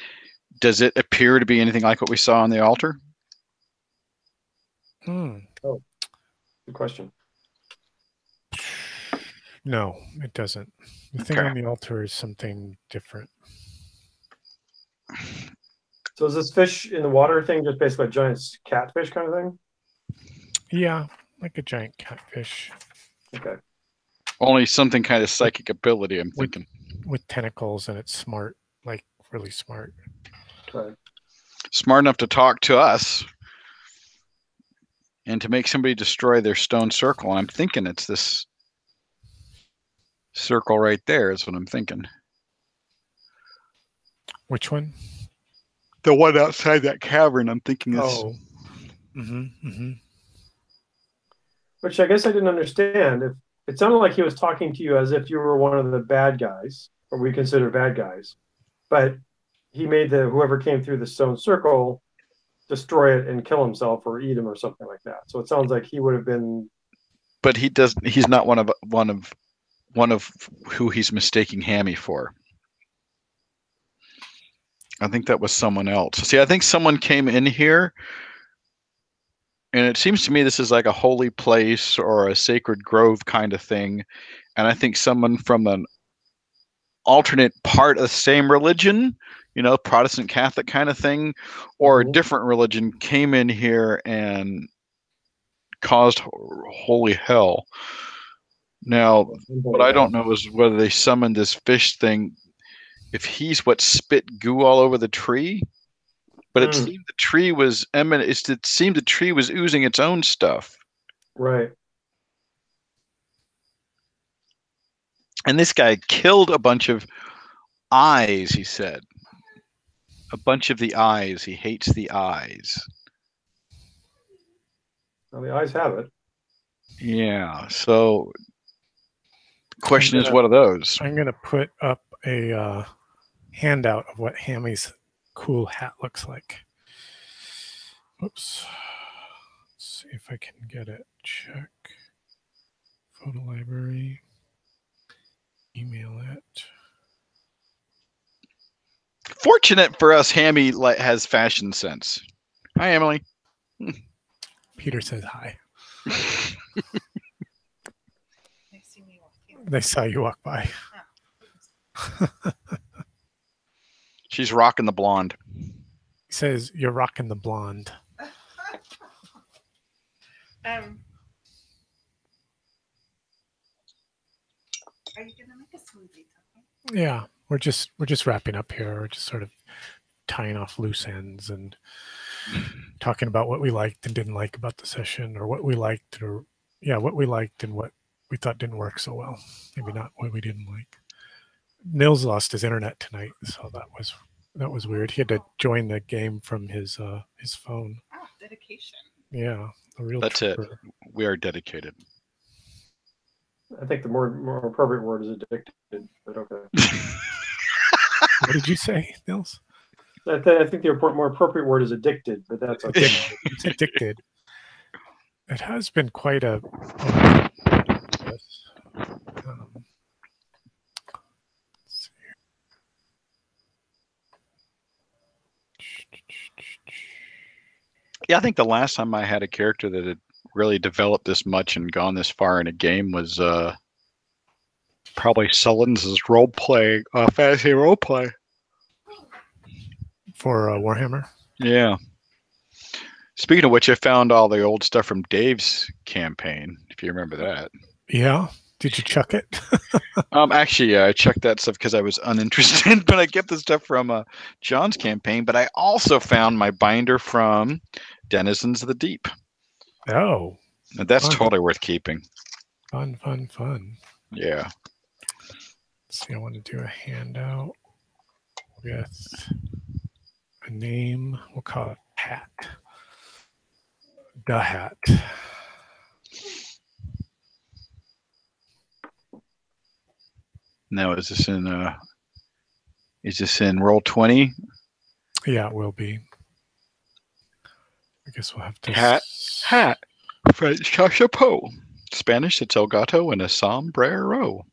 Does it appear to be anything like what we saw on the altar? Oh, good question. No, it doesn't. The thing on the altar is something different. So is this fish in the water thing just basically a giant catfish kind of thing? Yeah, like a giant catfish. Okay. Only something kind of psychic ability, I'm thinking. With tentacles, and it's smart, like really smart. Okay. Smart enough to talk to us and to make somebody destroy their stone circle. And I'm thinking it's this circle right there is what I'm thinking. Which one? The one outside that cavern, I'm thinking is... Oh. Which I guess I didn't understand. If it sounded like he was talking to you as if you were one of the bad guys, or we consider bad guys, but he made whoever came through the stone circle destroy it and kill himself or eat him or something like that. So it sounds like he would have been. But he does. He's not one of who he's mistaking Hammy for. I think that was someone else. See, I think someone came in here, and it seems to me this is like a holy place or a sacred grove kind of thing. And I think someone from an alternate part of the same religion, Protestant Catholic kind of thing, or a different religion came in here and caused holy hell. Now, what I don't know is whether they summoned this fish thing, if he's what spit goo all over the tree. But it seemed the tree was it seemed the tree was oozing its own stuff. Right. And this guy killed a bunch of eyes, he said. A bunch of the eyes. He hates the eyes. Well, the eyes have it. Yeah. So the question is, what are those? I'm going to put up a handout of what Hammy's cool hat looks like. Oops. Let's see if I can get it. Check. Photo library. Email it. Fortunate for us, Hammy has fashion sense. Hi, Emily. Peter says hi. They saw you walk by. She's rocking the blonde. He says, you're rocking the blonde. Are you gonna make a smoothie? Yeah, we're just wrapping up here. We're just sort of tying off loose ends and talking about what we liked and didn't like about the session, or what we liked, what we liked and what we thought didn't work so well. Maybe not what we didn't like. Nils lost his internet tonight, so that was weird. He had to join the game from his phone. Oh, dedication. Yeah, a real. That's trooper. it. We are dedicated. I think the more appropriate word is addicted, but okay. What did you say, Nils? I think the more appropriate word is addicted, but that's okay. It's addicted. It has been quite a. Yeah, I think the last time I had a character that had really developed this much and gone this far in a game was probably Sullins' roleplay, fantasy roleplay. For Warhammer? Yeah. Speaking of which, I found all the old stuff from Dave's campaign, if you remember that. Yeah? Did you chuck it? Actually, yeah, I checked that stuff because I was uninterested, but I kept the stuff from John's campaign. But I also found my binder from Denizens of the Deep. Oh. And that's fun. totally worth keeping. Fun. Yeah. Let's see, I want to do a handout with a name. We'll call it Hat. The Hat. Now, is this in Roll20? Yeah, it will be. I guess we'll have to. Hat. French chapeau. Spanish, it's El Gato and a sombrero.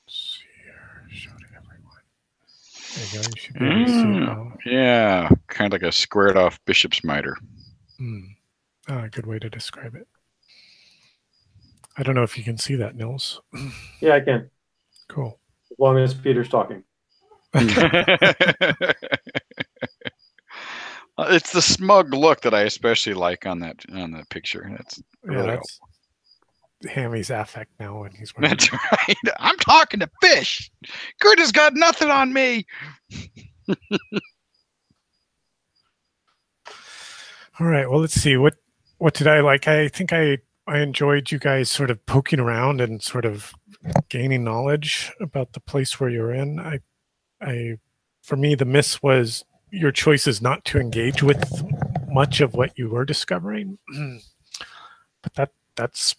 Let's see here. Show to everyone. There you go. You should be able to see it now. Yeah, kind of like a squared off bishop's mitre. Good way to describe it. I don't know if you can see that, Nils. Yeah, I can. Cool. As long as Peter's talking. It's the smug look that I especially like on that picture. That's really that's Hammy's affect now when he's wearing. That's right. I'm talking to fish. Kurt has got nothing on me. All right. Well, let's see. What did I like? I think I enjoyed you guys sort of poking around and sort of gaining knowledge about the place where you're in. For me, the miss was your choices not to engage with much of what you were discovering. But that's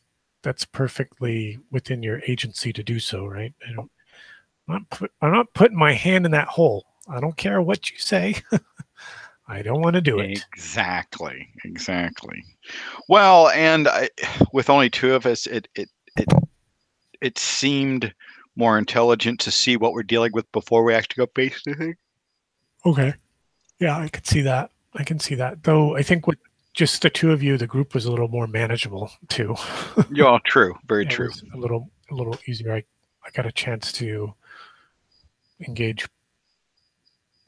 perfectly within your agency to do so, right? I'm not putting my hand in that hole. I don't care what you say. I don't want to do it. Exactly. Well, and with only two of us, it seemed more intelligent to see what we're dealing with before we actually go face to face. Okay. Yeah, I could see that. Though I think with just the two of you, the group was a little more manageable too. Yeah, true. Very true. It was a little easier. I got a chance to engage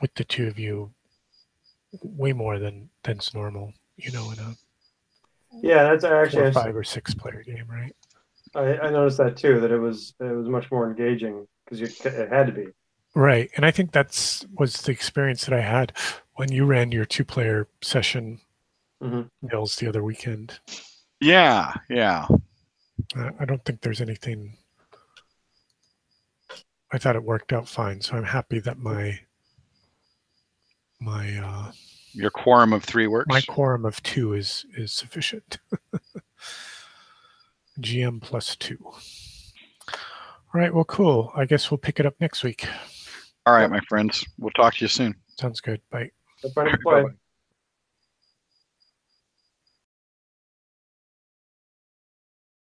with the two of you way more than's normal, in a that's actually 4, 5 or 6 player game, right? I noticed that too, that it was much more engaging because it had to be. Right. And I think was the experience that I had when you ran your 2-player session, Nils, the other weekend. Yeah. I don't think there's anything. I thought it worked out fine, so I'm happy that my your quorum of 3 works. My quorum of 2 is sufficient. GM plus 2. All right. Well, cool. I guess we'll pick it up next week. All right, my friends. We'll talk to you soon. Sounds good. Bye. Have fun and play. Bye-bye.